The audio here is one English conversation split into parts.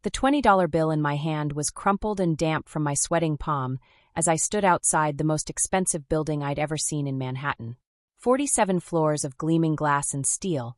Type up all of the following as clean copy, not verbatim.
The $20 bill in my hand was crumpled and damp from my sweating palm as I stood outside the most expensive building I'd ever seen in Manhattan. 47 floors of gleaming glass and steel,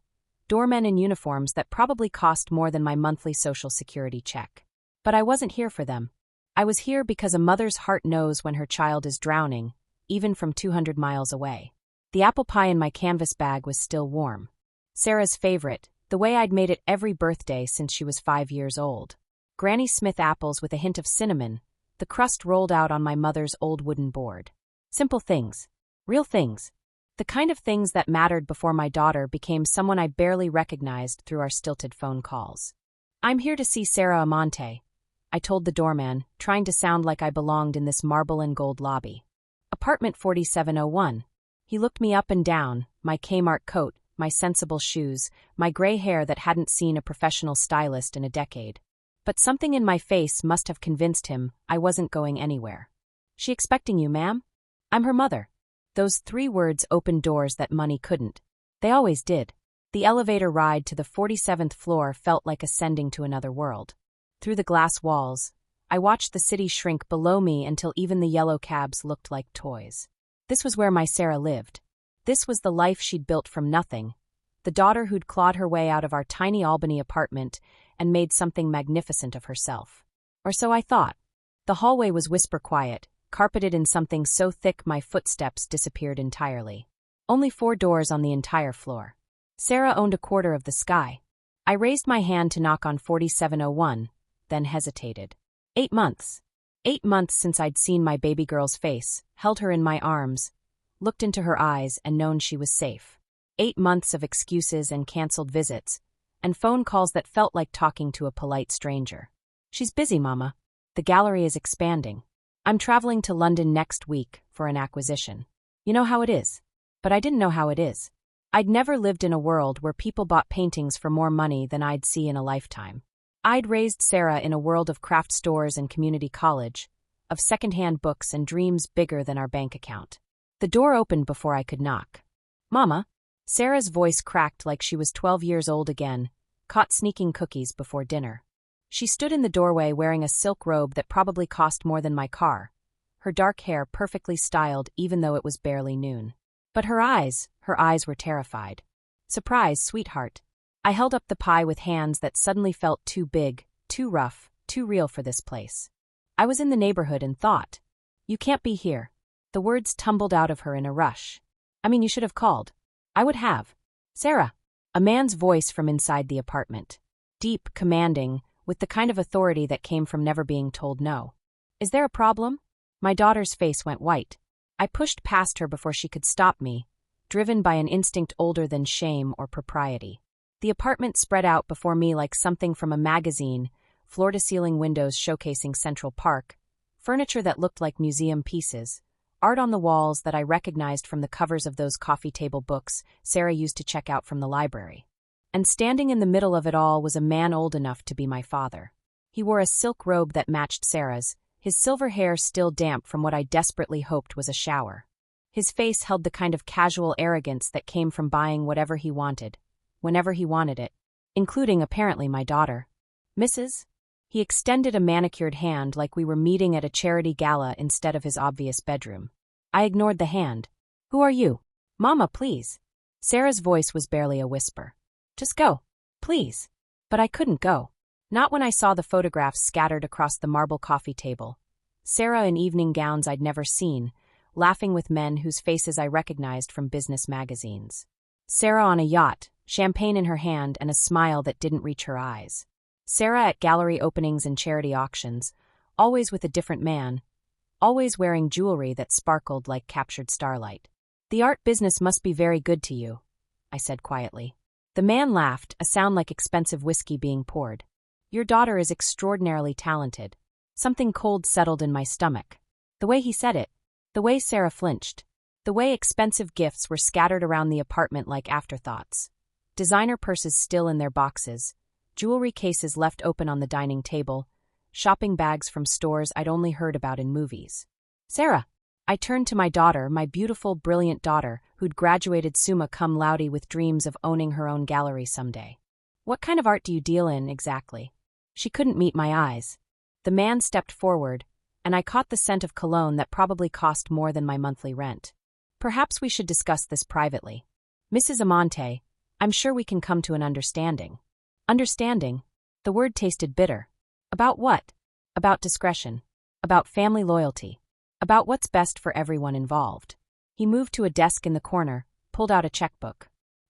doormen in uniforms that probably cost more than my monthly Social Security check. But I wasn't here for them. I was here because a mother's heart knows when her child is drowning, even from 200 miles away. The apple pie in my canvas bag was still warm. Sarah's favorite, the way I'd made it every birthday since she was 5 years old. Granny Smith apples with a hint of cinnamon, the crust rolled out on my mother's old wooden board. Simple things. Real things. The kind of things that mattered before my daughter became someone I barely recognized through our stilted phone calls. "I'm here to see Sarah Amante," I told the doorman, trying to sound like I belonged in this marble and gold lobby. "Apartment 4701. He looked me up and down, my Kmart coat, my sensible shoes, my gray hair that hadn't seen a professional stylist in a decade. But something in my face must have convinced him I wasn't going anywhere. "She expecting you, ma'am?" "I'm her mother." Those 3 words opened doors that money couldn't. They always did. The elevator ride to the 47th floor felt like ascending to another world. Through the glass walls, I watched the city shrink below me until even the yellow cabs looked like toys. This was where my Sarah lived. This was the life she'd built from nothing, the daughter who'd clawed her way out of our tiny Albany apartment and made something magnificent of herself. Or so I thought. The hallway was whisper quiet, carpeted in something so thick my footsteps disappeared entirely. Only 4 doors on the entire floor. Sarah owned a quarter of the sky. I raised my hand to knock on 4701, then hesitated. 8 months. 8 months since I'd seen my baby girl's face, held her in my arms, looked into her eyes and known she was safe. 8 months of excuses and canceled visits, and phone calls that felt like talking to a polite stranger. "She's busy, Mama. The gallery is expanding. I'm traveling to London next week for an acquisition. You know how it is." But I didn't know how it is. I'd never lived in a world where people bought paintings for more money than I'd see in a lifetime. I'd raised Sarah in a world of craft stores and community college, of secondhand books and dreams bigger than our bank account. The door opened before I could knock. "Mama?" Sarah's voice cracked like she was 12 years old again, caught sneaking cookies before dinner. She stood in the doorway wearing a silk robe that probably cost more than my car, her dark hair perfectly styled even though it was barely noon. But her eyes were terrified. "Surprise, sweetheart." I held up the pie with hands that suddenly felt too big, too rough, too real for this place. I was in the neighborhood and thought, "You can't be here." The words tumbled out of her in a rush. "I mean, you should have called." "I would have." "Sarah." A man's voice from inside the apartment. Deep, commanding, with the kind of authority that came from never being told no. "Is there a problem?" My daughter's face went white. I pushed past her before she could stop me, driven by an instinct older than shame or propriety. The apartment spread out before me like something from a magazine, floor-to-ceiling windows showcasing Central Park, furniture that looked like museum pieces, art on the walls that I recognized from the covers of those coffee table books Sarah used to check out from the library. And standing in the middle of it all was a man old enough to be my father. He wore a silk robe that matched Sarah's, his silver hair still damp from what I desperately hoped was a shower. His face held the kind of casual arrogance that came from buying whatever he wanted, whenever he wanted it, including apparently my daughter. "Mrs.?" He extended a manicured hand like we were meeting at a charity gala instead of his obvious bedroom. I ignored the hand. "Who are you?" "Mama, please." Sarah's voice was barely a whisper. "Just go. Please." But I couldn't go. Not when I saw the photographs scattered across the marble coffee table. Sarah in evening gowns I'd never seen, laughing with men whose faces I recognized from business magazines. Sarah on a yacht, champagne in her hand and a smile that didn't reach her eyes. Sarah at gallery openings and charity auctions, always with a different man, always wearing jewelry that sparkled like captured starlight. "The art business must be very good to you," I said quietly. The man laughed, a sound like expensive whiskey being poured. "Your daughter is extraordinarily talented." Something cold settled in my stomach. The way he said it, the way Sarah flinched, the way expensive gifts were scattered around the apartment like afterthoughts. Designer purses still in their boxes, jewelry cases left open on the dining table, shopping bags from stores I'd only heard about in movies. "Sarah!" I turned to my daughter, my beautiful, brilliant daughter, who'd graduated summa cum laude with dreams of owning her own gallery someday. "What kind of art do you deal in, exactly?" She couldn't meet my eyes. The man stepped forward, and I caught the scent of cologne that probably cost more than my monthly rent. Perhaps we should discuss this privately. Mrs. Amante, I'm sure we can come to an understanding. Understanding? The word tasted bitter. About what? About discretion. About family loyalty. About what's best for everyone involved. He moved to a desk in the corner, pulled out a checkbook.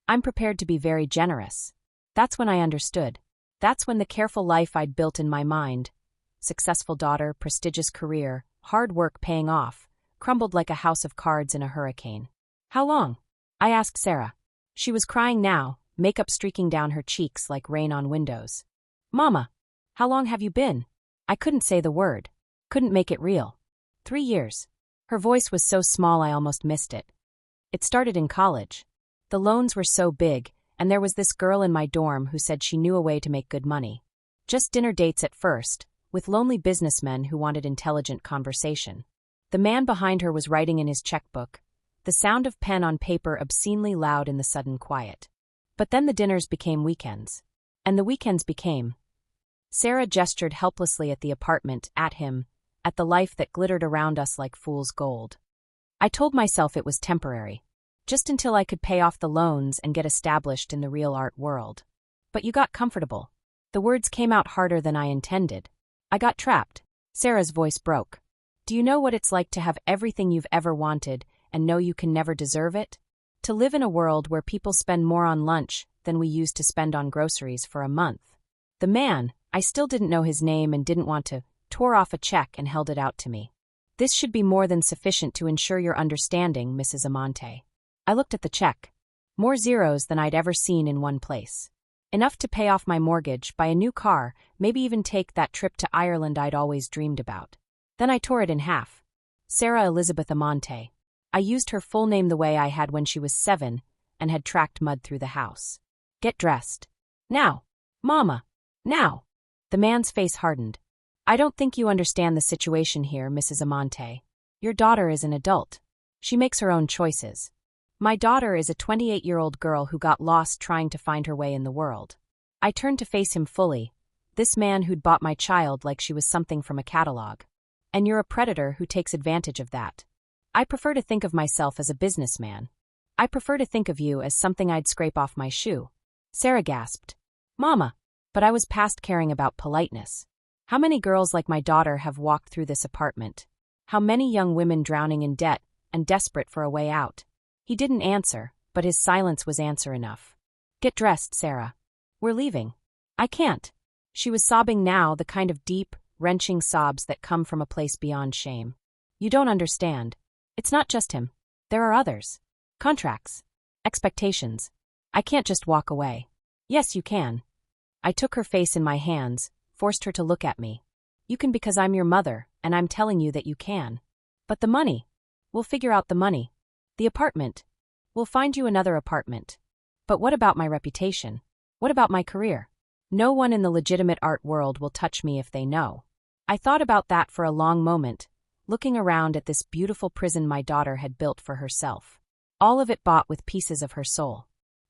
I'm prepared to be very generous. That's when I understood. That's when the careful life I'd built in my mind, successful daughter, prestigious career, hard work paying off, crumbled like a house of cards in a hurricane. How long? I asked Sarah. She was crying now, makeup streaking down her cheeks like rain on windows. Mama, how long have you been? I couldn't say the word. Couldn't make it real. 3 years. Her voice was so small I almost missed it. It started in college. The loans were so big, and there was this girl in my dorm who said she knew a way to make good money. Just dinner dates at first, with lonely businessmen who wanted intelligent conversation. The man behind her was writing in his checkbook, the sound of pen on paper obscenely loud in the sudden quiet. But then the dinners became weekends. And the weekends became. Sarah gestured helplessly at the apartment, at him, at the life that glittered around us like fool's gold. I told myself it was temporary, just until I could pay off the loans and get established in the real art world. But you got comfortable. The words came out harder than I intended. I got trapped. Sarah's voice broke. Do you know what it's like to have everything you've ever wanted and know you can never deserve it? To live in a world where people spend more on lunch than we used to spend on groceries for a month. The man, I still didn't know his name and didn't want to, tore off a check and held it out to me. This should be more than sufficient to ensure your understanding, Mrs. Amante. I looked at the check. More zeros than I'd ever seen in one place. Enough to pay off my mortgage, buy a new car, maybe even take that trip to Ireland I'd always dreamed about. Then I tore it in half. Sarah Elizabeth Amante. I used her full name the way I had when she was 7 and had tracked mud through the house. Get dressed. Now. Mama. Now. The man's face hardened. I don't think you understand the situation here, Mrs. Amante. Your daughter is an adult. She makes her own choices. My daughter is a 28-year-old girl who got lost trying to find her way in the world. I turned to face him fully, this man who'd bought my child like she was something from a catalog. And you're a predator who takes advantage of that. I prefer to think of myself as a businessman. I prefer to think of you as something I'd scrape off my shoe. Sarah gasped. Mama. But I was past caring about politeness. How many girls like my daughter have walked through this apartment? How many young women drowning in debt and desperate for a way out? He didn't answer, but his silence was answer enough. Get dressed, Sarah. We're leaving. I can't. She was sobbing now, the kind of deep, wrenching sobs that come from a place beyond shame. You don't understand. It's not just him. There are others. Contracts. Expectations. I can't just walk away. Yes, you can. I took her face in my hands, forced her to look at me. You can because I'm your mother, and I'm telling you that you can. But the money. We'll figure out the money. The apartment. We'll find you another apartment. But what about my reputation? What about my career? No one in the legitimate art world will touch me if they know. I thought about that for a long moment, looking around at this beautiful prison my daughter had built for herself. All of it bought with pieces of her soul.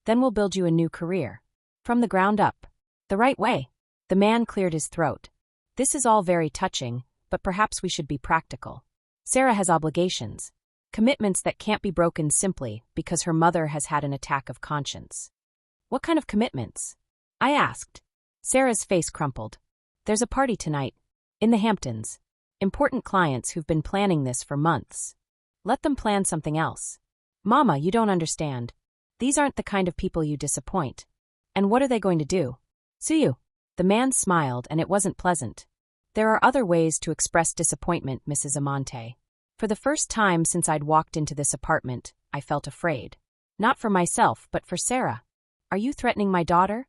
Then we'll build you a new career. From the ground up. The right way. The man cleared his throat. This is all very touching, but perhaps we should be practical. Sarah has obligations. Commitments that can't be broken simply because her mother has had an attack of conscience. What kind of commitments? I asked. Sarah's face crumpled. There's a party tonight. In the Hamptons. Important clients who've been planning this for months. Let them plan something else. Mama, you don't understand. These aren't the kind of people you disappoint. And what are they going to do? Sue you. The man smiled, and it wasn't pleasant. There are other ways to express disappointment, Mrs. Amante. For the first time since I'd walked into this apartment, I felt afraid. Not for myself, but for Sarah. Are you threatening my daughter?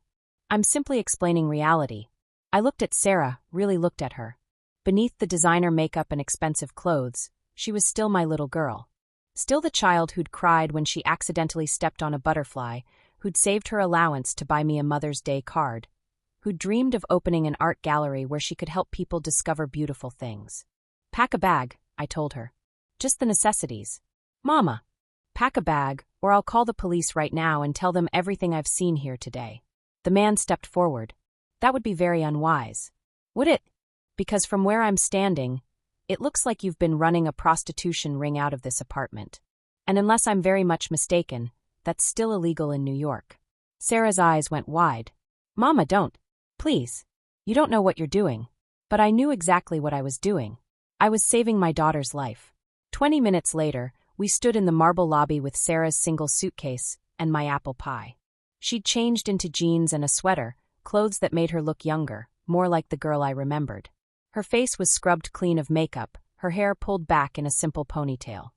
I'm simply explaining reality. I looked at Sarah, really looked at her. Beneath the designer makeup and expensive clothes, she was still my little girl. Still the child who'd cried when she accidentally stepped on a butterfly, who'd saved her allowance to buy me a Mother's Day card, who'd dreamed of opening an art gallery where she could help people discover beautiful things. Pack a bag, I told her. Just the necessities. Mama, pack a bag, or I'll call the police right now and tell them everything I've seen here today. The man stepped forward. That would be very unwise. Would it? Because from where I'm standing, it looks like you've been running a prostitution ring out of this apartment. And unless I'm very much mistaken, that's still illegal in New York. Sarah's eyes went wide. Mama, don't. Please. You don't know what you're doing. But I knew exactly what I was doing. I was saving my daughter's life. 20 minutes later, we stood in the marble lobby with Sarah's single suitcase and my apple pie. She'd changed into jeans and a sweater, clothes that made her look younger, more like the girl I remembered. Her face was scrubbed clean of makeup, her hair pulled back in a simple ponytail.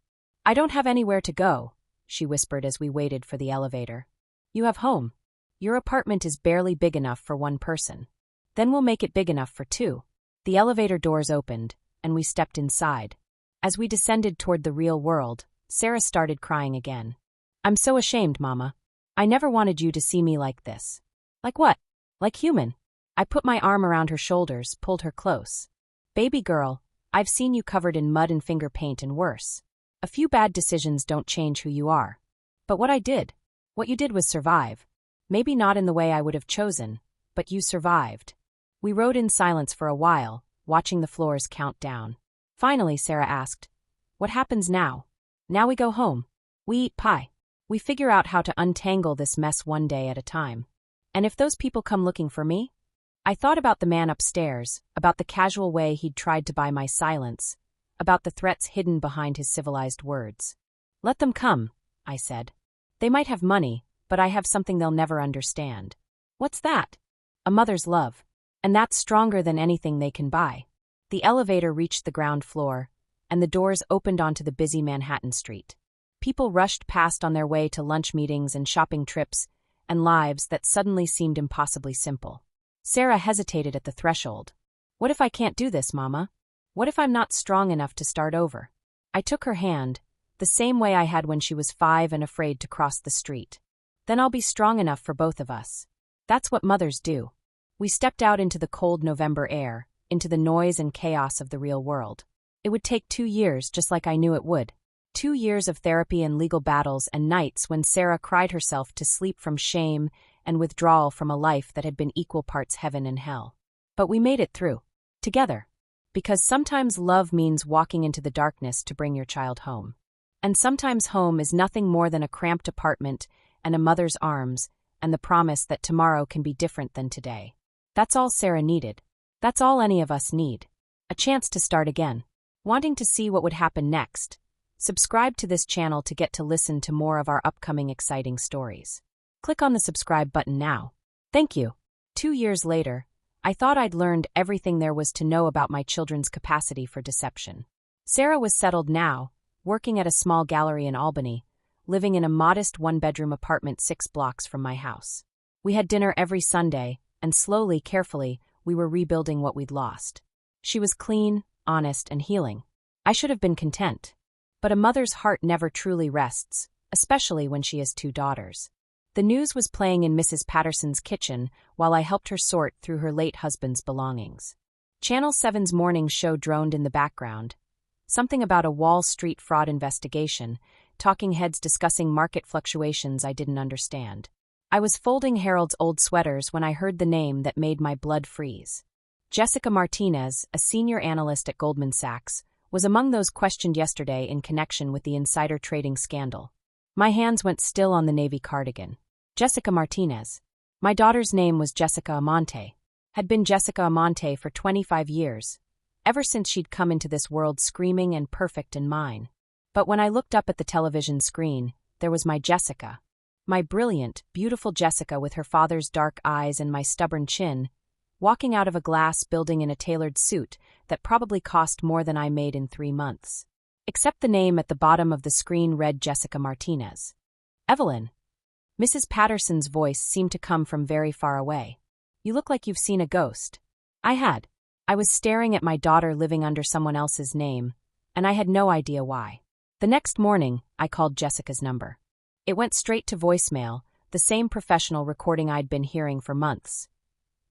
I don't have anywhere to go, she whispered as we waited for the elevator. You have home. Your apartment is barely big enough for one person. Then we'll make it big enough for two. The elevator doors opened, and we stepped inside. As we descended toward the real world, Sarah started crying again. I'm so ashamed, Mama. I never wanted you to see me like this. Like what? Like human. I put my arm around her shoulders, pulled her close. Baby girl, I've seen you covered in mud and finger paint and worse. A few bad decisions don't change who you are. But what you did was survive. Maybe not in the way I would have chosen, but you survived. We rode in silence for a while, watching the floors count down. Finally, Sarah asked, what happens now? Now we go home. We eat pie. We figure out how to untangle this mess one day at a time. And if those people come looking for me? I thought about the man upstairs, about the casual way he'd tried to buy my silence, about the threats hidden behind his civilized words. Let them come, I said. They might have money, but I have something they'll never understand. What's that? A mother's love. And that's stronger than anything they can buy. The elevator reached the ground floor, and the doors opened onto the busy Manhattan street. People rushed past on their way to lunch meetings and shopping trips, and lives that suddenly seemed impossibly simple. Sarah hesitated at the threshold. What if I can't do this, Mama? What if I'm not strong enough to start over? I took her hand, the same way I had when she was 5 and afraid to cross the street. Then I'll be strong enough for both of us. That's what mothers do. We stepped out into the cold November air, into the noise and chaos of the real world. It would take 2 years, just like I knew it would. 2 years of therapy and legal battles and nights when Sarah cried herself to sleep from shame and withdrawal from a life that had been equal parts heaven and hell. But we made it through. Together. Because sometimes love means walking into the darkness to bring your child home. And sometimes home is nothing more than a cramped apartment and a mother's arms and the promise that tomorrow can be different than today. That's all Sarah needed. That's all any of us need. A chance to start again. Wanting to see what would happen next? Subscribe to this channel to get to listen to more of our upcoming exciting stories. Click on the subscribe button now. Thank you. 2 years later, I thought I'd learned everything there was to know about my children's capacity for deception. Sarah was settled now, working at a small gallery in Albany, living in a modest one-bedroom apartment 6 blocks from my house. We had dinner every Sunday, and slowly, carefully, we were rebuilding what we'd lost. She was clean, honest, and healing. I should have been content. But a mother's heart never truly rests, especially when she has 2 daughters. The news was playing in Mrs. Patterson's kitchen while I helped her sort through her late husband's belongings. Channel 7's morning show droned in the background. Something about a Wall Street fraud investigation, talking heads discussing market fluctuations I didn't understand. I was folding Harold's old sweaters when I heard the name that made my blood freeze. Jessica Martinez, a senior analyst at Goldman Sachs, was among those questioned yesterday in connection with the insider trading scandal. My hands went still on the navy cardigan. Jessica Martinez. My daughter's name was Jessica Amante. Had been Jessica Amante for 25 years, ever since she'd come into this world screaming and perfect and mine. But when I looked up at the television screen, there was my Jessica. My brilliant, beautiful Jessica with her father's dark eyes and my stubborn chin, walking out of a glass building in a tailored suit that probably cost more than I made in 3 months. Except the name at the bottom of the screen read Jessica Martinez. Evelyn. Mrs. Patterson's voice seemed to come from very far away. You look like you've seen a ghost. I had. I was staring at my daughter living under someone else's name, and I had no idea why. The next morning, I called Jessica's number. It went straight to voicemail, the same professional recording I'd been hearing for months.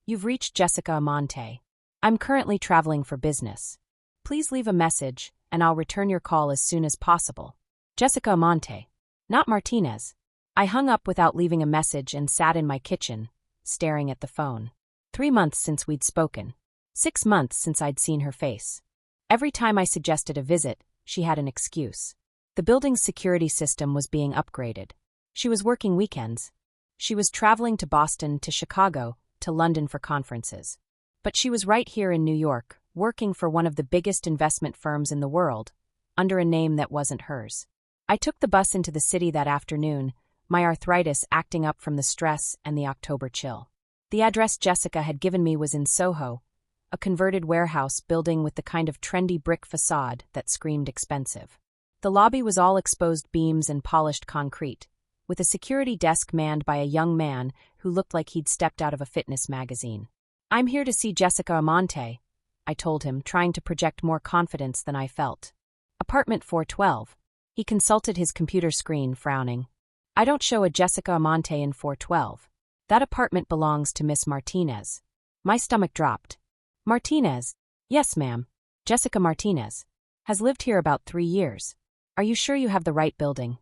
You've reached Jessica Amante. I'm currently traveling for business. Please leave a message, and I'll return your call as soon as possible. Jessica Amante. Not Martinez. I hung up without leaving a message and sat in my kitchen, staring at the phone. 3 months since we'd spoken. 6 months since I'd seen her face. Every time I suggested a visit, she had an excuse. The building's security system was being upgraded. She was working weekends. She was traveling to Boston, to Chicago, to London for conferences. But she was right here in New York, working for one of the biggest investment firms in the world, under a name that wasn't hers. I took the bus into the city that afternoon, my arthritis acting up from the stress and the October chill. The address Jessica had given me was in Soho, a converted warehouse building with the kind of trendy brick facade that screamed expensive. The lobby was all exposed beams and polished concrete, with a security desk manned by a young man who looked like he'd stepped out of a fitness magazine. "I'm here to see Jessica Amante," I told him, trying to project more confidence than I felt. "Apartment 412. He consulted his computer screen, frowning. "I don't show a Jessica Amante in 412. That apartment belongs to Miss Martinez." My stomach dropped. "Martinez?" "Yes, ma'am. Jessica Martinez. Has lived here about 3 years. Are you sure you have the right building?"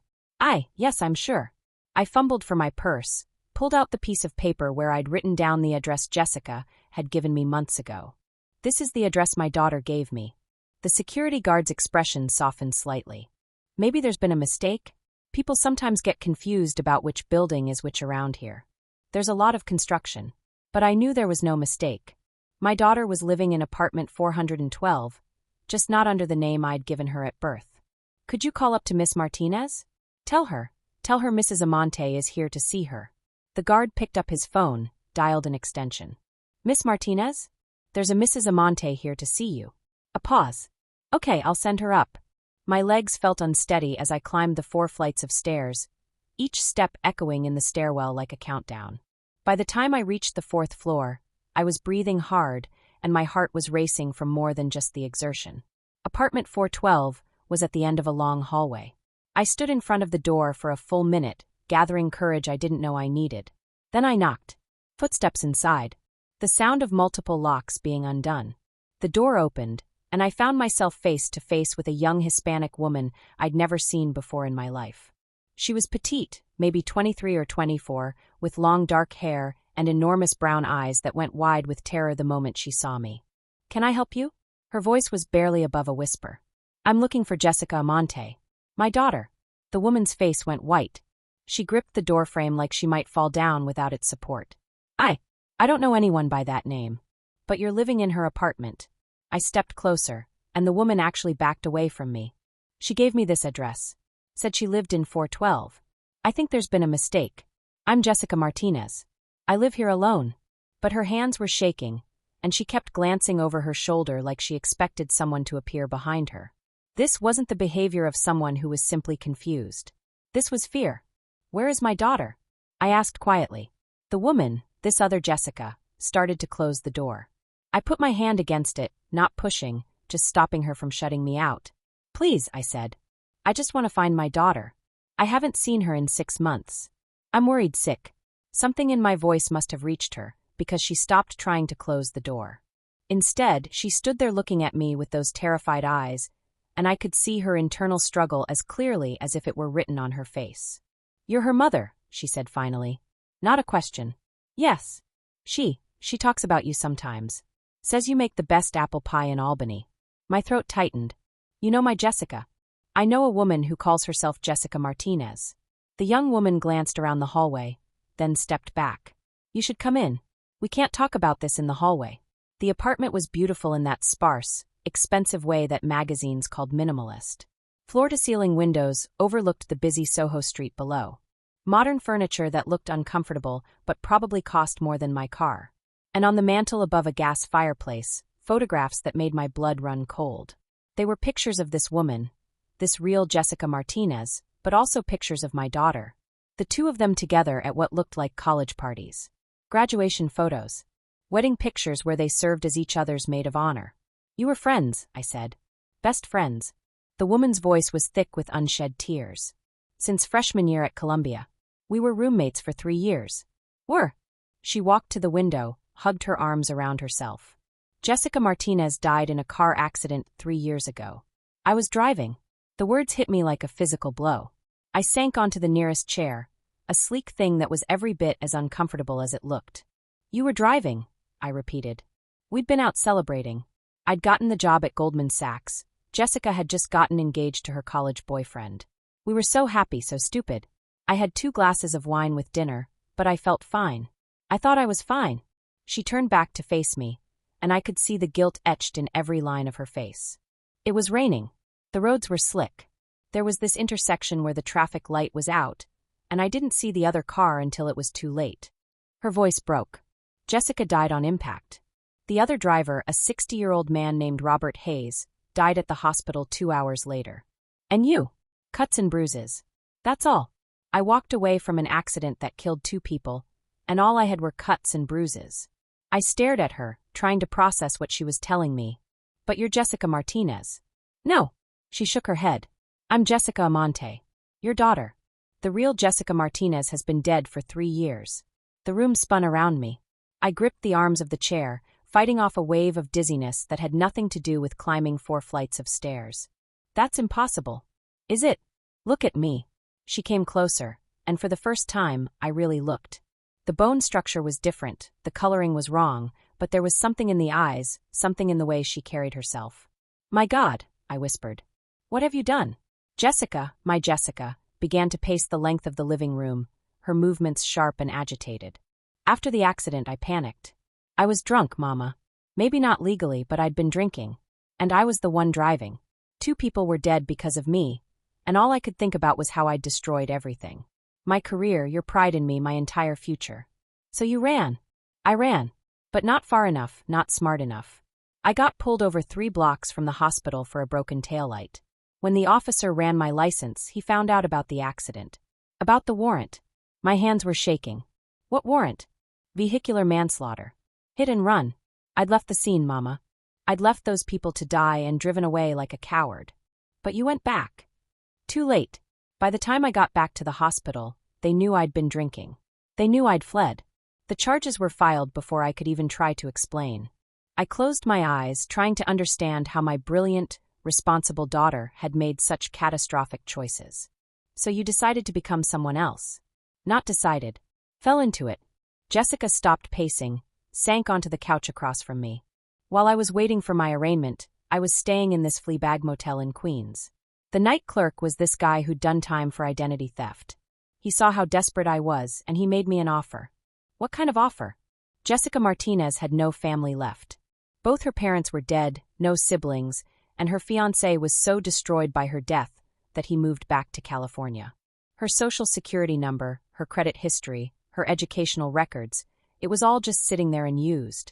Yes, I'm sure." I fumbled for my purse, pulled out the piece of paper where I'd written down the address Jessica had given me months ago. "This is the address my daughter gave me." The security guard's expression softened slightly. "Maybe there's been a mistake? People sometimes get confused about which building is which around here. There's a lot of construction." But I knew there was no mistake. My daughter was living in apartment 412, just not under the name I'd given her at birth. "Could you call up to Miss Martinez? Tell her Mrs. Amante is here to see her." The guard picked up his phone, dialed an extension. "Miss Martinez? There's a Mrs. Amante here to see you." A pause. "Okay, I'll send her up." My legs felt unsteady as I climbed the 4 flights of stairs, each step echoing in the stairwell like a countdown. By the time I reached the 4th floor, I was breathing hard and my heart was racing from more than just the exertion. Apartment 412 was at the end of a long hallway. I stood in front of the door for a full minute, gathering courage I didn't know I needed. Then I knocked. Footsteps inside. The sound of multiple locks being undone. The door opened, and I found myself face to face with a young Hispanic woman I'd never seen before in my life. She was petite, maybe 23 or 24, with long dark hair and enormous brown eyes that went wide with terror the moment she saw me. "Can I help you?" Her voice was barely above a whisper. "I'm looking for Jessica Amante. My daughter." The woman's face went white. She gripped the doorframe like she might fall down without its support. I don't know anyone by that name. But you're living in her apartment." I stepped closer, and the woman actually backed away from me. "She gave me this address. Said she lived in 412. I think there's been a mistake. I'm Jessica Martinez. I live here alone." But her hands were shaking, and she kept glancing over her shoulder like she expected someone to appear behind her. This wasn't the behavior of someone who was simply confused. This was fear. "Where is my daughter?" I asked quietly. The woman, this other Jessica, started to close the door. I put my hand against it, not pushing, just stopping her from shutting me out. "Please," I said. "I just want to find my daughter. I haven't seen her in 6 months. I'm worried sick." Something in my voice must have reached her, because she stopped trying to close the door. Instead, she stood there looking at me with those terrified eyes, and I could see her internal struggle as clearly as if it were written on her face. "You're her mother," she said finally. Not a question. "Yes. She talks about you sometimes. Says you make the best apple pie in Albany." My throat tightened. "You know my Jessica?" "I know a woman who calls herself Jessica Martinez." The young woman glanced around the hallway, then stepped back. "You should come in. We can't talk about this in the hallway." The apartment was beautiful in that sparse, expensive way that magazines called minimalist. Floor-to-ceiling windows overlooked the busy Soho street below. Modern furniture that looked uncomfortable but probably cost more than my car. And on the mantel above a gas fireplace, photographs that made my blood run cold. They were pictures of this woman, this real Jessica Martinez, but also pictures of my daughter. The two of them together at what looked like college parties. Graduation photos. Wedding pictures where they served as each other's maid of honor. "You were friends," I said. "Best friends." The woman's voice was thick with unshed tears. "Since freshman year at Columbia. We were roommates for 3 years." She walked to the window, hugged her arms around herself. "Jessica Martinez died in a car accident 3 years ago. I was driving." The words hit me like a physical blow. I sank onto the nearest chair, a sleek thing that was every bit as uncomfortable as it looked. "You were driving," I repeated. We'd been out celebrating. I'd gotten the job at Goldman Sachs. Jessica had just gotten engaged to her college boyfriend. We were so happy, so stupid. I had 2 glasses of wine with dinner, but I felt fine. I thought I was fine. She turned back to face me, and I could see the guilt etched in every line of her face. It was raining. The roads were slick. There was this intersection where the traffic light was out, and I didn't see the other car until it was too late. Her voice broke. Jessica died on impact. The other driver, a 60-year-old man named Robert Hayes, died at the hospital 2 hours later. And you? Cuts and bruises. That's all. I walked away from an accident that killed 2 people, and all I had were cuts and bruises. I stared at her, trying to process what she was telling me. But you're Jessica Martinez. No. She shook her head. I'm Jessica Amante. Your daughter. The real Jessica Martinez has been dead for 3 years. The room spun around me. I gripped the arms of the chair, fighting off a wave of dizziness that had nothing to do with climbing 4 flights of stairs. That's impossible. Is it? Look at me. She came closer, and for the first time, I really looked. The bone structure was different, the coloring was wrong, but there was something in the eyes, something in the way she carried herself. My God, I whispered. What have you done? Jessica, my Jessica, began to pace the length of the living room, her movements sharp and agitated. After the accident, I panicked. I was drunk, Mama. Maybe not legally, but I'd been drinking. And I was the one driving. 2 people were dead because of me, and all I could think about was how I'd destroyed everything. My career, your pride in me, my entire future. So you ran. I ran. But not far enough, not smart enough. I got pulled over 3 blocks from the hospital for a broken taillight. When the officer ran my license, he found out about the accident. About the warrant. My hands were shaking. What warrant? Vehicular manslaughter. Hit and run. I'd left the scene, Mama. I'd left those people to die and driven away like a coward. But you went back. Too late. By the time I got back to the hospital, they knew I'd been drinking. They knew I'd fled. The charges were filed before I could even try to explain. I closed my eyes, trying to understand how my brilliant, responsible daughter had made such catastrophic choices. So you decided to become someone else. Not decided. Fell into it. Jessica stopped pacing, sank onto the couch across from me. While I was waiting for my arraignment, I was staying in this Fleabag motel in Queens. The night clerk was this guy who'd done time for identity theft. He saw how desperate I was, and he made me an offer. What kind of offer? Jessica Martinez had no family left. Both her parents were dead, no siblings, and her fiancé was so destroyed by her death that he moved back to California. Her social security number, her credit history, her educational records, it was all just sitting there unused.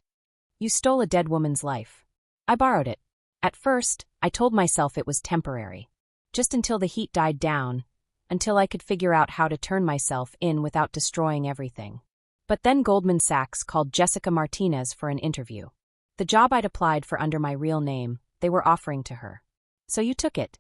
You stole a dead woman's life. I borrowed it. At first, I told myself it was temporary. Just until the heat died down, until I could figure out how to turn myself in without destroying everything. But then Goldman Sachs called Jessica Martinez for an interview. The job I'd applied for under my real name, they were offering to her. So you took it.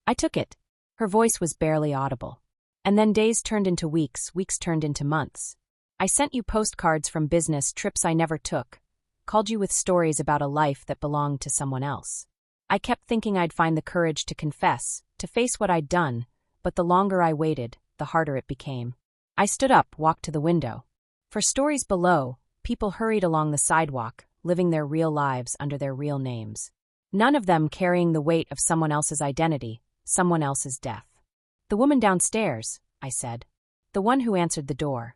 I took it. Her voice was barely audible. And then days turned into weeks, weeks turned into months. I sent you postcards from business trips I never took, called you with stories about a life that belonged to someone else. I kept thinking I'd find the courage to confess, to face what I'd done, but the longer I waited, the harder it became. I stood up, walked to the window. For stories below, people hurried along the sidewalk, living their real lives under their real names. None of them carrying the weight of someone else's identity, someone else's death. The woman downstairs, I said. The one who answered the door.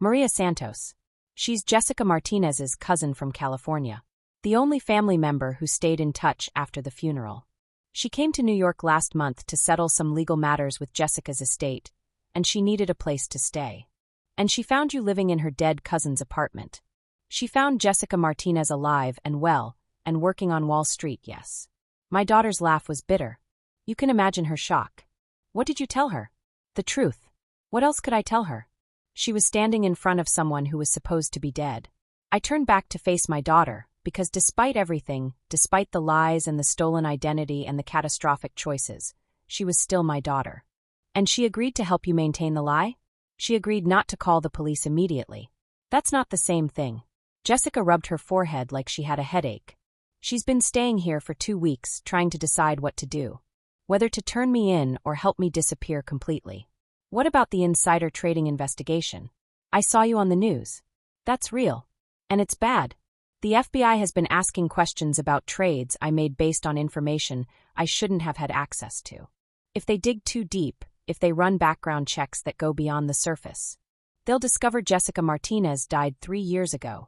Maria Santos. She's Jessica Martinez's cousin from California. The only family member who stayed in touch after the funeral. She came to New York last month to settle some legal matters with Jessica's estate, and she needed a place to stay. And she found you living in her dead cousin's apartment. She found Jessica Martinez alive and well, and working on Wall Street, yes. My daughter's laugh was bitter. You can imagine her shock. What did you tell her? The truth. What else could I tell her? She was standing in front of someone who was supposed to be dead. I turned back to face my daughter, because despite everything, despite the lies and the stolen identity and the catastrophic choices, she was still my daughter. And she agreed to help you maintain the lie? She agreed not to call the police immediately. That's not the same thing. Jessica rubbed her forehead like she had a headache. She's been staying here for 2 weeks, trying to decide what to do. Whether to turn me in or help me disappear completely. What about the insider trading investigation? I saw you on the news. That's real. And it's bad. The FBI has been asking questions about trades I made based on information I shouldn't have had access to. If they dig too deep, if they run background checks that go beyond the surface, they'll discover Jessica Martinez died 3 years ago.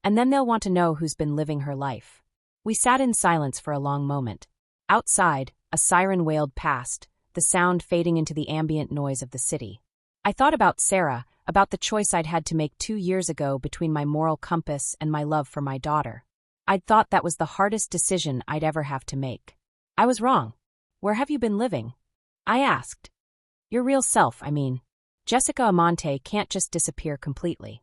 And then they'll want to know who's been living her life. We sat in silence for a long moment. Outside, a siren wailed past, the sound fading into the ambient noise of the city. I thought about Sarah, about the choice I'd had to make 2 years ago between my moral compass and my love for my daughter. I'd thought that was the hardest decision I'd ever have to make. I was wrong. Where have you been living? I asked. Your real self, I mean. Jessica Amante can't just disappear completely.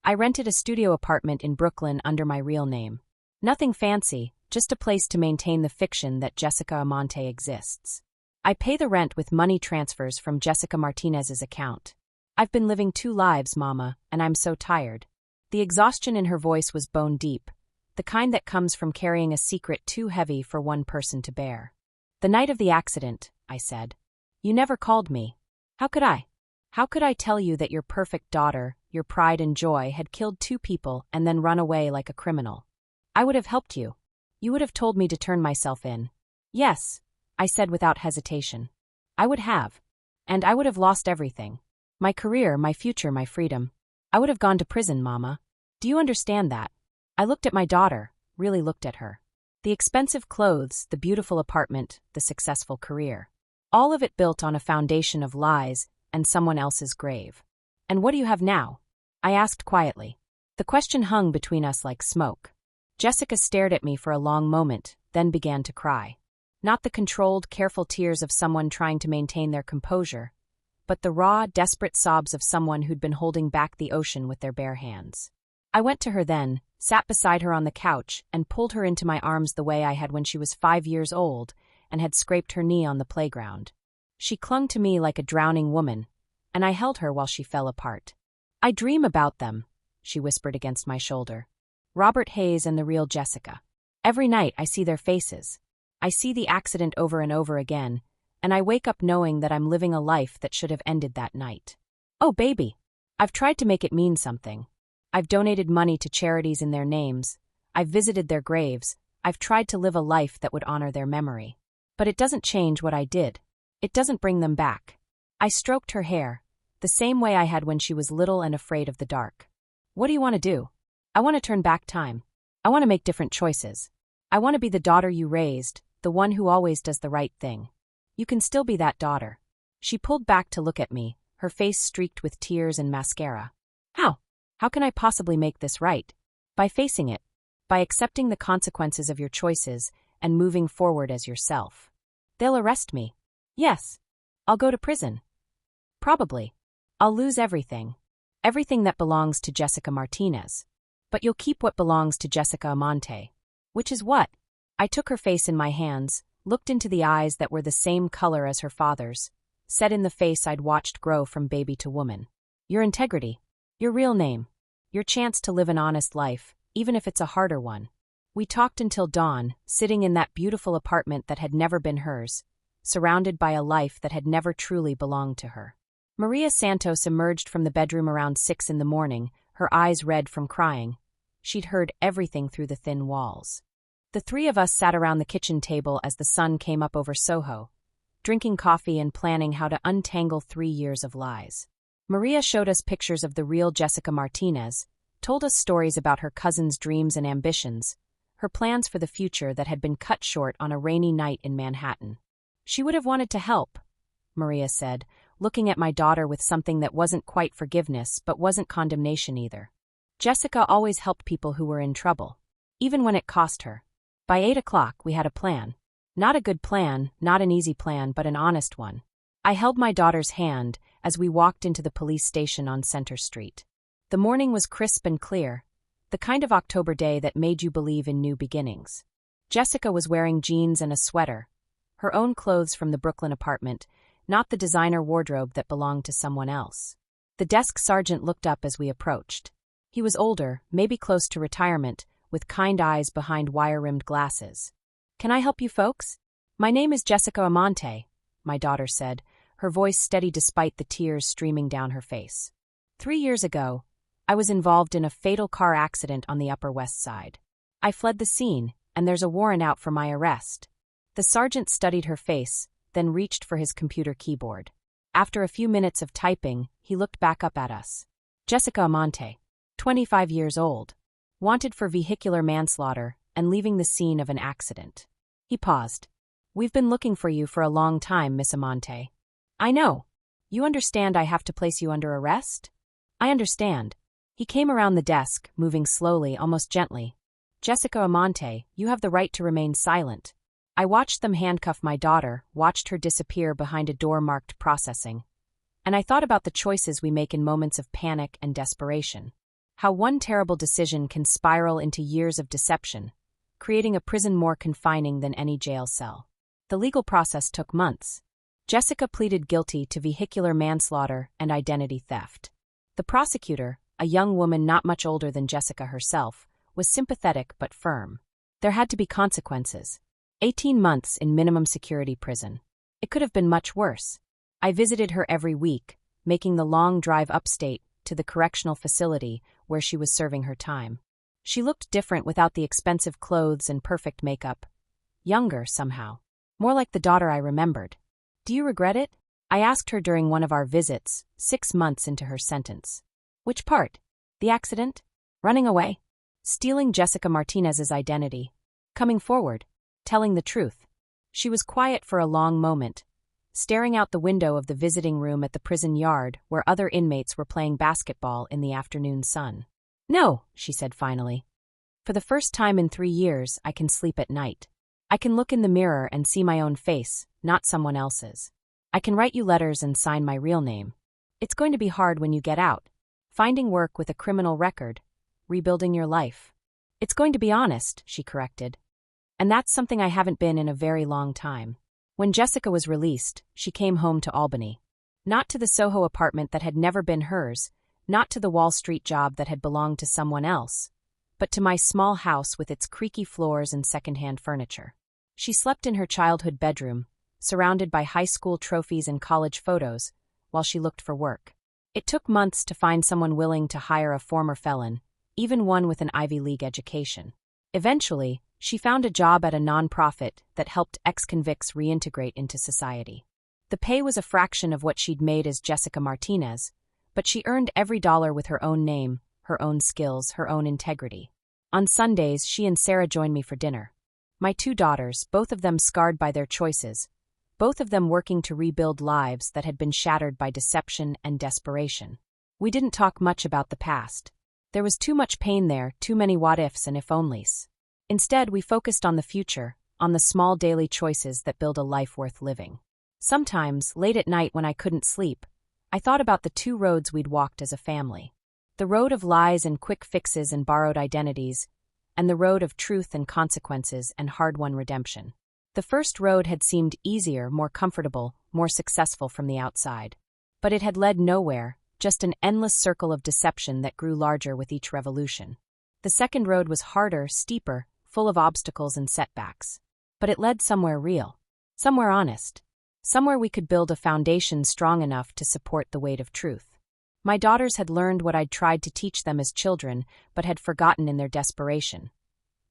I rented a studio apartment in Brooklyn under my real name. Nothing fancy, just a place to maintain the fiction that Jessica Amante exists. I pay the rent with money transfers from Jessica Martinez's account. I've been living 2 lives, Mama, and I'm so tired. The exhaustion in her voice was bone deep, the kind that comes from carrying a secret too heavy for one person to bear. The night of the accident, I said. You never called me. How could I? How could I tell you that your perfect daughter, your pride and joy, had killed 2 people and then run away like a criminal? I would have helped you. You would have told me to turn myself in. Yes, I said without hesitation. I would have. And I would have lost everything. My career, my future, my freedom. I would have gone to prison, Mama. Do you understand that? I looked at my daughter, really looked at her. The expensive clothes, the beautiful apartment, the successful career. All of it built on a foundation of lies and someone else's grave. And what do you have now? I asked quietly. The question hung between us like smoke. Jessica stared at me for a long moment, then began to cry. Not the controlled, careful tears of someone trying to maintain their composure, but the raw, desperate sobs of someone who'd been holding back the ocean with their bare hands. I went to her then, sat beside her on the couch, and pulled her into my arms the way I had when she was 5 years old and had scraped her knee on the playground. She clung to me like a drowning woman, and I held her while she fell apart. I dream about them, she whispered against my shoulder. Robert Hayes and the real Jessica. Every night I see their faces. I see the accident over and over again, and I wake up knowing that I'm living a life that should have ended that night. Oh, baby. I've tried to make it mean something. I've donated money to charities in their names. I've visited their graves. I've tried to live a life that would honor their memory. But it doesn't change what I did. It doesn't bring them back. I stroked her hair, the same way I had when she was little and afraid of the dark. What do you want to do? I want to turn back time. I want to make different choices. I want to be the daughter you raised, the one who always does the right thing. You can still be that daughter. She pulled back to look at me, her face streaked with tears and mascara. How? How can I possibly make this right? By facing it. By accepting the consequences of your choices and moving forward as yourself. They'll arrest me. Yes. I'll go to prison. Probably. I'll lose everything. Everything that belongs to Jessica Martinez. But you'll keep what belongs to Jessica Amante. Which is what? I took her face in my hands, looked into the eyes that were the same color as her father's, said in the face I'd watched grow from baby to woman. Your integrity. Your real name. Your chance to live an honest life, even if it's a harder one. We talked until dawn, sitting in that beautiful apartment that had never been hers, surrounded by a life that had never truly belonged to her. Maria Santos emerged from the bedroom around 6 in the morning, her eyes red from crying. She'd heard everything through the thin walls. The 3 of us sat around the kitchen table as the sun came up over Soho, drinking coffee and planning how to untangle 3 years of lies. Maria showed us pictures of the real Jessica Martinez, told us stories about her cousin's dreams and ambitions, her plans for the future that had been cut short on a rainy night in Manhattan. She would have wanted to help, Maria said, looking at my daughter with something that wasn't quite forgiveness but wasn't condemnation either. Jessica always helped people who were in trouble, even when it cost her. By 8 o'clock we had a plan. Not a good plan, not an easy plan, but an honest one. I held my daughter's hand as we walked into the police station on Center Street. The morning was crisp and clear, the kind of October day that made you believe in new beginnings. Jessica was wearing jeans and a sweater, her own clothes from the Brooklyn apartment, not the designer wardrobe that belonged to someone else. The desk sergeant looked up as we approached. He was older, maybe close to retirement, with kind eyes behind wire-rimmed glasses. Can I help you folks? My name is Jessica Amante, my daughter said, her voice steady despite the tears streaming down her face. 3 years ago, I was involved in a fatal car accident on the Upper West Side. I fled the scene, and there's a warrant out for my arrest. The sergeant studied her face, then reached for his computer keyboard. After a few minutes of typing, he looked back up at us. Jessica Amante, 25 years old, wanted for vehicular manslaughter and leaving the scene of an accident. He paused. We've been looking for you for a long time, Miss Amante. I know. You understand I have to place you under arrest? I understand. He came around the desk, moving slowly, almost gently. Jessica Amante, you have the right to remain silent. I watched them handcuff my daughter, watched her disappear behind a door marked processing. And I thought about the choices we make in moments of panic and desperation. How one terrible decision can spiral into years of deception, creating a prison more confining than any jail cell. The legal process took months. Jessica pleaded guilty to vehicular manslaughter and identity theft. The prosecutor, a young woman not much older than Jessica herself, was sympathetic but firm. There had to be consequences. 18 months in minimum security prison. It could have been much worse. I visited her every week, making the long drive upstate to the correctional facility where she was serving her time. She looked different without the expensive clothes and perfect makeup. Younger, somehow. More like the daughter I remembered. Do you regret it? I asked her during one of our visits, 6 months into her sentence. Which part? The accident? Running away? Stealing Jessica Martinez's identity? Coming forward? Telling the truth? She was quiet for a long moment, staring out the window of the visiting room at the prison yard where other inmates were playing basketball in the afternoon sun. No, she said finally. For the first time in 3 years, I can sleep at night. I can look in the mirror and see my own face, not someone else's. I can write you letters and sign my real name. It's going to be hard when you get out. Finding work with a criminal record. Rebuilding your life. It's going to be honest, she corrected. And that's something I haven't been in a very long time. When Jessica was released, she came home to Albany. Not to the Soho apartment that had never been hers, not to the Wall Street job that had belonged to someone else, but to my small house with its creaky floors and secondhand furniture. She slept in her childhood bedroom, surrounded by high school trophies and college photos, while she looked for work. It took months to find someone willing to hire a former felon, even one with an Ivy League education. Eventually, she found a job at a nonprofit that helped ex-convicts reintegrate into society. The pay was a fraction of what she'd made as Jessica Martinez, but she earned every dollar with her own name, her own skills, her own integrity. On Sundays, she and Sarah joined me for dinner. My 2 daughters, both of them scarred by their choices, both of them working to rebuild lives that had been shattered by deception and desperation. We didn't talk much about the past. There was too much pain there, too many what-ifs and if-onlys. Instead, we focused on the future, on the small daily choices that build a life worth living. Sometimes, late at night when I couldn't sleep, I thought about the 2 roads we'd walked as a family. The road of lies and quick fixes and borrowed identities, and the road of truth and consequences and hard-won redemption. The first road had seemed easier, more comfortable, more successful from the outside. But it had led nowhere, just an endless circle of deception that grew larger with each revolution. The second road was harder, steeper, full of obstacles and setbacks. But it led somewhere real, somewhere honest, somewhere we could build a foundation strong enough to support the weight of truth. My daughters had learned what I'd tried to teach them as children, but had forgotten in their desperation.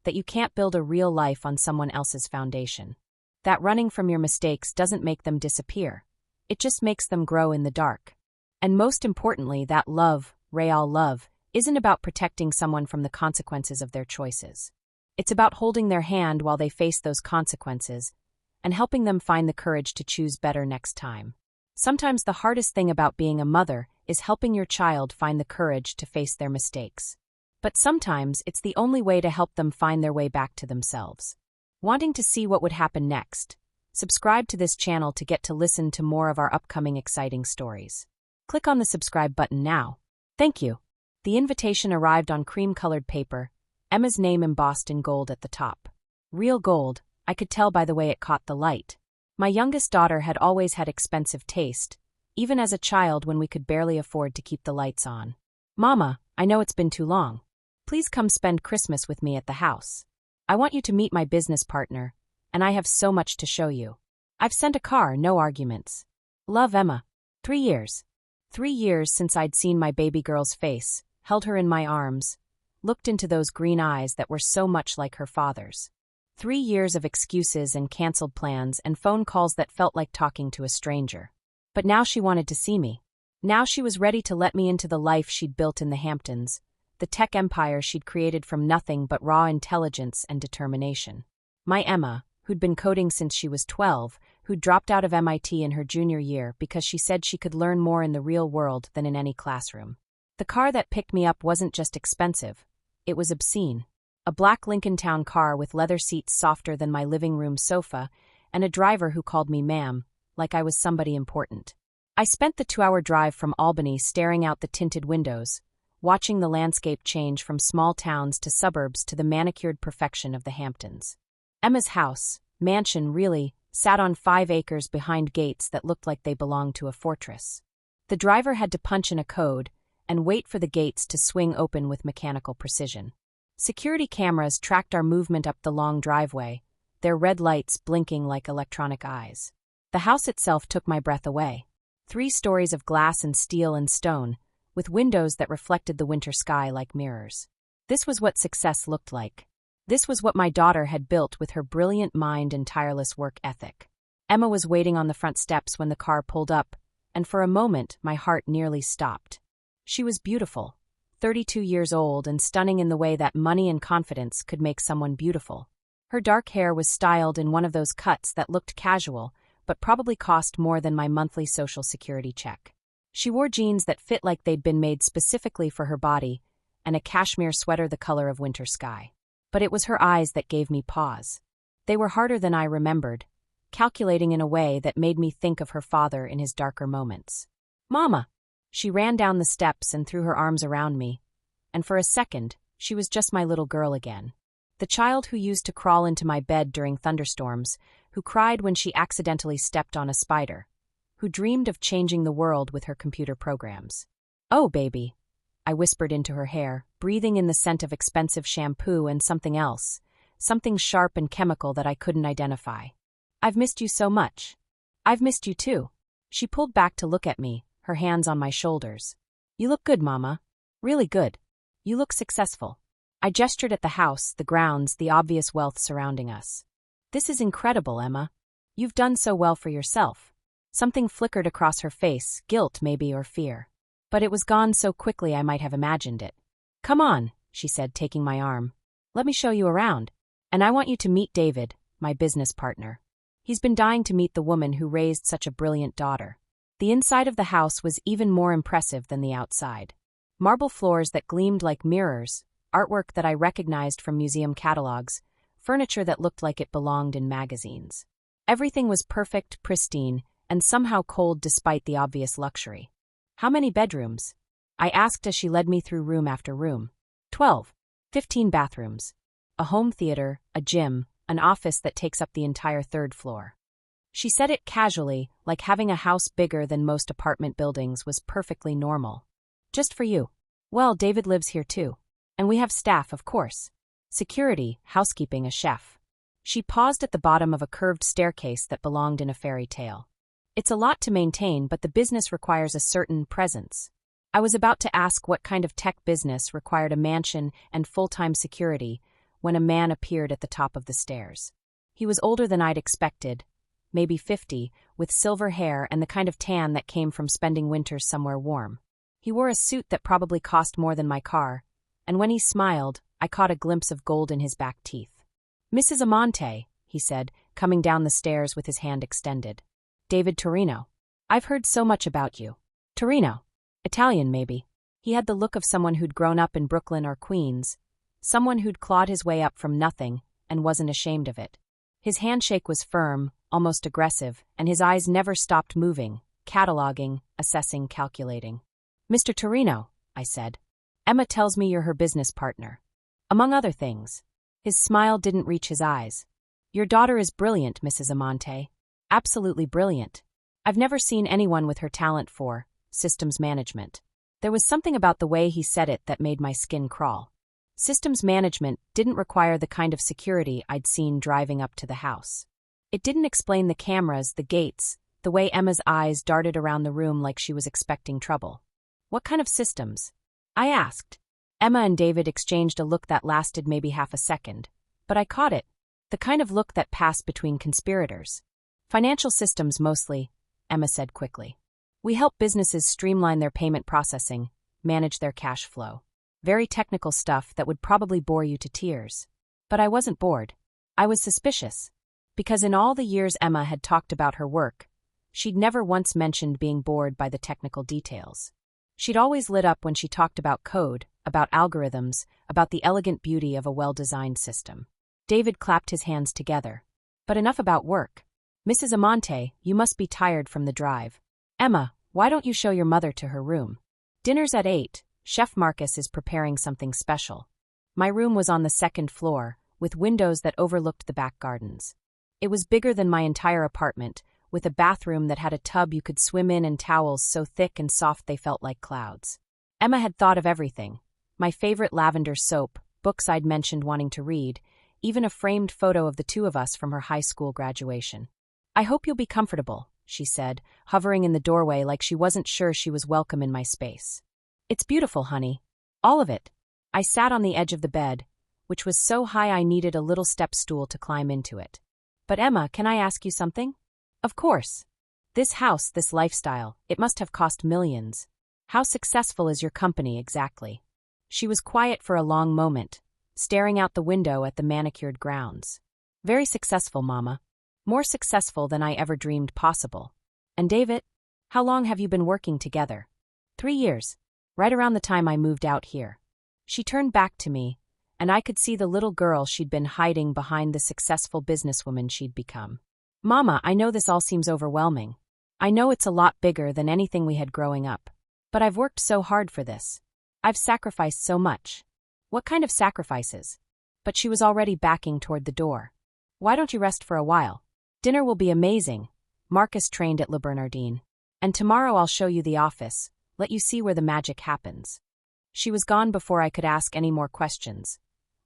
That you can't build a real life on someone else's foundation. That running from your mistakes doesn't make them disappear. It just makes them grow in the dark. And most importantly, that love, real love, isn't about protecting someone from the consequences of their choices. It's about holding their hand while they face those consequences and helping them find the courage to choose better next time. Sometimes the hardest thing about being a mother is helping your child find the courage to face their mistakes. But sometimes it's the only way to help them find their way back to themselves. Wanting to see what would happen next? Subscribe to this channel to get to listen to more of our upcoming exciting stories. Click on the subscribe button now. Thank you. The invitation arrived on cream-colored paper, Emma's name embossed in gold at the top. Real gold, I could tell by the way it caught the light. My youngest daughter had always had expensive taste, even as a child when we could barely afford to keep the lights on. Mama, I know it's been too long. Please come spend Christmas with me at the house. I want you to meet my business partner, and I have so much to show you. I've sent a car, no arguments. Love, Emma. 3 years. 3 years since I'd seen my baby girl's face, held her in my arms, looked into those green eyes that were so much like her father's. 3 years of excuses and canceled plans and phone calls that felt like talking to a stranger. But now she wanted to see me. Now she was ready to let me into the life she'd built in the Hamptons, the tech empire she'd created from nothing but raw intelligence and determination. My Emma, who'd been coding since she was 12, who'd dropped out of MIT in her junior year because she said she could learn more in the real world than in any classroom. The car that picked me up wasn't just expensive, it was obscene. A black Lincoln Town car with leather seats softer than my living room sofa, and a driver who called me ma'am, like I was somebody important. I spent the 2-hour drive from Albany staring out the tinted windows, watching the landscape change from small towns to suburbs to the manicured perfection of the Hamptons. Emma's house, mansion really, sat on 5 acres behind gates that looked like they belonged to a fortress. The driver had to punch in a code and wait for the gates to swing open with mechanical precision. Security cameras tracked our movement up the long driveway, their red lights blinking like electronic eyes. The house itself took my breath away. 3 stories of glass and steel and stone, with windows that reflected the winter sky like mirrors. This was what success looked like. This was what my daughter had built with her brilliant mind and tireless work ethic. Emma was waiting on the front steps when the car pulled up, and for a moment my heart nearly stopped. She was beautiful, 32 years old and stunning in the way that money and confidence could make someone beautiful. Her dark hair was styled in one of those cuts that looked casual, but probably cost more than my monthly Social Security check. She wore jeans that fit like they'd been made specifically for her body, and a cashmere sweater the color of winter sky. But it was her eyes that gave me pause. They were harder than I remembered, calculating in a way that made me think of her father in his darker moments. "Mama!" She ran down the steps and threw her arms around me, and for a second, she was just my little girl again. The child who used to crawl into my bed during thunderstorms, who cried when she accidentally stepped on a spider, who dreamed of changing the world with her computer programs. "Oh, baby," I whispered into her hair, breathing in the scent of expensive shampoo and something else, something sharp and chemical that I couldn't identify. "I've missed you so much." "I've missed you too." She pulled back to look at me, her hands on my shoulders. "You look good, Mama. Really good. You look successful." I gestured at the house, the grounds, the obvious wealth surrounding us. "This is incredible, Emma. You've done so well for yourself." Something flickered across her face, guilt maybe or fear. But it was gone so quickly I might have imagined it. "Come on," she said, taking my arm. "Let me show you around. And I want you to meet David, my business partner. He's been dying to meet the woman who raised such a brilliant daughter." The inside of the house was even more impressive than the outside. Marble floors that gleamed like mirrors, artwork that I recognized from museum catalogs, furniture that looked like it belonged in magazines. Everything was perfect, pristine, and somehow cold despite the obvious luxury. "How many bedrooms?" I asked as she led me through room after room. 12. 15 bathrooms. A home theater, a gym, an office that takes up the entire 3rd floor. She said it casually, like having a house bigger than most apartment buildings was perfectly normal. "Just for you." "Well, David lives here too. And we have staff, of course. Security, housekeeping, a chef." She paused at the bottom of a curved staircase that belonged in a fairy tale. "It's a lot to maintain, but the business requires a certain presence." I was about to ask what kind of tech business required a mansion and full-time security when a man appeared at the top of the stairs. He was older than I'd expected, maybe 50, with silver hair and the kind of tan that came from spending winters somewhere warm. He wore a suit that probably cost more than my car, and when he smiled, I caught a glimpse of gold in his back teeth. "Mrs. Amante," he said, coming down the stairs with his hand extended. "David Torino. I've heard so much about you." "Torino. Italian, maybe." He had the look of someone who'd grown up in Brooklyn or Queens, someone who'd clawed his way up from nothing and wasn't ashamed of it. His handshake was firm, almost aggressive, and his eyes never stopped moving, cataloging, assessing, calculating. "Mr. Torino," I said. "Emma tells me you're her business partner. Among other things." His smile didn't reach his eyes. "Your daughter is brilliant, Mrs. Amante. Absolutely brilliant. I've never seen anyone with her talent for systems management." There was something about the way he said it that made my skin crawl. Systems management didn't require the kind of security I'd seen driving up to the house. It didn't explain the cameras, the gates, the way Emma's eyes darted around the room like she was expecting trouble. "What kind of systems?" I asked. Emma and David exchanged a look that lasted maybe half a second, but I caught it. The kind of look that passed between conspirators. Financial systems mostly, Emma said quickly. We help businesses streamline their payment processing, manage their cash flow. Very technical stuff that would probably bore you to tears. But I wasn't bored. I was suspicious. Because in all the years Emma had talked about her work, she'd never once mentioned being bored by the technical details. She'd always lit up when she talked about code, about algorithms, about the elegant beauty of a well-designed system. David clapped his hands together. But enough about work. Mrs. Amante, you must be tired from the drive. Emma, why don't you show your mother to her room? Dinner's at 8. Chef Marcus is preparing something special. My room was on the second floor, with windows that overlooked the back gardens. It was bigger than my entire apartment, with a bathroom that had a tub you could swim in and towels so thick and soft they felt like clouds. Emma had thought of everything. My favorite lavender soap, books I'd mentioned wanting to read, even a framed photo of the two of us from her high school graduation. I hope you'll be comfortable, she said, hovering in the doorway like she wasn't sure she was welcome in my space. It's beautiful, honey. All of it. I sat on the edge of the bed, which was so high I needed a little step stool to climb into it. But Emma, can I ask you something? Of course. This house, this lifestyle, it must have cost millions. How successful is your company exactly? She was quiet for a long moment, staring out the window at the manicured grounds. Very successful, Mama. More successful than I ever dreamed possible. And David? How long have you been working together? 3 years. Right around the time I moved out here. She turned back to me, and I could see the little girl she'd been hiding behind the successful businesswoman she'd become. Mama, I know this all seems overwhelming. I know it's a lot bigger than anything we had growing up. But I've worked so hard for this. I've sacrificed so much. What kind of sacrifices? But she was already backing toward the door. Why don't you rest for a while? Dinner will be amazing. Marcus trained at Le Bernardin. And tomorrow I'll show you the office, let you see where the magic happens. She was gone before I could ask any more questions.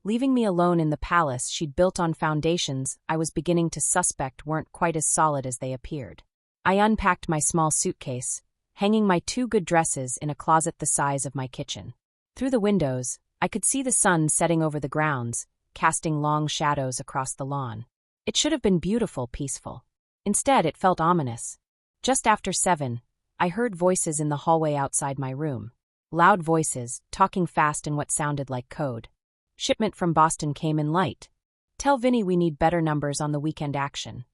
Leaving me alone in the palace she'd built on foundations I was beginning to suspect weren't quite as solid as they appeared. I unpacked my small suitcase, hanging my 2 good dresses in a closet the size of my kitchen. Through the windows, I could see the sun setting over the grounds, casting long shadows across the lawn. It should have been beautiful, peaceful. Instead, it felt ominous. Just after 7, I heard voices in the hallway outside my room. Loud voices, talking fast in what sounded like code. Shipment from Boston came in light. Tell Vinny we need better numbers on the weekend action.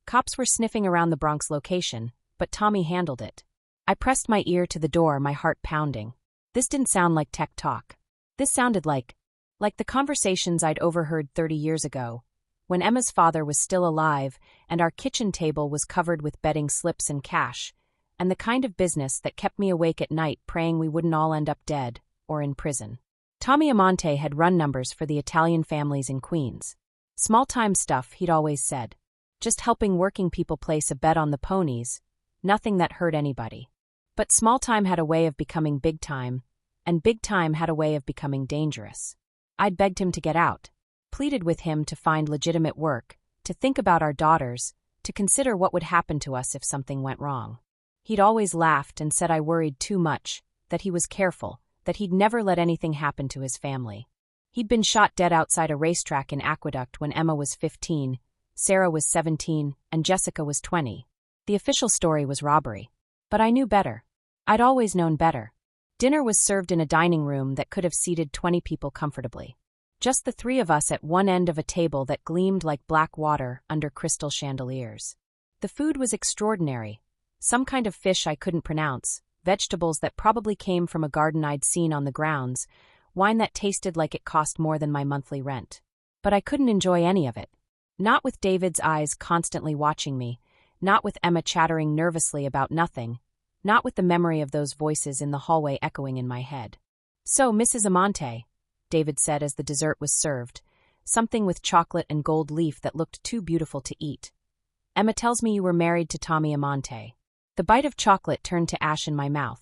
Cops were sniffing around the Bronx location, but Tommy handled it. I pressed my ear to the door, my heart pounding. This didn't sound like tech talk. This sounded like the conversations I'd overheard 30 years ago, when Emma's father was still alive and our kitchen table was covered with betting slips and cash, and the kind of business that kept me awake at night praying we wouldn't all end up dead or in prison. Tommy Amante had run numbers for the Italian families in Queens. Small-time stuff, he'd always said. Just helping working people place a bet on the ponies, nothing that hurt anybody. But small-time had a way of becoming big-time, and big-time had a way of becoming dangerous. I'd begged him to get out, pleaded with him to find legitimate work, to think about our daughters, to consider what would happen to us if something went wrong. He'd always laughed and said I worried too much, that he was careful, that he'd never let anything happen to his family. He'd been shot dead outside a racetrack in Aqueduct when Emma was 15, Sarah was 17, and Jessica was 20. The official story was robbery. But I knew better. I'd always known better. Dinner was served in a dining room that could have seated 20 people comfortably. Just the 3 of us at one end of a table that gleamed like black water under crystal chandeliers. The food was extraordinary. Some kind of fish I couldn't pronounce, vegetables that probably came from a garden I'd seen on the grounds, wine that tasted like it cost more than my monthly rent. But I couldn't enjoy any of it. Not with David's eyes constantly watching me, not with Emma chattering nervously about nothing, not with the memory of those voices in the hallway echoing in my head. So, Mrs. Amante, David said as the dessert was served, something with chocolate and gold leaf that looked too beautiful to eat. Emma tells me you were married to Tommy Amante. The bite of chocolate turned to ash in my mouth.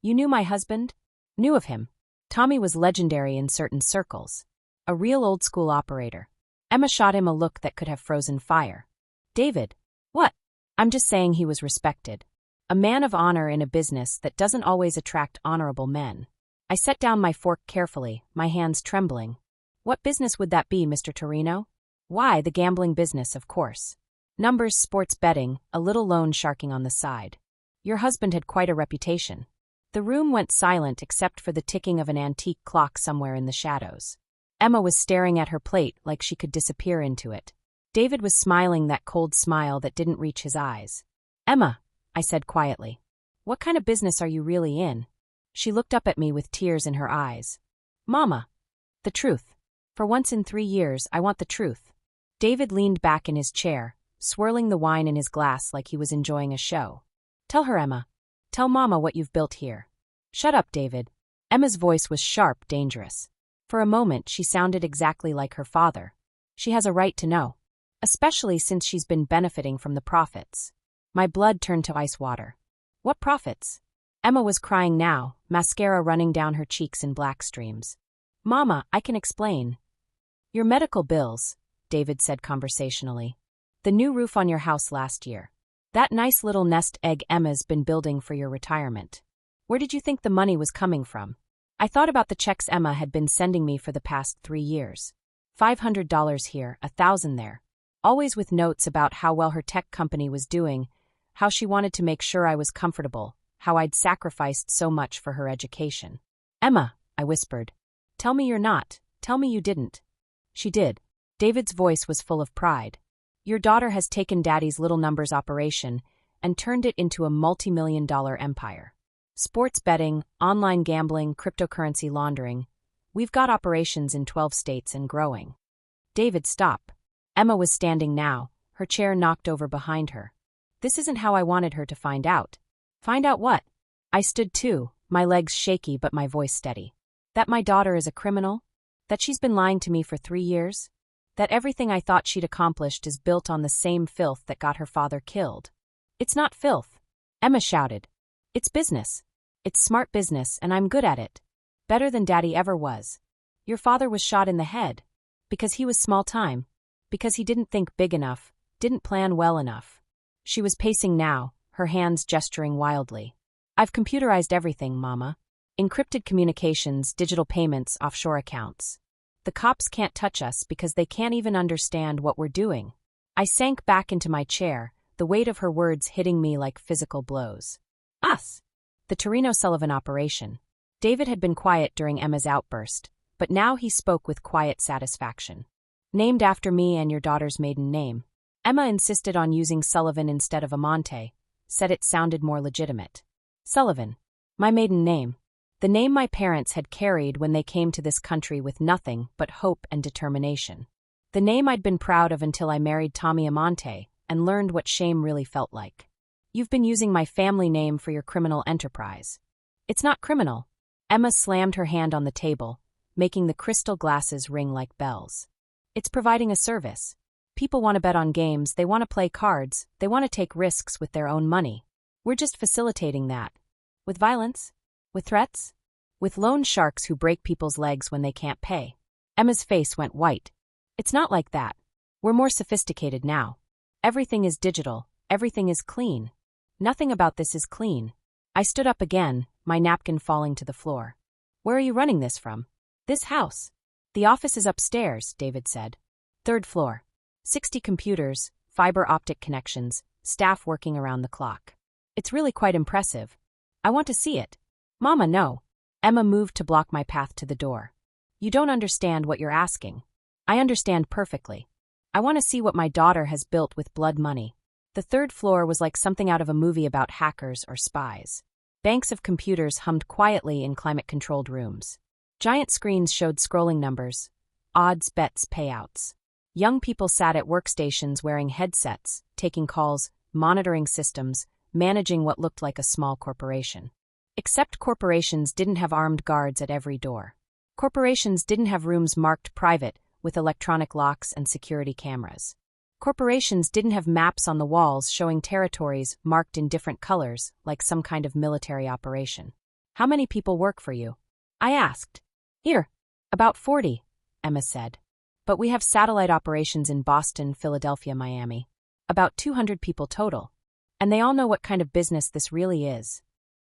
You knew my husband? Knew of him. Tommy was legendary in certain circles. A real old-school operator. Emma shot him a look that could have frozen fire. David. What? I'm just saying he was respected. A man of honor in a business that doesn't always attract honorable men. I set down my fork carefully, my hands trembling. What business would that be, Mr. Torino? Why, the gambling business, of course. Numbers, sports betting, a little loan sharking on the side. Your husband had quite a reputation. The room went silent except for the ticking of an antique clock somewhere in the shadows. Emma was staring at her plate like she could disappear into it. David was smiling that cold smile that didn't reach his eyes. Emma, I said quietly. What kind of business are you really in? She looked up at me with tears in her eyes. Mama. The truth. For once in 3 years, I want the truth. David leaned back in his chair, swirling the wine in his glass like he was enjoying a show. Tell her, Emma. Tell Mama what you've built here. Shut up, David. Emma's voice was sharp, dangerous. For a moment, she sounded exactly like her father. She has a right to know. Especially since she's been benefiting from the profits. My blood turned to ice water. What profits? Emma was crying now, mascara running down her cheeks in black streams. Mama, I can explain. Your medical bills, David said conversationally. The new roof on your house last year. That nice little nest egg Emma's been building for your retirement. Where did you think the money was coming from? I thought about the checks Emma had been sending me for the past 3 years. $500 here, $1,000 there. Always with notes about how well her tech company was doing, how she wanted to make sure I was comfortable, how I'd sacrificed so much for her education. Emma, I whispered. Tell me you're not. Tell me you didn't. She did. David's voice was full of pride. Your daughter has taken Daddy's little numbers operation and turned it into a multi-million-dollar empire. Sports betting, online gambling, cryptocurrency laundering. We've got operations in 12 states and growing. David, stop. Emma was standing now, her chair knocked over behind her. This isn't how I wanted her to find out. Find out what? I stood too, my legs shaky but my voice steady. That my daughter is a criminal? That she's been lying to me for 3 years? That everything I thought she'd accomplished is built on the same filth that got her father killed? It's not filth, Emma shouted. It's business. It's smart business, and I'm good at it. Better than Daddy ever was. Your father was shot in the head. Because he was small time. Because he didn't think big enough, didn't plan well enough. She was pacing now, her hands gesturing wildly. I've computerized everything, Mama. Encrypted communications, digital payments, offshore accounts. The cops can't touch us because they can't even understand what we're doing. I sank back into my chair, the weight of her words hitting me like physical blows. Us. The Torino Sullivan operation. David had been quiet during Emma's outburst, but now he spoke with quiet satisfaction. Named after me and your daughter's maiden name. Emma insisted on using Sullivan instead of Amante, said it sounded more legitimate. Sullivan. My maiden name. The name my parents had carried when they came to this country with nothing but hope and determination. The name I'd been proud of until I married Tommy Amante and learned what shame really felt like. You've been using my family name for your criminal enterprise. It's not criminal. Emma slammed her hand on the table, making the crystal glasses ring like bells. It's providing a service. People want to bet on games, they want to play cards, they want to take risks with their own money. We're just facilitating that. With violence? With threats? With loan sharks who break people's legs when they can't pay. Emma's face went white. It's not like that. We're more sophisticated now. Everything is digital, everything is clean. Nothing about this is clean. I stood up again, my napkin falling to the floor. Where are you running this from? This house. The office is upstairs, David said. 3rd floor. 60 computers, fiber optic connections, staff working around the clock. It's really quite impressive. I want to see it. Mama, no. Emma moved to block my path to the door. You don't understand what you're asking. I understand perfectly. I want to see what my daughter has built with blood money. The 3rd floor was like something out of a movie about hackers or spies. Banks of computers hummed quietly in climate-controlled rooms. Giant screens showed scrolling numbers, odds, bets, payouts. Young people sat at workstations wearing headsets, taking calls, monitoring systems, managing what looked like a small corporation. Except corporations didn't have armed guards at every door. Corporations didn't have rooms marked private with electronic locks and security cameras. Corporations didn't have maps on the walls showing territories marked in different colors like some kind of military operation. How many people work for you? I asked. Here. About 40, Emma said. But we have satellite operations in Boston, Philadelphia, Miami. About 200 people total. And they all know what kind of business this really is.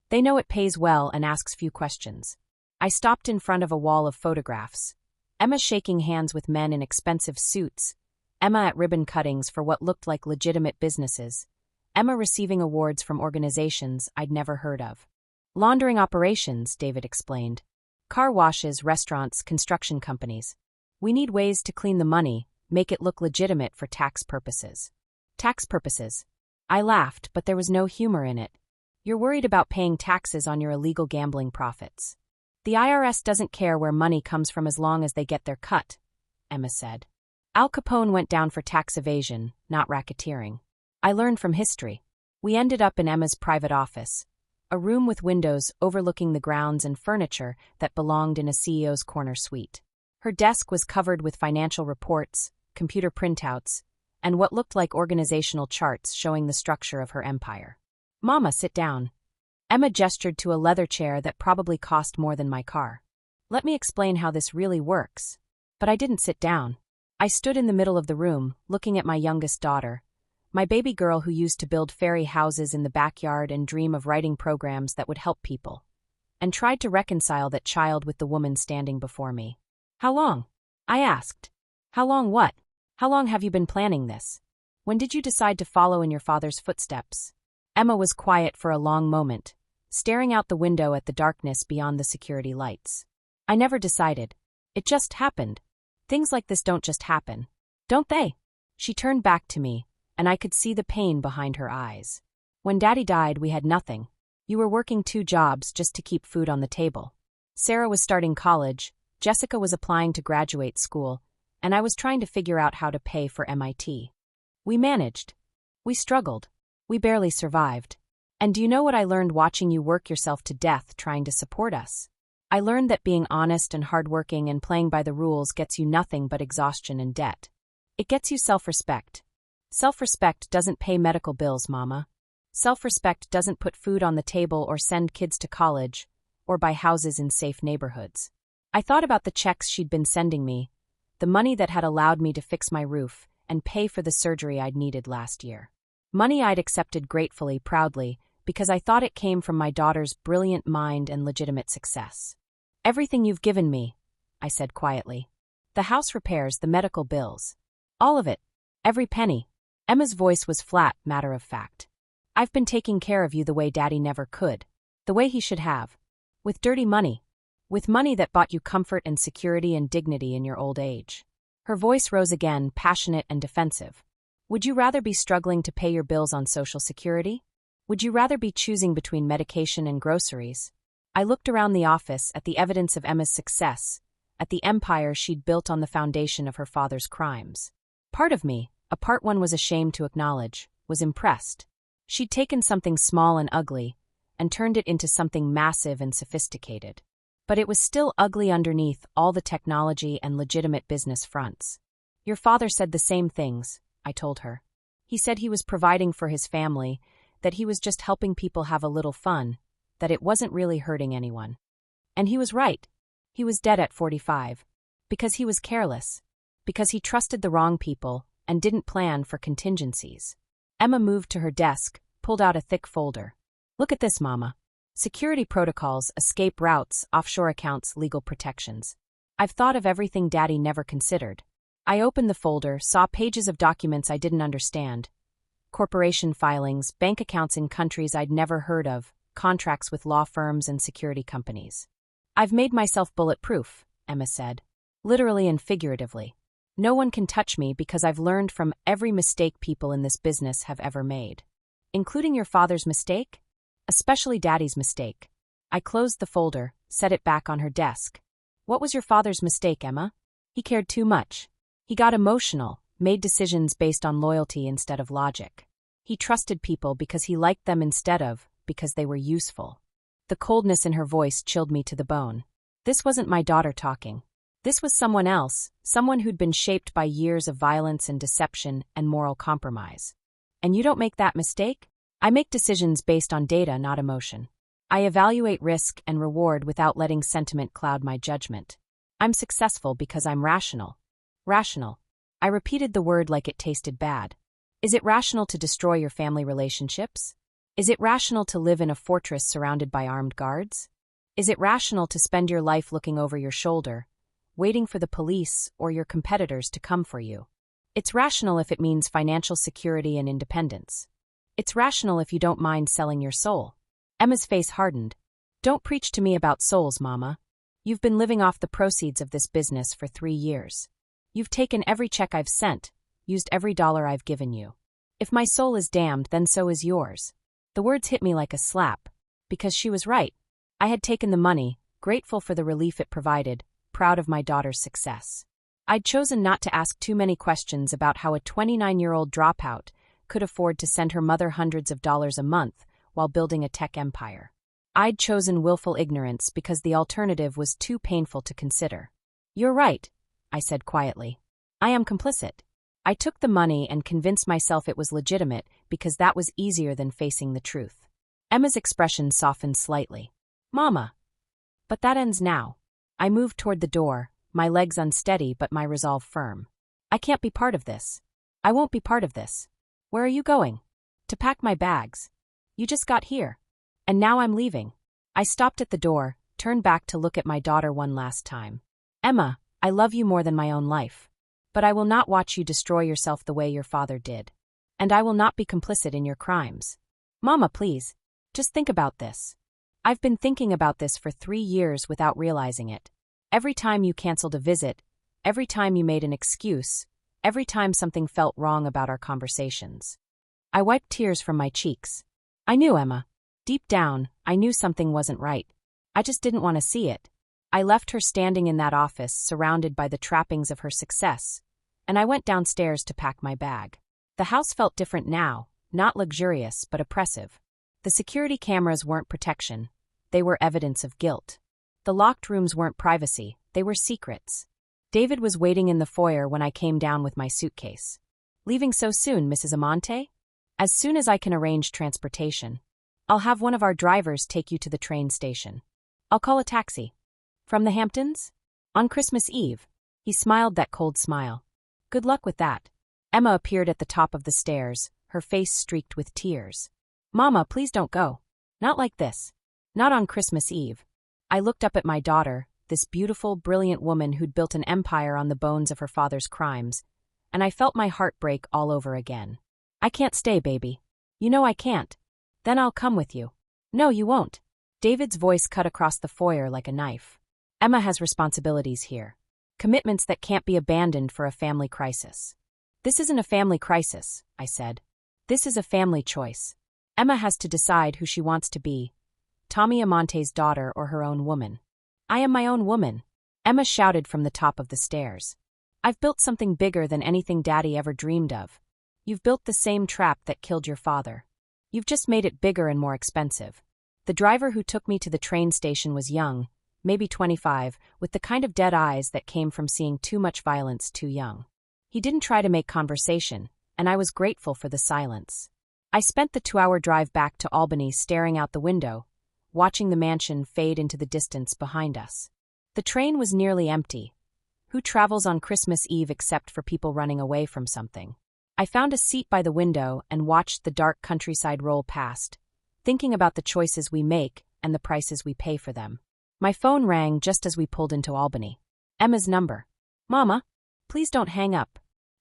They know it pays well and asks few questions. I stopped in front of a wall of photographs. Emma shaking hands with men in expensive suits. Emma at ribbon cuttings for what looked like legitimate businesses. Emma receiving awards from organizations I'd never heard of. Laundering operations, David explained. Car washes, restaurants, construction companies. We need ways to clean the money, make it look legitimate for tax purposes. Tax purposes. I laughed, but there was no humor in it. You're worried about paying taxes on your illegal gambling profits. The IRS doesn't care where money comes from as long as they get their cut, Emma said. Al Capone went down for tax evasion, not racketeering. I learned from history. We ended up in Emma's private office, a room with windows overlooking the grounds and furniture that belonged in a CEO's corner suite. Her desk was covered with financial reports, computer printouts, and what looked like organizational charts showing the structure of her empire. Mama, sit down. Emma gestured to a leather chair that probably cost more than my car. Let me explain how this really works. But I didn't sit down. I stood in the middle of the room, looking at my youngest daughter, my baby girl who used to build fairy houses in the backyard and dream of writing programs that would help people, and tried to reconcile that child with the woman standing before me. How long? I asked. How long what? How long have you been planning this? When did you decide to follow in your father's footsteps? Emma was quiet for a long moment, staring out the window at the darkness beyond the security lights. I never decided. It just happened. Things like this don't just happen. Don't they? She turned back to me, and I could see the pain behind her eyes. When Daddy died, we had nothing. You were working 2 jobs just to keep food on the table. Sarah was starting college, Jessica was applying to graduate school, and I was trying to figure out how to pay for MIT. We managed. We struggled. We barely survived. And do you know what I learned watching you work yourself to death trying to support us? I learned that being honest and hardworking and playing by the rules gets you nothing but exhaustion and debt. It gets you self-respect. Self-respect doesn't pay medical bills, Mama. Self-respect doesn't put food on the table or send kids to college, or buy houses in safe neighborhoods. I thought about the checks she'd been sending me, the money that had allowed me to fix my roof and pay for the surgery I'd needed last year. Money I'd accepted gratefully, proudly, because I thought it came from my daughter's brilliant mind and legitimate success. Everything you've given me, I said quietly. The house repairs, the medical bills. All of it. Every penny. Emma's voice was flat, matter of fact. I've been taking care of you the way Daddy never could. The way he should have. With dirty money. With money that bought you comfort and security and dignity in your old age. Her voice rose again, passionate and defensive. Would you rather be struggling to pay your bills on Social Security? Would you rather be choosing between medication and groceries? I looked around the office at the evidence of Emma's success, at the empire she'd built on the foundation of her father's crimes. Part of me, a part one was ashamed to acknowledge, was impressed. She'd taken something small and ugly, and turned it into something massive and sophisticated. But it was still ugly underneath all the technology and legitimate business fronts. Your father said the same things, I told her. He said he was providing for his family, that he was just helping people have a little fun, that it wasn't really hurting anyone. And he was right. He was dead at 45. Because he was careless. Because he trusted the wrong people and didn't plan for contingencies. Emma moved to her desk, pulled out a thick folder. Look at this, Mama. Security protocols, escape routes, offshore accounts, legal protections. I've thought of everything Daddy never considered. I opened the folder, saw pages of documents I didn't understand. Corporation filings, bank accounts in countries I'd never heard of, contracts with law firms and security companies. I've made myself bulletproof, Emma said. Literally and figuratively. No one can touch me because I've learned from every mistake people in this business have ever made. Including your father's mistake? Especially Daddy's mistake. I closed the folder, set it back on her desk. What was your father's mistake, Emma? He cared too much. He got emotional, made decisions based on loyalty instead of logic. He trusted people because he liked them instead of because they were useful. The coldness in her voice chilled me to the bone. This wasn't my daughter talking. This was someone else, someone who'd been shaped by years of violence and deception and moral compromise. And you don't make that mistake? I make decisions based on data, not emotion. I evaluate risk and reward without letting sentiment cloud my judgment. I'm successful because I'm rational. Rational. I repeated the word like it tasted bad. Is it rational to destroy your family relationships? Is it rational to live in a fortress surrounded by armed guards? Is it rational to spend your life looking over your shoulder, waiting for the police or your competitors to come for you? It's rational if it means financial security and independence. It's rational if you don't mind selling your soul. Emma's face hardened. Don't preach to me about souls, Mama. You've been living off the proceeds of this business for 3 years. You've taken every check I've sent, used every dollar I've given you. If my soul is damned, then so is yours. The words hit me like a slap, because she was right. I had taken the money, grateful for the relief it provided, proud of my daughter's success. I'd chosen not to ask too many questions about how a 29-year-old dropout could afford to send her mother hundreds of dollars a month while building a tech empire. I'd chosen willful ignorance because the alternative was too painful to consider. You're right, I said quietly. I am complicit. I took the money and convinced myself it was legitimate because that was easier than facing the truth. Emma's expression softened slightly. Mama. But that ends now. I moved toward the door, my legs unsteady but my resolve firm. I can't be part of this. I won't be part of this. Where are you going? To pack my bags. You just got here. And now I'm leaving. I stopped at the door, turned back to look at my daughter one last time. Emma, I love you more than my own life. But I will not watch you destroy yourself the way your father did. And I will not be complicit in your crimes. Mama, please. Just think about this. I've been thinking about this for 3 years without realizing it. Every time you canceled a visit, every time you made an excuse, every time something felt wrong about our conversations. I wiped tears from my cheeks. I knew, Emma. Deep down, I knew something wasn't right. I just didn't want to see it. I left her standing in that office, surrounded by the trappings of her success, and I went downstairs to pack my bag. The house felt different now, not luxurious but oppressive. The security cameras weren't protection. They were evidence of guilt. The locked rooms weren't privacy. They were secrets. David was waiting in the foyer when I came down with my suitcase. Leaving so soon, Mrs. Amante? As soon as I can arrange transportation. I'll have one of our drivers take you to the train station. I'll call a taxi. From the Hamptons? On Christmas Eve. He smiled that cold smile. Good luck with that. Emma appeared at the top of the stairs, her face streaked with tears. Mama, please don't go. Not like this. Not on Christmas Eve. I looked up at my daughter, this beautiful, brilliant woman who'd built an empire on the bones of her father's crimes, and I felt my heart break all over again. I can't stay, baby. You know I can't. Then I'll come with you. No, you won't. David's voice cut across the foyer like a knife. Emma has responsibilities here. Commitments that can't be abandoned for a family crisis. This isn't a family crisis, I said. This is a family choice. Emma has to decide who she wants to be, Tommy Amonte's daughter or her own woman. I am my own woman, Emma shouted from the top of the stairs. I've built something bigger than anything Daddy ever dreamed of. You've built the same trap that killed your father. You've just made it bigger and more expensive. The driver who took me to the train station was young, maybe 25, with the kind of dead eyes that came from seeing too much violence too young. He didn't try to make conversation, and I was grateful for the silence. I spent the 2-hour drive back to Albany staring out the window, watching the mansion fade into the distance behind us. The train was nearly empty. Who travels on Christmas Eve except for people running away from something? I found a seat by the window and watched the dark countryside roll past, thinking about the choices we make and the prices we pay for them. My phone rang just as we pulled into Albany. Emma's number. Mama, please don't hang up.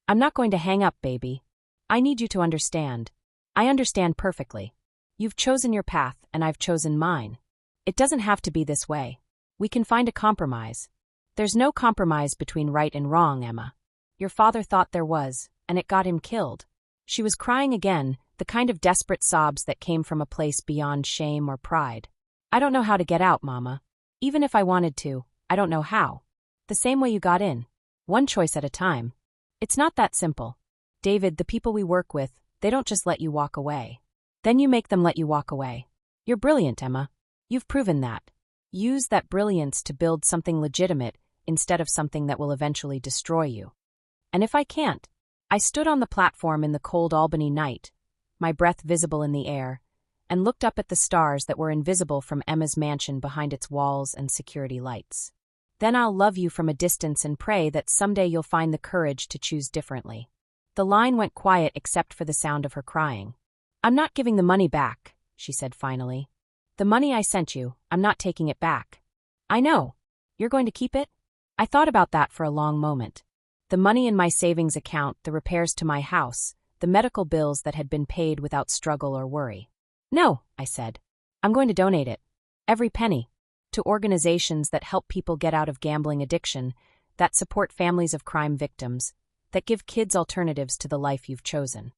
I'm not going to hang up, baby. I need you to understand. I understand perfectly. You've chosen your path and I've chosen mine. It doesn't have to be this way. We can find a compromise. There's no compromise between right and wrong, Emma. Your father thought there was, and it got him killed. She was crying again, the kind of desperate sobs that came from a place beyond shame or pride. I don't know how to get out, Mama. Even if I wanted to, I don't know how. The same way you got in. One choice at a time. It's not that simple. David, the people we work with, they don't just let you walk away. Then you make them let you walk away. You're brilliant, Emma. You've proven that. Use that brilliance to build something legitimate instead of something that will eventually destroy you. And if I can't? I stood on the platform in the cold Albany night, my breath visible in the air, and looked up at the stars that were invisible from Emma's mansion behind its walls and security lights. Then I'll love you from a distance and pray that someday you'll find the courage to choose differently. The line went quiet except for the sound of her crying. I'm not giving the money back, she said finally. The The money I sent you, I'm not taking it back. I know. You're going to keep it? I thought about that for a long moment. The money in my savings account, the repairs to my house, the medical bills that had been paid without struggle or worry. No, I said. I'm going to donate it. Every penny. To organizations that help people get out of gambling addiction, that support families of crime victims, that give kids alternatives to the life you've chosen.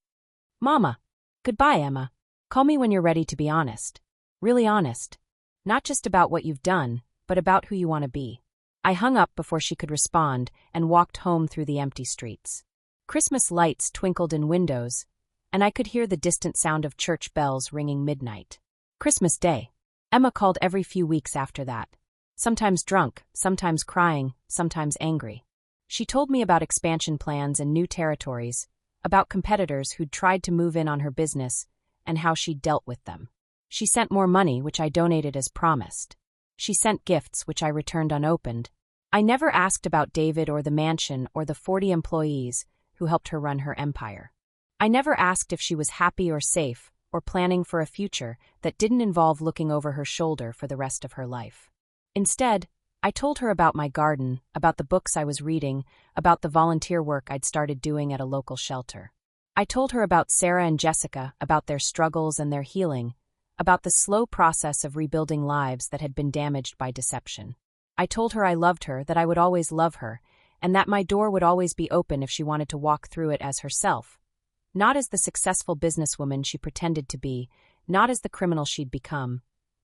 Mama. Goodbye, Emma. Call me when you're ready to be honest. Really honest. Not just about what you've done, but about who you want to be. I hung up before she could respond and walked home through the empty streets. Christmas lights twinkled in windows, and I could hear the distant sound of church bells ringing midnight. Christmas Day. Emma called every few weeks after that. Sometimes drunk, sometimes crying, sometimes angry. She told me about expansion plans and new territories, about competitors who'd tried to move in on her business, and how she'd dealt with them. She sent more money, which I donated as promised. She sent gifts, which I returned unopened. I never asked about David or the mansion or the 40 employees who helped her run her empire. I never asked if she was happy or safe or planning for a future that didn't involve looking over her shoulder for the rest of her life. Instead, I told her about my garden, about the books I was reading, about the volunteer work I'd started doing at a local shelter. I told her about Sarah and Jessica, about their struggles and their healing, about the slow process of rebuilding lives that had been damaged by deception. I told her I loved her, that I would always love her, and that my door would always be open if she wanted to walk through it as herself. Not as the successful businesswoman she pretended to be, not as the criminal she'd become,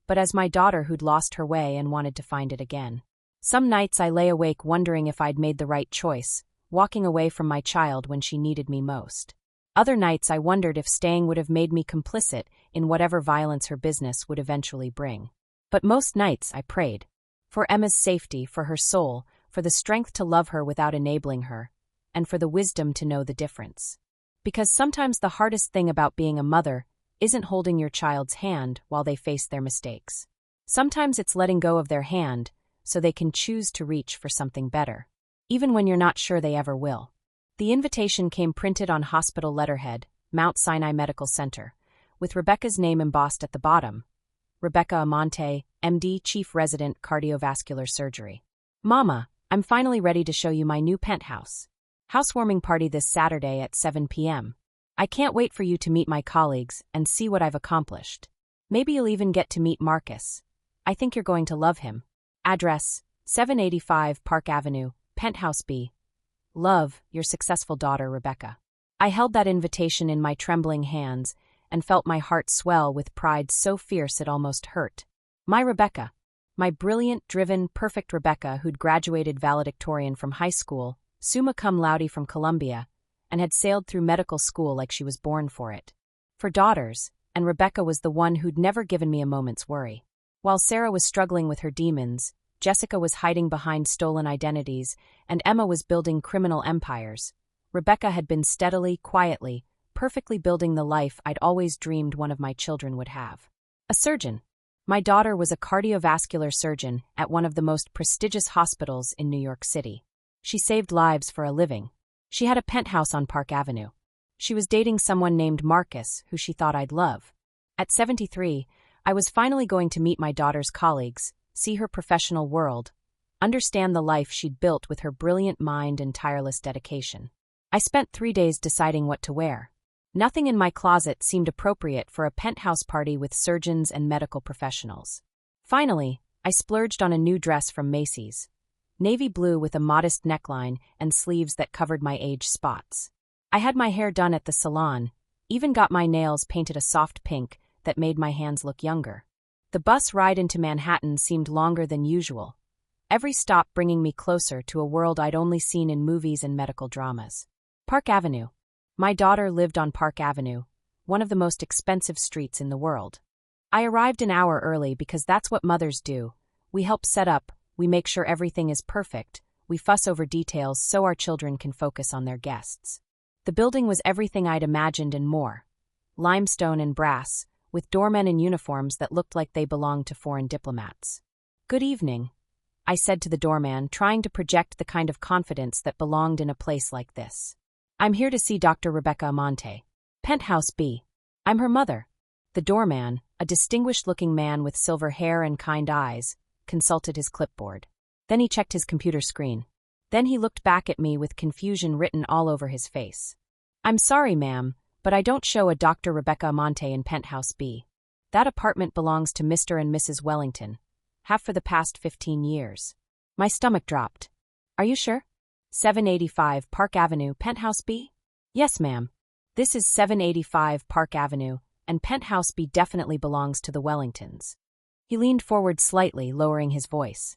but as my daughter who'd lost her way and wanted to find it again. Some nights I lay awake wondering if I'd made the right choice, walking away from my child when she needed me most. Other nights I wondered if staying would have made me complicit in whatever violence her business would eventually bring. But most nights I prayed. For Emma's safety, for her soul, for the strength to love her without enabling her, and for the wisdom to know the difference. Because sometimes the hardest thing about being a mother isn't holding your child's hand while they face their mistakes. Sometimes it's letting go of their hand so they can choose to reach for something better, even when you're not sure they ever will. The invitation came printed on hospital letterhead, Mount Sinai Medical Center, with Rebecca's name embossed at the bottom. Rebecca Amante, MD, Chief Resident, Cardiovascular Surgery. Mama, I'm finally ready to show you my new penthouse. Housewarming party this Saturday at 7 p.m. I can't wait for you to meet my colleagues and see what I've accomplished. Maybe you'll even get to meet Marcus. I think you're going to love him. Address, 785 Park Avenue, Penthouse B. Love, your successful daughter, Rebecca. I held that invitation in my trembling hands and felt my heart swell with pride so fierce it almost hurt. My Rebecca. My brilliant, driven, perfect Rebecca who'd graduated valedictorian from high school, summa cum laude from Columbia, and had sailed through medical school like she was born for it. For daughters, and Rebecca was the one who'd never given me a moment's worry. While Sarah was struggling with her demons, Jessica was hiding behind stolen identities, and Emma was building criminal empires. Rebecca had been steadily, quietly, perfectly building the life I'd always dreamed one of my children would have. A surgeon. My daughter was a cardiovascular surgeon at one of the most prestigious hospitals in New York City. She saved lives for a living. She had a penthouse on Park Avenue. She was dating someone named Marcus, who she thought I'd love. At 73, I was finally going to meet my daughter's colleagues, see her professional world, understand the life she'd built with her brilliant mind and tireless dedication. I spent 3 days deciding what to wear. Nothing in my closet seemed appropriate for a penthouse party with surgeons and medical professionals. Finally, I splurged on a new dress from Macy's. Navy blue with a modest neckline and sleeves that covered my age spots. I had my hair done at the salon, even got my nails painted a soft pink that made my hands look younger. The bus ride into Manhattan seemed longer than usual, every stop bringing me closer to a world I'd only seen in movies and medical dramas. Park Avenue. My daughter lived on Park Avenue, one of the most expensive streets in the world. I arrived an hour early because that's what mothers do. We help set up, we make sure everything is perfect, we fuss over details so our children can focus on their guests. The building was everything I'd imagined and more. Limestone and brass, with doormen in uniforms that looked like they belonged to foreign diplomats. "Good evening," I said to the doorman, trying to project the kind of confidence that belonged in a place like this. "I'm here to see Dr. Rebecca Amante. Penthouse B. I'm her mother." The doorman, a distinguished-looking man with silver hair and kind eyes, consulted his clipboard. Then he checked his computer screen. Then he looked back at me with confusion written all over his face. "I'm sorry, ma'am, but I don't show a Dr. Rebecca Amante in Penthouse B. That apartment belongs to Mr. and Mrs. Wellington. Have for the past 15 years. My stomach dropped. "Are you sure? 785 Park Avenue, Penthouse B? "Yes, ma'am. This is 785 Park Avenue, and Penthouse B definitely belongs to the Wellingtons." He leaned forward slightly, lowering his voice.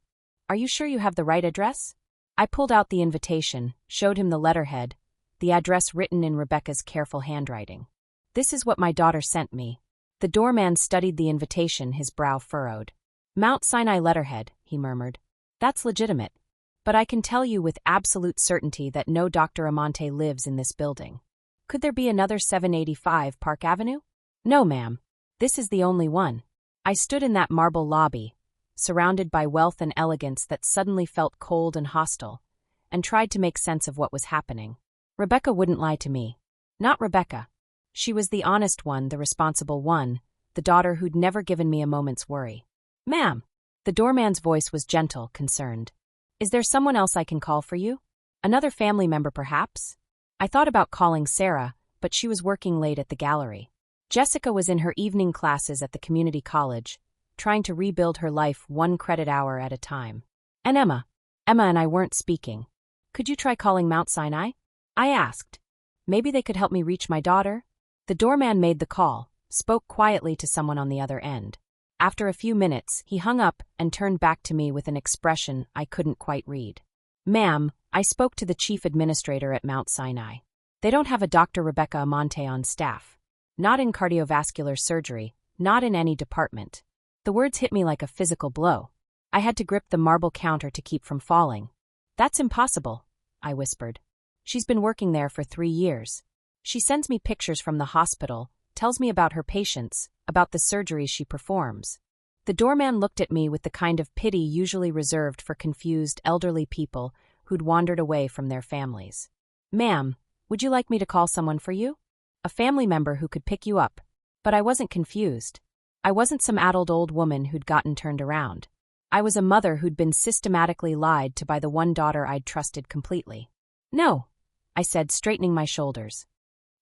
"Are you sure you have the right address?" I pulled out the invitation, showed him the letterhead, the address written in Rebecca's careful handwriting. "This is what my daughter sent me." The doorman studied the invitation, his brow furrowed. "Mount Sinai letterhead," he murmured. "That's legitimate. But I can tell you with absolute certainty that no Dr. Amante lives in this building. Could there be another 785 Park Avenue? No, ma'am. This is the only one." I stood in that marble lobby, surrounded by wealth and elegance that suddenly felt cold and hostile, and tried to make sense of what was happening. Rebecca wouldn't lie to me. Not Rebecca. She was the honest one, the responsible one, the daughter who'd never given me a moment's worry. "Ma'am." The doorman's voice was gentle, concerned. "Is there someone else I can call for you? Another family member, perhaps?" I thought about calling Sarah, but she was working late at the gallery. Jessica was in her evening classes at the community college, trying to rebuild her life 1 credit hour at a time. And Emma. Emma and I weren't speaking. "Could you try calling Mount Sinai?" I asked. "Maybe they could help me reach my daughter?" The doorman made the call, spoke quietly to someone on the other end. After a few minutes, he hung up and turned back to me with an expression I couldn't quite read. "Ma'am, I spoke to the chief administrator at Mount Sinai. They don't have a Dr. Rebecca Amante on staff. Not in cardiovascular surgery, not in any department." The words hit me like a physical blow. I had to grip the marble counter to keep from falling. "That's impossible," I whispered. "She's been working there for 3 years. She sends me pictures from the hospital, tells me about her patients, about the surgeries she performs." The doorman looked at me with the kind of pity usually reserved for confused elderly people who'd wandered away from their families. "Ma'am, would you like me to call someone for you? A family member who could pick you up?" But I wasn't confused. I wasn't some addled old woman who'd gotten turned around. I was a mother who'd been systematically lied to by the one daughter I'd trusted completely. "No," I said, straightening my shoulders.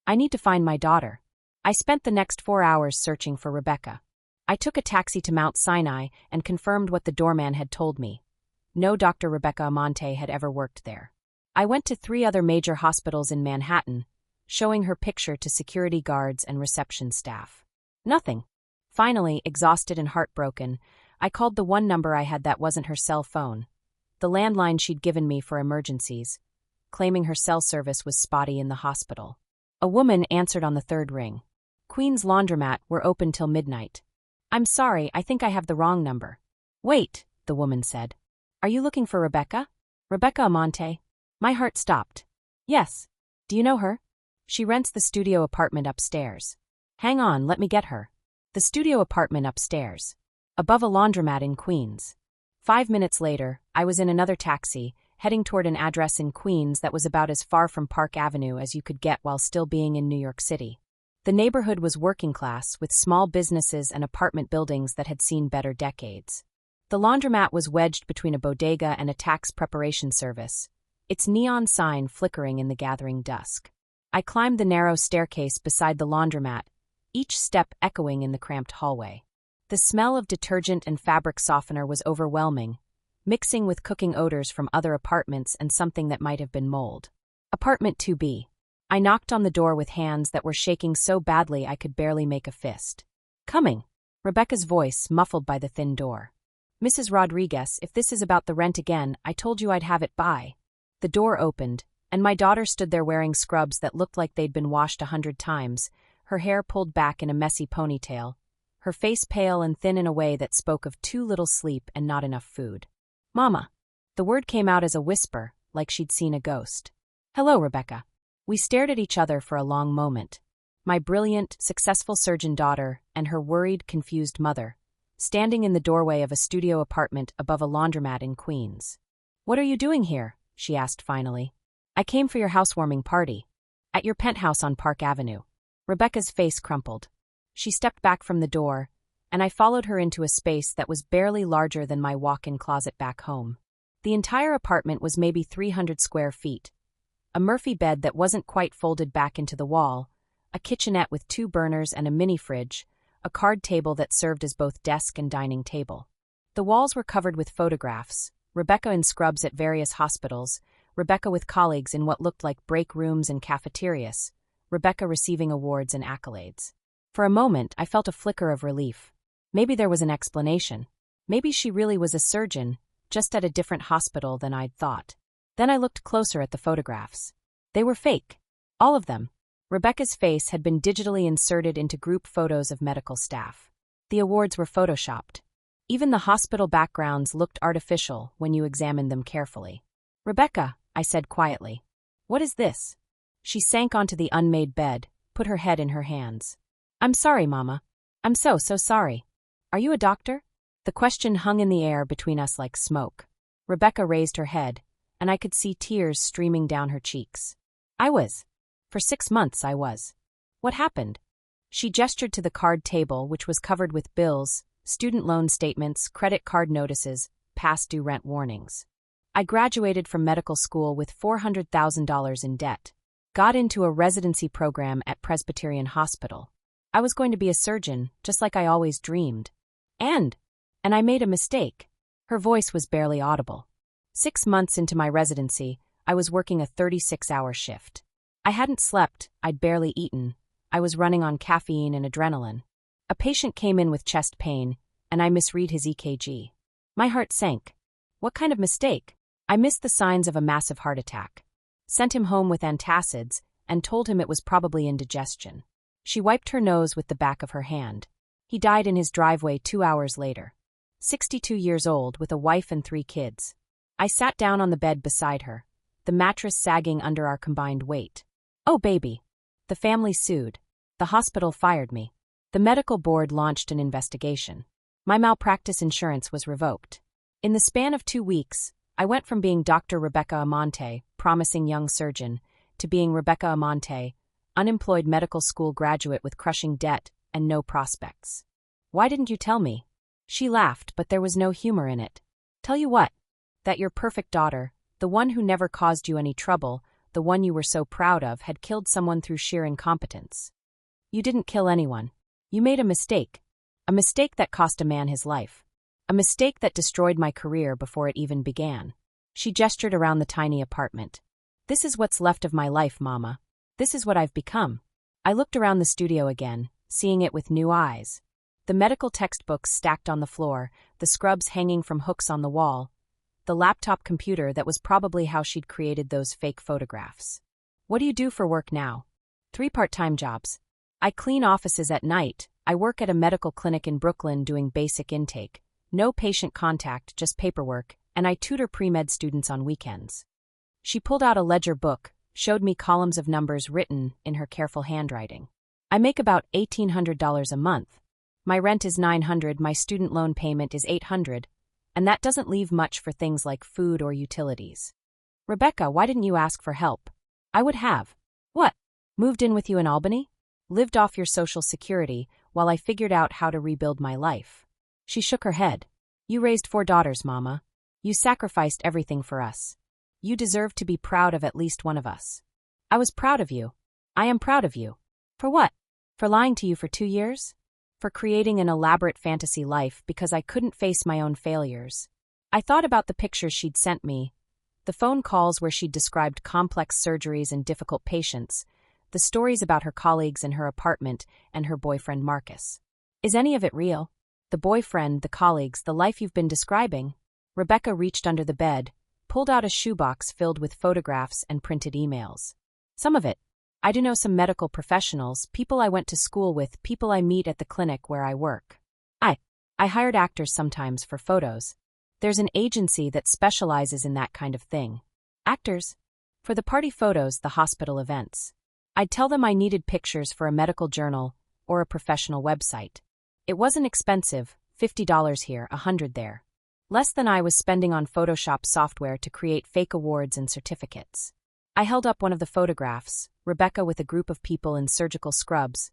"I need to find my daughter." I spent the next 4 hours searching for Rebecca. I took a taxi to Mount Sinai and confirmed what the doorman had told me. No Dr. Rebecca Amante had ever worked there. I went to 3 other major hospitals in Manhattan, showing her picture to security guards and reception staff. Nothing. Finally, exhausted and heartbroken, I called the one number I had that wasn't her cell phone, the landline she'd given me for emergencies, claiming her cell service was spotty in the hospital. A woman answered on the 3rd ring. "Queen's Laundromat, we're open till midnight." "I'm sorry, I think I have the wrong number." "Wait," the woman said. "Are you looking for Rebecca? Rebecca Amante?" My heart stopped. "Yes. Do you know her? She rents the studio apartment upstairs." "Hang on, let me get her." The studio apartment upstairs. Above a laundromat in Queens. 5 minutes later, I was in another taxi, heading toward an address in Queens that was about as far from Park Avenue as you could get while still being in New York City. The neighborhood was working class, with small businesses and apartment buildings that had seen better decades. The laundromat was wedged between a bodega and a tax preparation service, its neon sign flickering in the gathering dusk. I climbed the narrow staircase beside the laundromat, each step echoing in the cramped hallway. The smell of detergent and fabric softener was overwhelming, mixing with cooking odors from other apartments and something that might have been mold. Apartment 2B. I knocked on the door with hands that were shaking so badly I could barely make a fist. "Coming." Rebecca's voice, muffled by the thin door. "Mrs. Rodriguez, if this is about the rent again, I told you I'd have it by." The door opened, and my daughter stood there wearing scrubs that looked like they'd been washed 100 times, her hair pulled back in a messy ponytail, her face pale and thin in a way that spoke of too little sleep and not enough food. "Mama." The word came out as a whisper, like she'd seen a ghost. "Hello, Rebecca." We stared at each other for a long moment. My brilliant, successful surgeon daughter and her worried, confused mother, standing in the doorway of a studio apartment above a laundromat in Queens. "What are you doing here?" she asked finally. "I came for your housewarming party. At your penthouse on Park Avenue." Rebecca's face crumpled. She stepped back from the door, and I followed her into a space that was barely larger than my walk-in closet back home. The entire apartment was maybe 300 square feet. A Murphy bed that wasn't quite folded back into the wall, a kitchenette with 2 burners and a mini fridge, a card table that served as both desk and dining table. The walls were covered with photographs, Rebecca in scrubs at various hospitals, Rebecca with colleagues in what looked like break rooms and cafeterias, Rebecca receiving awards and accolades. For a moment, I felt a flicker of relief. Maybe there was an explanation. Maybe she really was a surgeon, just at a different hospital than I'd thought. Then I looked closer at the photographs. They were fake. All of them. Rebecca's face had been digitally inserted into group photos of medical staff. The awards were photoshopped. Even the hospital backgrounds looked artificial when you examined them carefully. "Rebecca," I said quietly. "What is this?" She sank onto the unmade bed, put her head in her hands. "I'm sorry, Mama. I'm so sorry. Are you a doctor?" The question hung in the air between us like smoke. Rebecca raised her head, and I could see tears streaming down her cheeks. "I was. For 6 months I was." "What happened?" She gestured to the card table, which was covered with bills, student loan statements, credit card notices, past due rent warnings. "I graduated from medical school with $400,000 in debt. Got into a residency program at Presbyterian Hospital. I was going to be a surgeon, just like I always dreamed. And I made a mistake." Her voice was barely audible. 6 months into my residency, I was working a 36-hour shift. I hadn't slept, I'd barely eaten. I was running on caffeine and adrenaline. A patient came in with chest pain, and I misread his EKG. My heart sank. What kind of mistake? I missed the signs of a massive heart attack. Sent him home with antacids and told him it was probably indigestion. She wiped her nose with the back of her hand. He died in his driveway 2 hours later. 62 years old with a wife and 3 kids. I sat down on the bed beside her, the mattress sagging under our combined weight. "Oh, baby." The family sued. The hospital fired me. The medical board launched an investigation. My malpractice insurance was revoked. In the span of 2 weeks, I went from being Dr. Rebecca Amante, promising young surgeon, to being Rebecca Amante, unemployed medical school graduate with crushing debt and no prospects. "Why didn't you tell me?" She laughed, but there was no humor in it. "Tell you what? That your perfect daughter, the one who never caused you any trouble, the one you were so proud of, had killed someone through sheer incompetence. You didn't kill anyone. You made a mistake. A mistake that cost a man his life. A mistake that destroyed my career before it even began." She gestured around the tiny apartment. "This is what's left of my life, Mama. This is what I've become." I looked around the studio again, seeing it with new eyes. The medical textbooks stacked on the floor, the scrubs hanging from hooks on the wall, the laptop computer that was probably how she'd created those fake photographs. "What do you do for work now?" 3 part-time jobs. I clean offices at night. I work at a medical clinic in Brooklyn doing basic intake. No patient contact, just paperwork, and I tutor pre-med students on weekends. She pulled out a ledger book, showed me columns of numbers written in her careful handwriting. "I make about $1,800 a month. My rent is $900, my student loan payment is $800, and that doesn't leave much for things like food or utilities." "Rebecca, why didn't you ask for help?" "I would have." "What? Moved in with you in Albany? Lived off your Social Security while I figured out how to rebuild my life." She shook her head. "You raised 4 daughters, Mama. You sacrificed everything for us. You deserve to be proud of at least one of us." "I was proud of you. I am proud of you." "For what? For lying to you for 2 years? For creating an elaborate fantasy life because I couldn't face my own failures." I thought about the pictures she'd sent me, the phone calls where she'd described complex surgeries and difficult patients, the stories about her colleagues in her apartment and her boyfriend Marcus. Is any of it real? The boyfriend, the colleagues, the life you've been describing? Rebecca reached under the bed, pulled out a shoebox filled with photographs and printed emails. "Some of it. I do know some medical professionals, people I went to school with, people I meet at the clinic where I work. I hired actors sometimes for photos. There's an agency that specializes in that kind of thing. Actors? For the party photos, the hospital events. I'd tell them I needed pictures for a medical journal or a professional website. It wasn't expensive, $50 here, $100 there. Less than I was spending on Photoshop software to create fake awards and certificates." I held up one of the photographs, Rebecca with a group of people in surgical scrubs,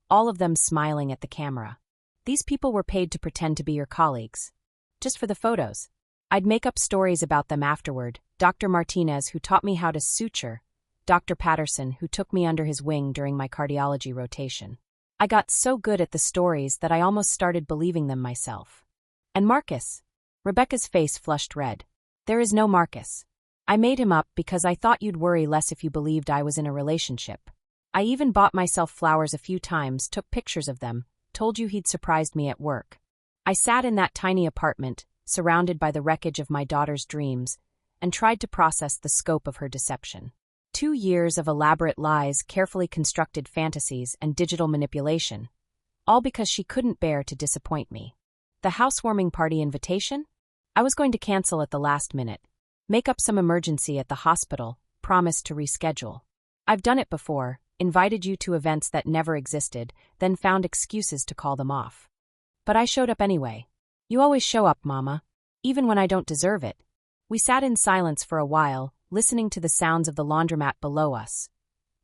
all of them smiling at the camera. These people were paid to pretend to be your colleagues. Just for the photos. I'd make up stories about them afterward. Dr. Martinez, who taught me how to suture. Dr. Patterson, who took me under his wing during my cardiology rotation. I got so good at the stories that I almost started believing them myself. And Marcus? Rebecca's face flushed red. There is no Marcus. I made him up because I thought you'd worry less if you believed I was in a relationship. I even bought myself flowers a few times, took pictures of them, told you he'd surprised me at work. I sat in that tiny apartment, surrounded by the wreckage of my daughter's dreams, and tried to process the scope of her deception. 2 years of elaborate lies, carefully constructed fantasies, and digital manipulation, all because she couldn't bear to disappoint me. The housewarming party invitation? I was going to cancel at the last minute, make up some emergency at the hospital, promise to reschedule. I've done it before, invited you to events that never existed, then found excuses to call them off. But I showed up anyway. You always show up, Mama, even when I don't deserve it. We sat in silence for a while, listening to the sounds of the laundromat below us.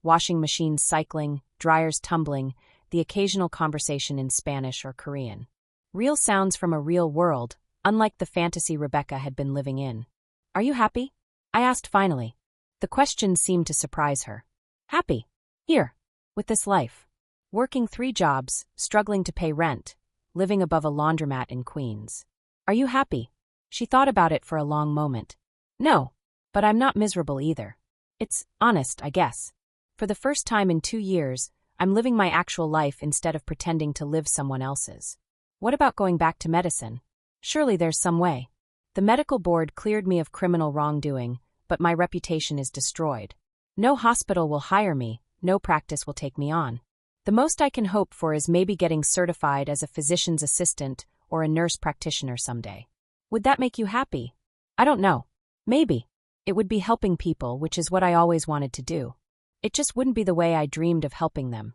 Washing machines cycling, dryers tumbling, the occasional conversation in Spanish or Korean. Real sounds from a real world, unlike the fantasy Rebecca had been living in. Are you happy? I asked finally. The question seemed to surprise her. Happy? Here. With this life. Working 3 jobs, struggling to pay rent, living above a laundromat in Queens. Are you happy? She thought about it for a long moment. No. But I'm not miserable either. It's honest, I guess. For the first time in 2 years, I'm living my actual life instead of pretending to live someone else's. What about going back to medicine? Surely there's some way. The medical board cleared me of criminal wrongdoing, but my reputation is destroyed. No hospital will hire me, no practice will take me on. The most I can hope for is maybe getting certified as a physician's assistant or a nurse practitioner someday. Would that make you happy? I don't know. Maybe. It would be helping people, which is what I always wanted to do. It just wouldn't be the way I dreamed of helping them.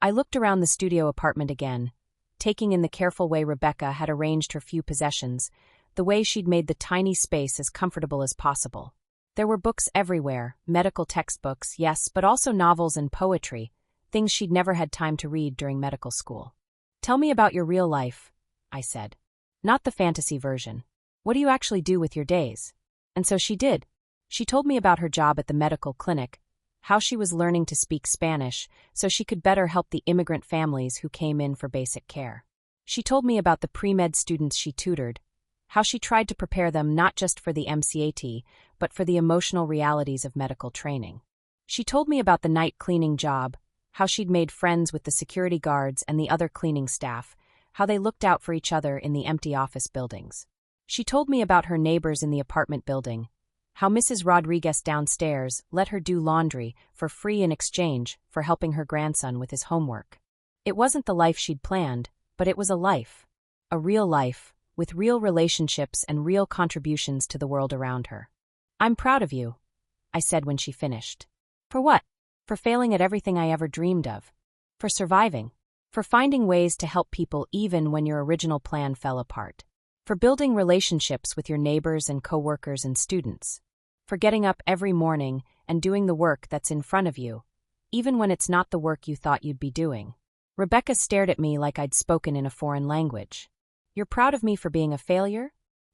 I looked around the studio apartment again, taking in the careful way Rebecca had arranged her few possessions, the way she'd made the tiny space as comfortable as possible. There were books everywhere, medical textbooks, yes, but also novels and poetry, things she'd never had time to read during medical school. Tell me about your real life, I said. Not the fantasy version. What do you actually do with your days? And so she did. She told me about her job at the medical clinic, how she was learning to speak Spanish so she could better help the immigrant families who came in for basic care. She told me about the pre-med students she tutored, how she tried to prepare them not just for the MCAT, but for the emotional realities of medical training. She told me about the night cleaning job, how she'd made friends with the security guards and the other cleaning staff, how they looked out for each other in the empty office buildings. She told me about her neighbors in the apartment building, how Mrs. Rodriguez downstairs let her do laundry for free in exchange for helping her grandson with his homework. It wasn't the life she'd planned, but it was a life. A real life, with real relationships and real contributions to the world around her. I'm proud of you, I said when she finished. For what? For failing at everything I ever dreamed of. For surviving. For finding ways to help people even when your original plan fell apart. For building relationships with your neighbors and coworkers and students. For getting up every morning and doing the work that's in front of you, even when it's not the work you thought you'd be doing. Rebecca stared at me like I'd spoken in a foreign language. You're proud of me for being a failure?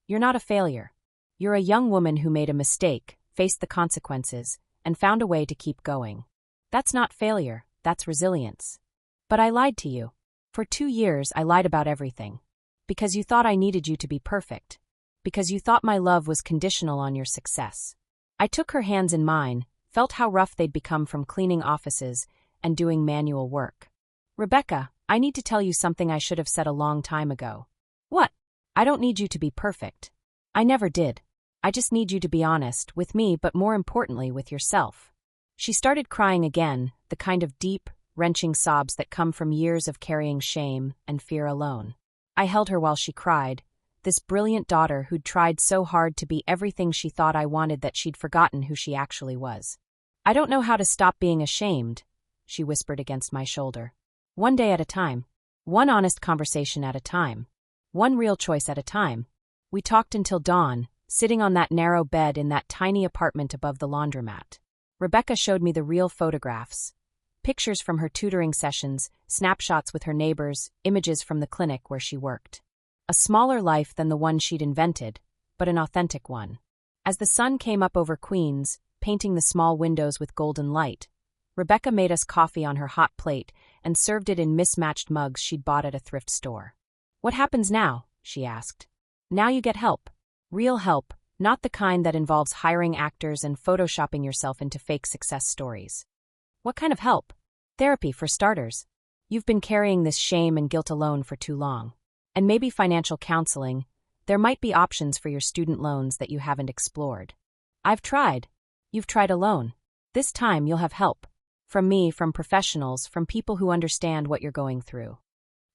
You're not a failure. You're a young woman who made a mistake, faced the consequences, and found a way to keep going. That's not failure, that's resilience. But I lied to you. For 2 years I lied about everything. Because you thought I needed you to be perfect. Because you thought my love was conditional on your success. I took her hands in mine, felt how rough they'd become from cleaning offices and doing manual work. Rebecca, I need to tell you something I should have said a long time ago. What? I don't need you to be perfect. I never did. I just need you to be honest, with me but more importantly with yourself. She started crying again, the kind of deep, wrenching sobs that come from years of carrying shame and fear alone. I held her while she cried, this brilliant daughter who'd tried so hard to be everything she thought I wanted that she'd forgotten who she actually was. I don't know how to stop being ashamed, she whispered against my shoulder. One day at a time. One honest conversation at a time. One real choice at a time. We talked until dawn, sitting on that narrow bed in that tiny apartment above the laundromat. Rebecca showed me the real photographs. Pictures from her tutoring sessions, snapshots with her neighbors, images from the clinic where she worked. A smaller life than the one she'd invented, but an authentic one. As the sun came up over Queens, painting the small windows with golden light, Rebecca made us coffee on her hot plate and served it in mismatched mugs she'd bought at a thrift store. "What happens now?" she asked. "Now you get help. Real help, not the kind that involves hiring actors and photoshopping yourself into fake success stories." "What kind of help?" "Therapy, for starters. You've been carrying this shame and guilt alone for too long. And maybe financial counseling. There might be options for your student loans that you haven't explored." "I've tried." "You've tried alone. This time you'll have help. From me, from professionals, from people who understand what you're going through."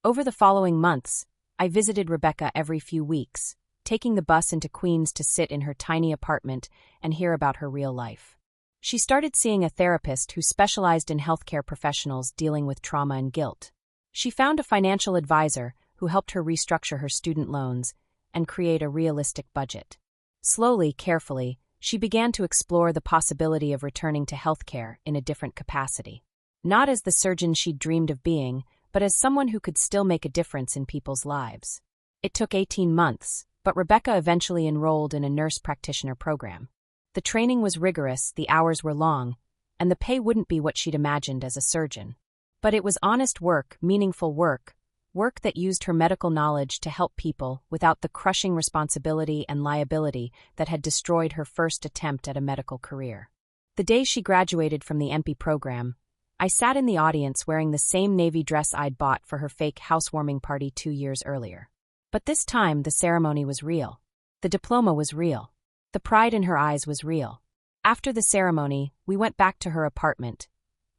Over the following months, I visited Rebecca every few weeks, taking the bus into Queens to sit in her tiny apartment and hear about her real life. She started seeing a therapist who specialized in healthcare professionals dealing with trauma and guilt. She found a financial advisor who helped her restructure her student loans and create a realistic budget. Slowly, carefully, she began to explore the possibility of returning to healthcare in a different capacity. Not as the surgeon she'd dreamed of being, but as someone who could still make a difference in people's lives. It took 18 months, but Rebecca eventually enrolled in a nurse practitioner program. The training was rigorous, the hours were long, and the pay wouldn't be what she'd imagined as a surgeon. But it was honest work, meaningful work, work that used her medical knowledge to help people without the crushing responsibility and liability that had destroyed her first attempt at a medical career. The day she graduated from the MP program, I sat in the audience wearing the same navy dress I'd bought for her fake housewarming party 2 years earlier. But this time the ceremony was real. The diploma was real. The pride in her eyes was real. After the ceremony, we went back to her apartment,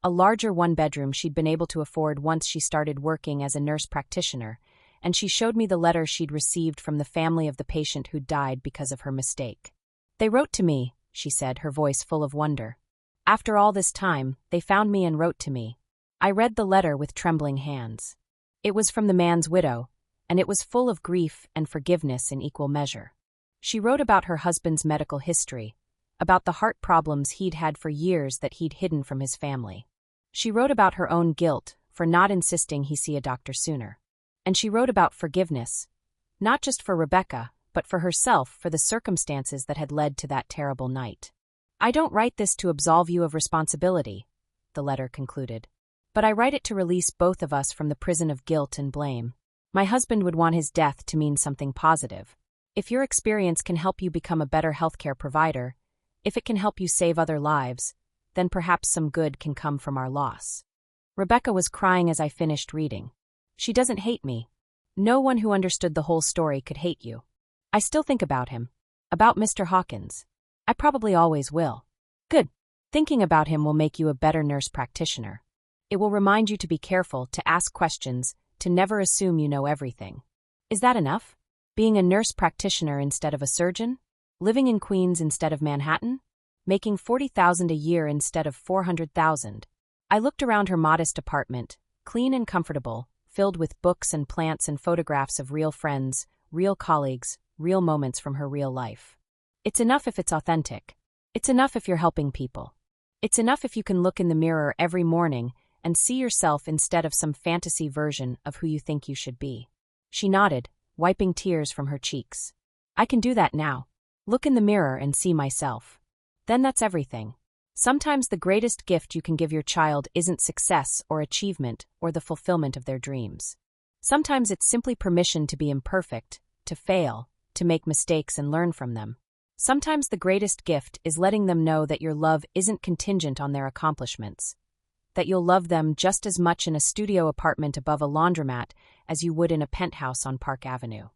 a larger one-bedroom she'd been able to afford once she started working as a nurse practitioner, and she showed me the letter she'd received from the family of the patient who died because of her mistake. "They wrote to me," she said, her voice full of wonder. "After all this time, they found me and wrote to me." I read the letter with trembling hands. It was from the man's widow, and it was full of grief and forgiveness in equal measure. She wrote about her husband's medical history, about the heart problems he'd had for years that he'd hidden from his family. She wrote about her own guilt for not insisting he see a doctor sooner. And she wrote about forgiveness, not just for Rebecca, but for herself, for the circumstances that had led to that terrible night. "I don't write this to absolve you of responsibility," the letter concluded, "but I write it to release both of us from the prison of guilt and blame. My husband would want his death to mean something positive. If your experience can help you become a better healthcare provider, if it can help you save other lives, then perhaps some good can come from our loss." Rebecca was crying as I finished reading. "She doesn't hate me. No one who understood the whole story could hate you. I still think about him. About Mr. Hawkins. I probably always will." "Good. Thinking about him will make you a better nurse practitioner. It will remind you to be careful, to ask questions, to never assume you know everything. Is that enough? Being a nurse practitioner instead of a surgeon? Living in Queens instead of Manhattan? Making $40,000 a year instead of $400,000. I looked around her modest apartment, clean and comfortable, filled with books and plants and photographs of real friends, real colleagues, real moments from her real life. It's enough if it's authentic. It's enough if you're helping people. It's enough if you can look in the mirror every morning and see yourself instead of some fantasy version of who you think you should be. She nodded, wiping tears from her cheeks. "I can do that now. Look in the mirror and see myself. Then that's everything. Sometimes the greatest gift you can give your child isn't success or achievement or the fulfillment of their dreams. Sometimes it's simply permission to be imperfect, to fail, to make mistakes and learn from them. Sometimes the greatest gift is letting them know that your love isn't contingent on their accomplishments, that you'll love them just as much in a studio apartment above a laundromat as you would in a penthouse on Park Avenue."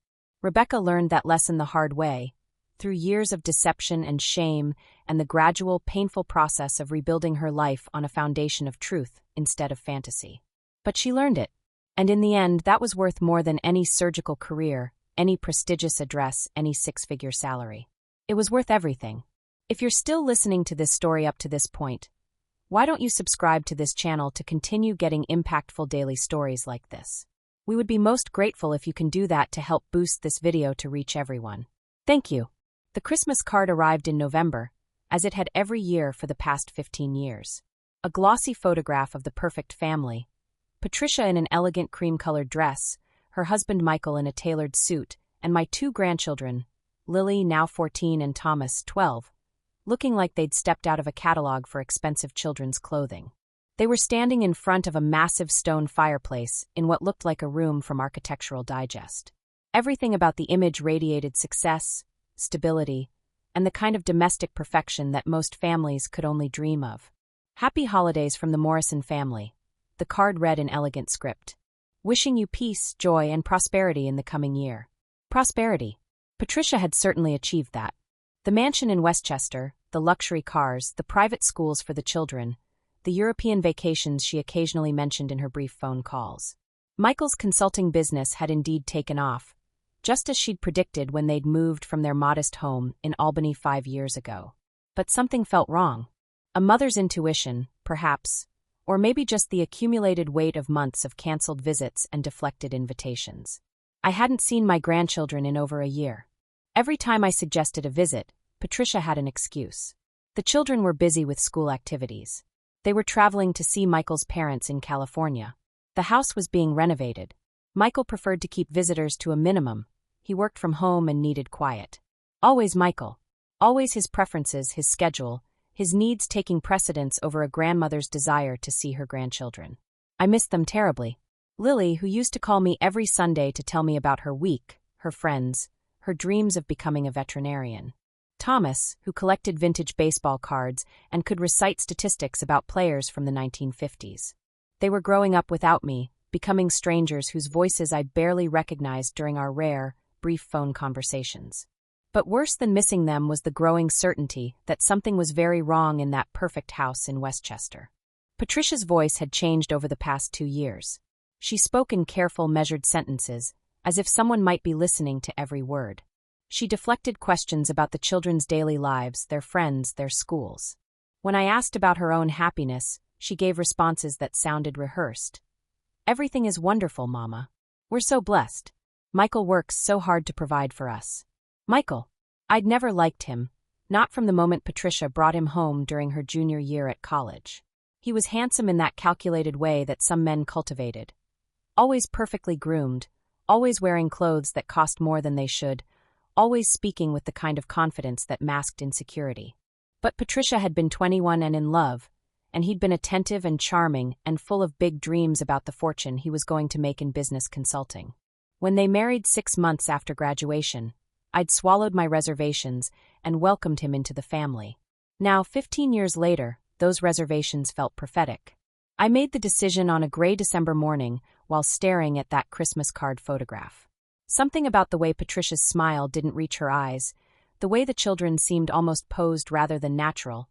Rebecca learned that lesson the hard way, through years of deception and shame and the gradual, painful process of rebuilding her life on a foundation of truth instead of fantasy. But she learned it, and in the end that was worth more than any surgical career, any prestigious address, any six-figure salary. It was worth everything. If you're still listening to this story up to this point, why don't you subscribe to this channel to continue getting impactful daily stories like this? We would be most grateful if you can do that to help boost this video to reach everyone. Thank you. The Christmas card arrived in November, as it had every year for the past 15 years. A glossy photograph of the perfect family. Patricia in an elegant cream-colored dress, her husband Michael in a tailored suit, and my 2 grandchildren, Lily, now 14, and Thomas, 12, looking like they'd stepped out of a catalog for expensive children's clothing. They were standing in front of a massive stone fireplace in what looked like a room from Architectural Digest. Everything about the image radiated success, stability, and the kind of domestic perfection that most families could only dream of. Happy holidays from the Morrison family, the card read in elegant script. Wishing you peace, joy, and prosperity in the coming year. Prosperity. Patricia had certainly achieved that. The mansion in Westchester, the luxury cars, the private schools for the children, the European vacations she occasionally mentioned in her brief phone calls. Michael's consulting business had indeed taken off, just as she'd predicted when they'd moved from their modest home in Albany 5 years ago. But something felt wrong. A mother's intuition, perhaps, or maybe just the accumulated weight of months of canceled visits and deflected invitations. I hadn't seen my grandchildren in over a year. Every time I suggested a visit, Patricia had an excuse. The children were busy with school activities. They were traveling to see Michael's parents in California. The house was being renovated. Michael preferred to keep visitors to a minimum. He worked from home and needed quiet. Always Michael. Always his preferences, his schedule, his needs taking precedence over a grandmother's desire to see her grandchildren. I missed them terribly. Lily, who used to call me every Sunday to tell me about her week, her friends, her dreams of becoming a veterinarian. Thomas, who collected vintage baseball cards and could recite statistics about players from the 1950s. They were growing up without me, becoming strangers whose voices I barely recognized during our rare, brief phone conversations. But worse than missing them was the growing certainty that something was very wrong in that perfect house in Westchester. Patricia's voice had changed over the past 2 years. She spoke in careful, measured sentences, as if someone might be listening to every word. She deflected questions about the children's daily lives, their friends, their schools. When I asked about her own happiness, she gave responses that sounded rehearsed. Everything is wonderful, Mama. We're so blessed. Michael works so hard to provide for us. Michael. I'd never liked him, not from the moment Patricia brought him home during her junior year at college. He was handsome in that calculated way that some men cultivated. Always perfectly groomed, always wearing clothes that cost more than they should, always speaking with the kind of confidence that masked insecurity. But Patricia had been 21 and in love, and he'd been attentive and charming and full of big dreams about the fortune he was going to make in business consulting. When they married 6 months after graduation, I'd swallowed my reservations and welcomed him into the family. Now, 15 years later, those reservations felt prophetic. I made the decision on a gray December morning while staring at that Christmas card photograph. Something about the way Patricia's smile didn't reach her eyes, the way the children seemed almost posed rather than natural,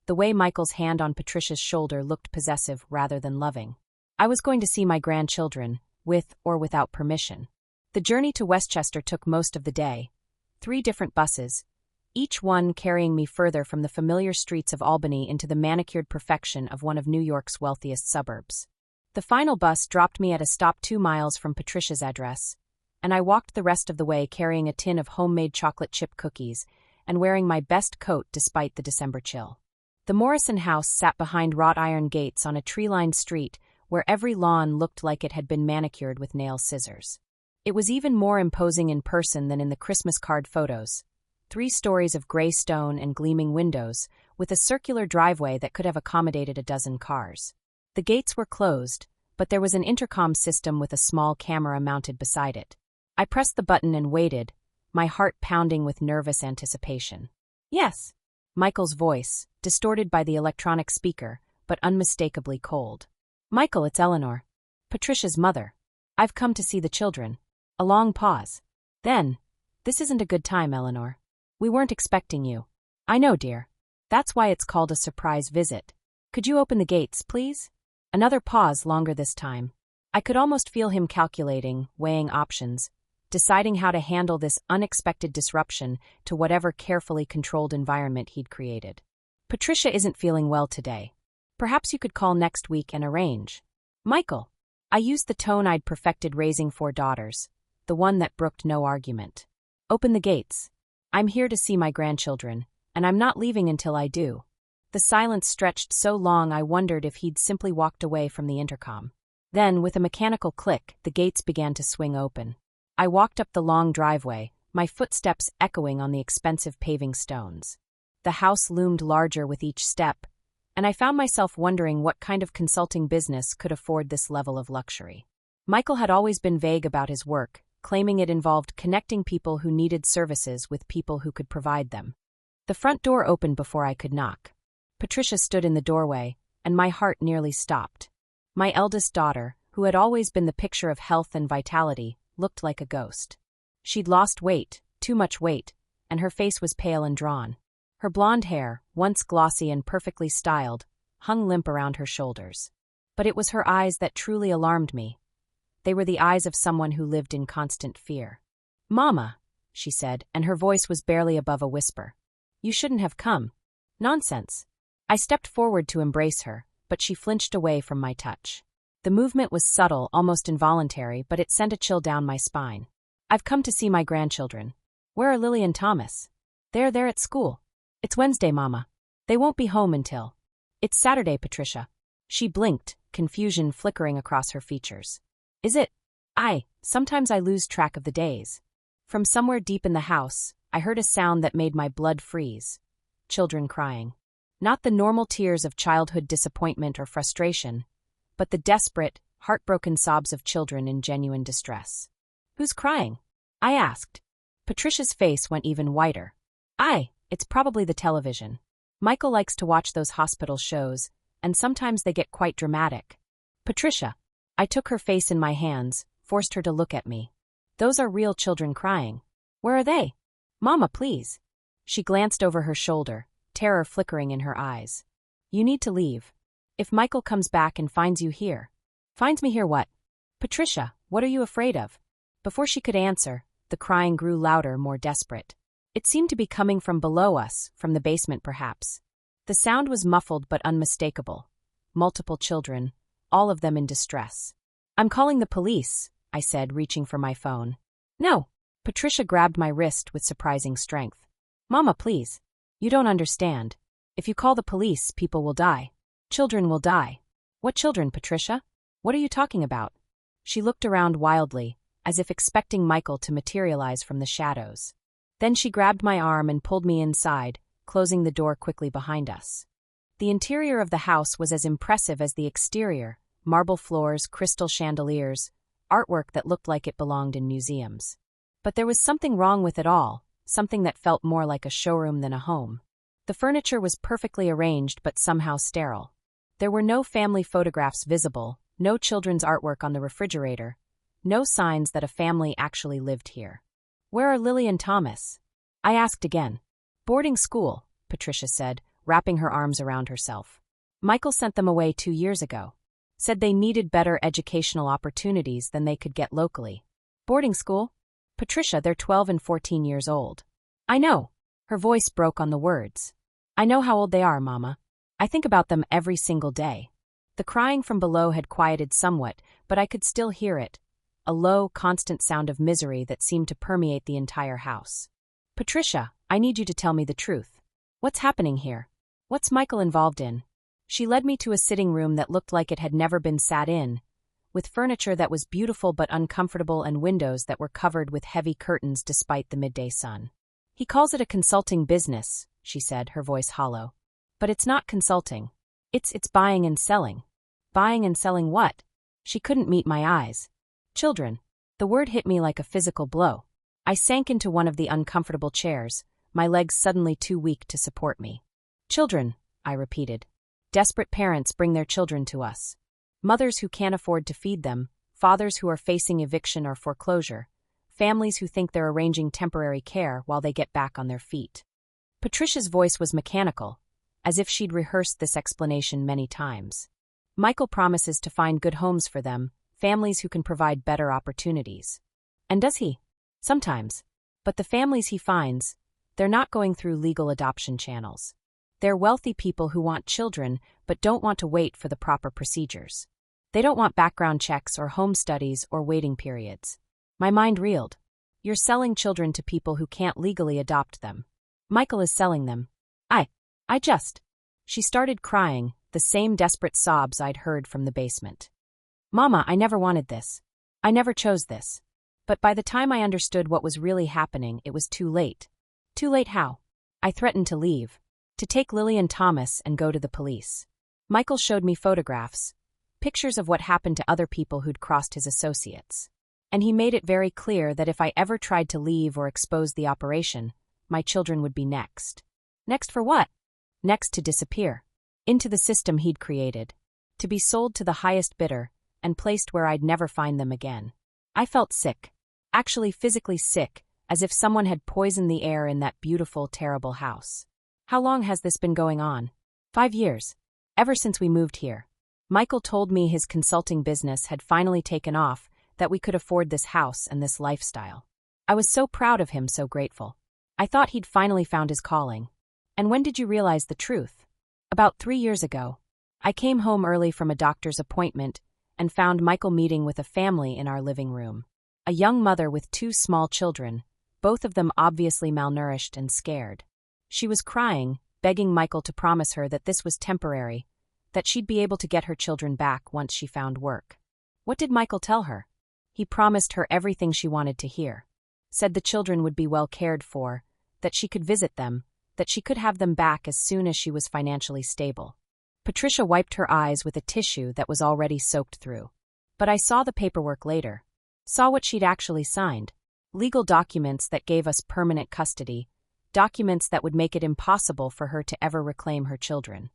the way Michael's hand on Patricia's shoulder looked possessive rather than loving. I was going to see my grandchildren, with or without permission. The journey to Westchester took most of the day. 3 different buses, each one carrying me further from the familiar streets of Albany into the manicured perfection of one of New York's wealthiest suburbs. The final bus dropped me at a stop 2 miles from Patricia's address, and I walked the rest of the way carrying a tin of homemade chocolate chip cookies and wearing my best coat despite the December chill. The Morrison house sat behind wrought iron gates on a tree-lined street where every lawn looked like it had been manicured with nail scissors. It was even more imposing in person than in the Christmas card photos. 3 stories of gray stone and gleaming windows, with a circular driveway that could have accommodated a dozen cars. The gates were closed, but there was an intercom system with a small camera mounted beside it. I pressed the button and waited, my heart pounding with nervous anticipation. Yes. Michael's voice, distorted by the electronic speaker, but unmistakably cold. Michael, it's Eleanor. Patricia's mother. I've come to see the children. A long pause. Then, this isn't a good time, Eleanor. We weren't expecting you. I know, dear. That's why it's called a surprise visit. Could you open the gates, please? Another pause, longer this time. I could almost feel him calculating, weighing options, deciding how to handle this unexpected disruption to whatever carefully controlled environment he'd created. Patricia isn't feeling well today. Perhaps you could call next week and arrange. Michael. I used the tone I'd perfected raising 4 daughters, the one that brooked no argument. Open the gates. I'm here to see my grandchildren, and I'm not leaving until I do. The silence stretched so long I wondered if he'd simply walked away from the intercom. Then, with a mechanical click, the gates began to swing open. I walked up the long driveway, my footsteps echoing on the expensive paving stones. The house loomed larger with each step, and I found myself wondering what kind of consulting business could afford this level of luxury. Michael had always been vague about his work, claiming it involved connecting people who needed services with people who could provide them. The front door opened before I could knock. Patricia stood in the doorway, and my heart nearly stopped. My eldest daughter, who had always been the picture of health and vitality, looked like a ghost. She'd lost weight, too much weight, and her face was pale and drawn. Her blonde hair, once glossy and perfectly styled, hung limp around her shoulders. But it was her eyes that truly alarmed me. They were the eyes of someone who lived in constant fear. "Mama," she said, and her voice was barely above a whisper. "You shouldn't have come." "Nonsense." I stepped forward to embrace her, but she flinched away from my touch. The movement was subtle, almost involuntary, but it sent a chill down my spine. "I've come to see my grandchildren." "Where are Lily and Thomas?" They're at school." "It's Wednesday, Mama. They won't be home until—" "It's Saturday, Patricia." She blinked, confusion flickering across her features. "Is it?" Sometimes I lose track of the days." From somewhere deep in the house, I heard a sound that made my blood freeze. Children crying. Not the normal tears of childhood disappointment or frustration, but the desperate, heartbroken sobs of children in genuine distress. "Who's crying?" I asked. Patricia's face went even whiter. It's probably the television. Michael likes to watch those hospital shows, and sometimes they get quite dramatic." "Patricia." I took her face in my hands, forced her to look at me. "Those are real children crying." "Where are they?" "Mama, please." She glanced over her shoulder, terror flickering in her eyes. "You need to leave. If Michael comes back and finds you here." "Finds me here what?" "Patricia, what are you afraid of?" Before she could answer, the crying grew louder, more desperate. It seemed to be coming from below us, from the basement perhaps. The sound was muffled but unmistakable. Multiple children, all of them in distress. "I'm calling the police," I said, reaching for my phone. "No." Patricia grabbed my wrist with surprising strength. "Mama, please. You don't understand. If you call the police, people will die. Children will die." "What children, Patricia? What are you talking about?" She looked around wildly, as if expecting Michael to materialize from the shadows. Then she grabbed my arm and pulled me inside, closing the door quickly behind us. The interior of the house was as impressive as the exterior: marble floors, crystal chandeliers, artwork that looked like it belonged in museums. But there was something wrong with it all, something that felt more like a showroom than a home. The furniture was perfectly arranged but somehow sterile. There were no family photographs visible, no children's artwork on the refrigerator, no signs that a family actually lived here. "Where are Lily and Thomas?" I asked again. "Boarding school," Patricia said, wrapping her arms around herself. "Michael sent them away 2 years ago. Said they needed better educational opportunities than they could get locally." "Boarding school?" "Patricia, they're 12 and 14 years old." "I know." Her voice broke on the words. "I know how old they are, Mama. I think about them every single day." The crying from below had quieted somewhat, but I could still hear it, a low, constant sound of misery that seemed to permeate the entire house. "Patricia, I need you to tell me the truth. What's happening here? What's Michael involved in?" She led me to a sitting room that looked like it had never been sat in, with furniture that was beautiful but uncomfortable and windows that were covered with heavy curtains despite the midday sun. "He calls it a consulting business," she said, her voice hollow. "But it's not consulting. It's buying and selling." "Buying and selling what?" She couldn't meet my eyes. "Children." The word hit me like a physical blow. I sank into one of the uncomfortable chairs, my legs suddenly too weak to support me. "Children," I repeated. "Desperate parents bring their children to us. Mothers who can't afford to feed them, fathers who are facing eviction or foreclosure, families who think they're arranging temporary care while they get back on their feet." Patricia's voice was mechanical, as if she'd rehearsed this explanation many times. "Michael promises to find good homes for them, families who can provide better opportunities." "And does he?" "Sometimes. But the families he finds, they're not going through legal adoption channels. They're wealthy people who want children but don't want to wait for the proper procedures. They don't want background checks or home studies or waiting periods." My mind reeled. "You're selling children to people who can't legally adopt them. Michael is selling them." I just..." She started crying, the same desperate sobs I'd heard from the basement. "Mama, I never wanted this. I never chose this." But by the time I understood what was really happening, it was too late. Too late how? I threatened to leave. To take Lillian Thomas and go to the police. Michael showed me photographs, pictures of what happened to other people who'd crossed his associates. And he made it very clear that if I ever tried to leave or expose the operation, my children would be next. Next for what? Next to disappear. Into the system he'd created. To be sold to the highest bidder and placed where I'd never find them again. I felt sick. Actually physically sick, as if someone had poisoned the air in that beautiful, terrible house. How long has this been going on? 5 years. Ever since we moved here. Michael told me his consulting business had finally taken off, that we could afford this house and this lifestyle. I was so proud of him, so grateful. I thought he'd finally found his calling. And when did you realize the truth? About 3 years ago. I came home early from a doctor's appointment and found Michael meeting with a family in our living room. A young mother with 2 small children, both of them obviously malnourished and scared. She was crying, begging Michael to promise her that this was temporary, that she'd be able to get her children back once she found work. What did Michael tell her? He promised her everything she wanted to hear. Said the children would be well cared for, that she could visit them, that she could have them back as soon as she was financially stable. Patricia wiped her eyes with a tissue that was already soaked through. But I saw the paperwork later. Saw what she'd actually signed. Legal documents that gave us permanent custody. Documents that would make it impossible for her to ever reclaim her children.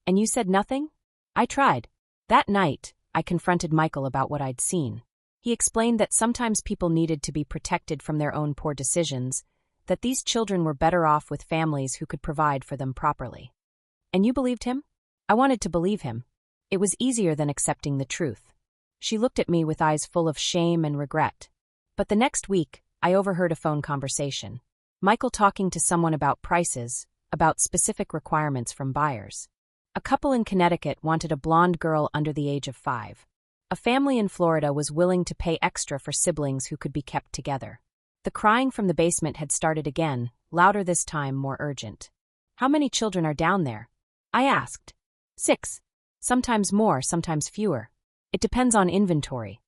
And you said nothing? I tried. That night, I confronted Michael about what I'd seen. He explained that sometimes people needed to be protected from their own poor decisions, that these children were better off with families who could provide for them properly. And you believed him? I wanted to believe him. It was easier than accepting the truth. She looked at me with eyes full of shame and regret. But the next week, I overheard a phone conversation. Michael talking to someone about prices, about specific requirements from buyers. A couple in Connecticut wanted a blonde girl under the age of 5. A family in Florida was willing to pay extra for siblings who could be kept together. The crying from the basement had started again, louder this time, more urgent. How many children are down there? I asked. 6. Sometimes more, sometimes fewer. It depends on inventory.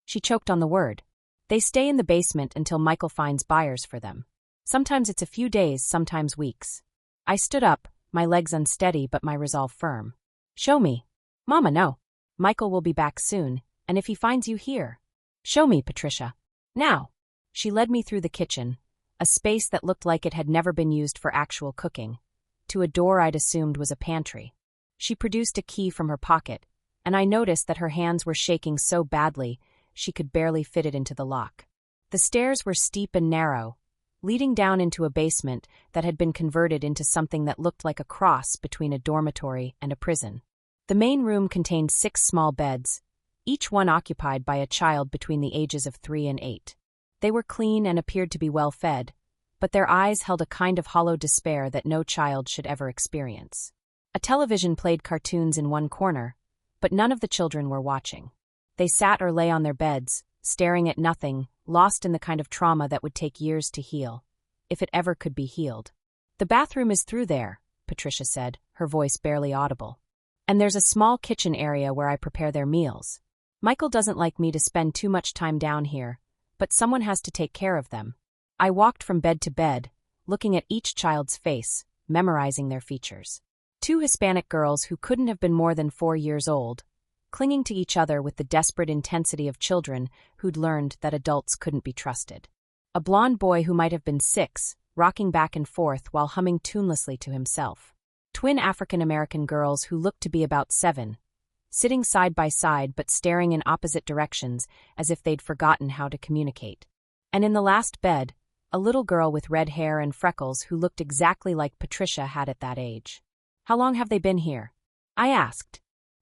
She choked on the word. They stay in the basement until Michael finds buyers for them. Sometimes it's a few days, sometimes weeks. I stood up, my legs unsteady but my resolve firm. Show me. Mama, no. Michael will be back soon, and if he finds you here. Show me, Patricia. Now. She led me through the kitchen, a space that looked like it had never been used for actual cooking, to a door I'd assumed was a pantry. She produced a key from her pocket, and I noticed that her hands were shaking so badly she could barely fit it into the lock. The stairs were steep and narrow, leading down into a basement that had been converted into something that looked like a cross between a dormitory and a prison. The main room contained 6 small beds, each one occupied by a child between the ages of 3 and 8. They were clean and appeared to be well fed, but their eyes held a kind of hollow despair that no child should ever experience. A television played cartoons in one corner, but none of the children were watching. They sat or lay on their beds, staring at nothing, lost in the kind of trauma that would take years to heal, if it ever could be healed. The bathroom is through there, Patricia said, her voice barely audible. And there's a small kitchen area where I prepare their meals. Michael doesn't like me to spend too much time down here, but someone has to take care of them. I walked from bed to bed, looking at each child's face, memorizing their features. 2 Hispanic girls who couldn't have been more than 4 years old, clinging to each other with the desperate intensity of children who'd learned that adults couldn't be trusted. A blonde boy who might have been 6, rocking back and forth while humming tunelessly to himself. Twin African-American girls who looked to be about 7, sitting side by side but staring in opposite directions as if they'd forgotten how to communicate. And in the last bed, a little girl with red hair and freckles who looked exactly like Patricia had at that age. How long have they been here? I asked.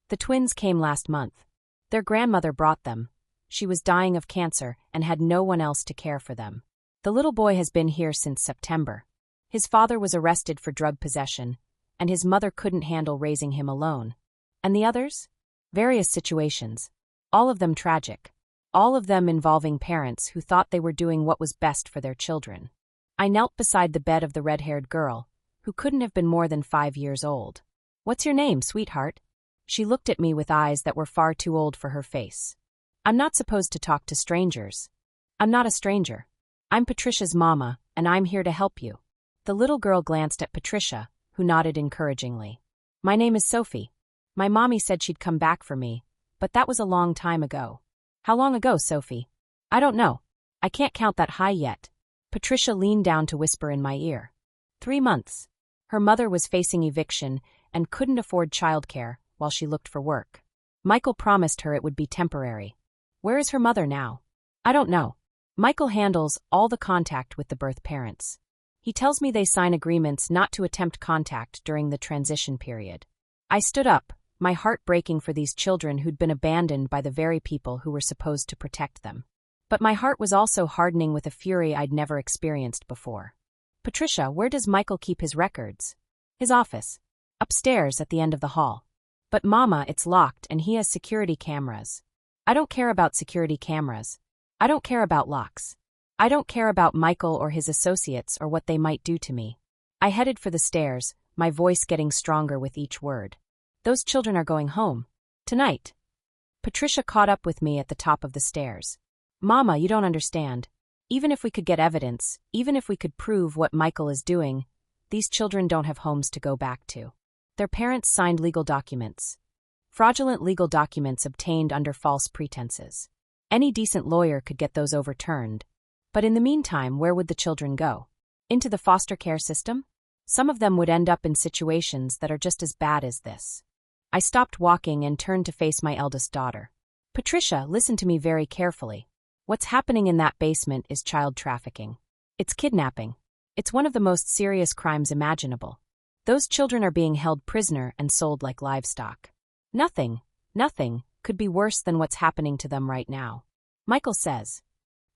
The twins came last month. Their grandmother brought them. She was dying of cancer and had no one else to care for them. The little boy has been here since September. His father was arrested for drug possession, and his mother couldn't handle raising him alone. And the others? Various situations. All of them tragic. All of them involving parents who thought they were doing what was best for their children. I knelt beside the bed of the red-haired girl, who couldn't have been more than 5 years old. What's your name, sweetheart? She looked at me with eyes that were far too old for her face. I'm not supposed to talk to strangers. I'm not a stranger. I'm Patricia's mama, and I'm here to help you. The little girl glanced at Patricia, who nodded encouragingly. My name is Sophie. My mommy said she'd come back for me, but that was a long time ago. How long ago, Sophie? I don't know. I can't count that high yet. Patricia leaned down to whisper in my ear. 3 months. Her mother was facing eviction and couldn't afford childcare while she looked for work. Michael promised her it would be temporary. Where is her mother now? I don't know. Michael handles all the contact with the birth parents. He tells me they sign agreements not to attempt contact during the transition period. I stood up, my heart breaking for these children who'd been abandoned by the very people who were supposed to protect them. But my heart was also hardening with a fury I'd never experienced before. Patricia, where does Michael keep his records? His office. Upstairs at the end of the hall. But Mama, it's locked and he has security cameras. I don't care about security cameras. I don't care about locks. I don't care about Michael or his associates or what they might do to me. I headed for the stairs, my voice getting stronger with each word. Those children are going home. Tonight. Patricia caught up with me at the top of the stairs. Mama, you don't understand. Even if we could get evidence, even if we could prove what Michael is doing, these children don't have homes to go back to. Their parents signed legal documents. Fraudulent legal documents obtained under false pretenses. Any decent lawyer could get those overturned. But in the meantime, where would the children go? Into the foster care system? Some of them would end up in situations that are just as bad as this. I stopped walking and turned to face my eldest daughter. Patricia, listen to me very carefully. What's happening in that basement is child trafficking. It's kidnapping. It's one of the most serious crimes imaginable. Those children are being held prisoner and sold like livestock. Nothing could be worse than what's happening to them right now. Michael says.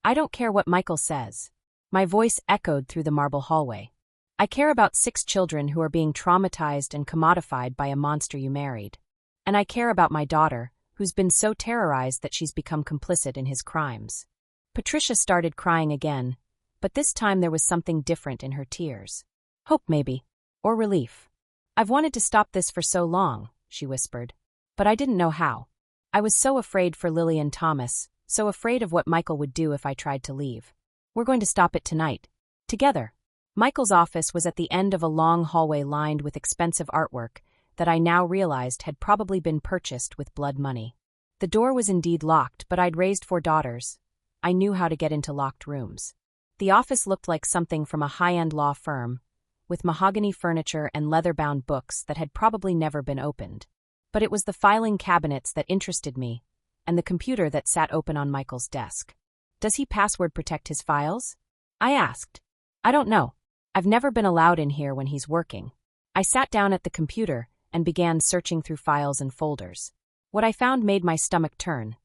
I don't care what Michael says. My voice echoed through the marble hallway. I care about 6 children who are being traumatized and commodified by a monster you married. And I care about my daughter, who's been so terrorized that she's become complicit in his crimes. Patricia started crying again, but this time there was something different in her tears. Hope maybe. Or relief. I've wanted to stop this for so long, she whispered. But I didn't know how. I was so afraid for Lily and Thomas, so afraid of what Michael would do if I tried to leave. We're going to stop it tonight. Together. Michael's office was at the end of a long hallway lined with expensive artwork that I now realized had probably been purchased with blood money. The door was indeed locked, but I'd raised 4 daughters. I knew how to get into locked rooms. The office looked like something from a high-end law firm, with mahogany furniture and leather-bound books that had probably never been opened. But it was the filing cabinets that interested me, and the computer that sat open on Michael's desk. Does he password protect his files? I asked. I don't know. I've never been allowed in here when he's working. I sat down at the computer and began searching through files and folders. What I found made my stomach turn.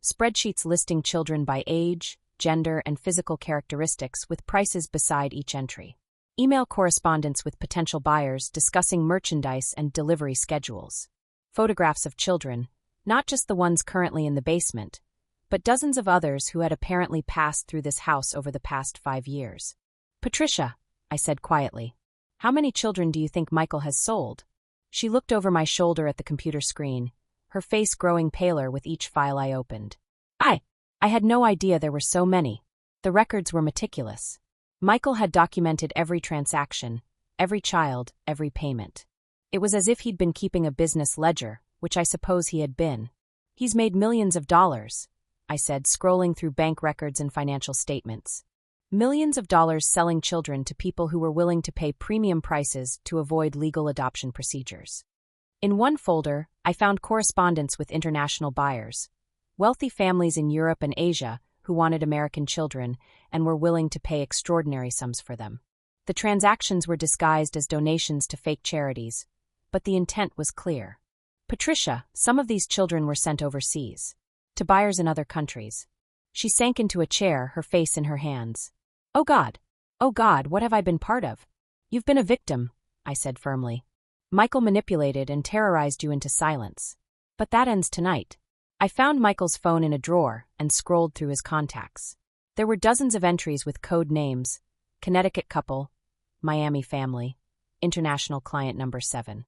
Spreadsheets listing children by age, gender, and physical characteristics with prices beside each entry. Email correspondence with potential buyers discussing merchandise and delivery schedules. Photographs of children, not just the ones currently in the basement, but dozens of others who had apparently passed through this house over the past 5 years. Patricia, I said quietly, how many children do you think Michael has sold? She looked over my shoulder at the computer screen, her face growing paler with each file I opened. I had no idea there were so many. The records were meticulous. Michael had documented every transaction, every child, every payment. It was as if he'd been keeping a business ledger, which I suppose he had been. He's made millions of dollars, I said, scrolling through bank records and financial statements. Millions of dollars selling children to people who were willing to pay premium prices to avoid legal adoption procedures. In one folder, I found correspondence with international buyers, wealthy families in Europe and Asia who wanted American children and were willing to pay extraordinary sums for them. The transactions were disguised as donations to fake charities, but the intent was clear. Patricia, some of these children were sent overseas, to buyers in other countries. She sank into a chair, her face in her hands. Oh God, what have I been part of? You've been a victim, I said firmly. Michael manipulated and terrorized you into silence. But that ends tonight. I found Michael's phone in a drawer and scrolled through his contacts. There were dozens of entries with code names: Connecticut couple, Miami family, international client number 7.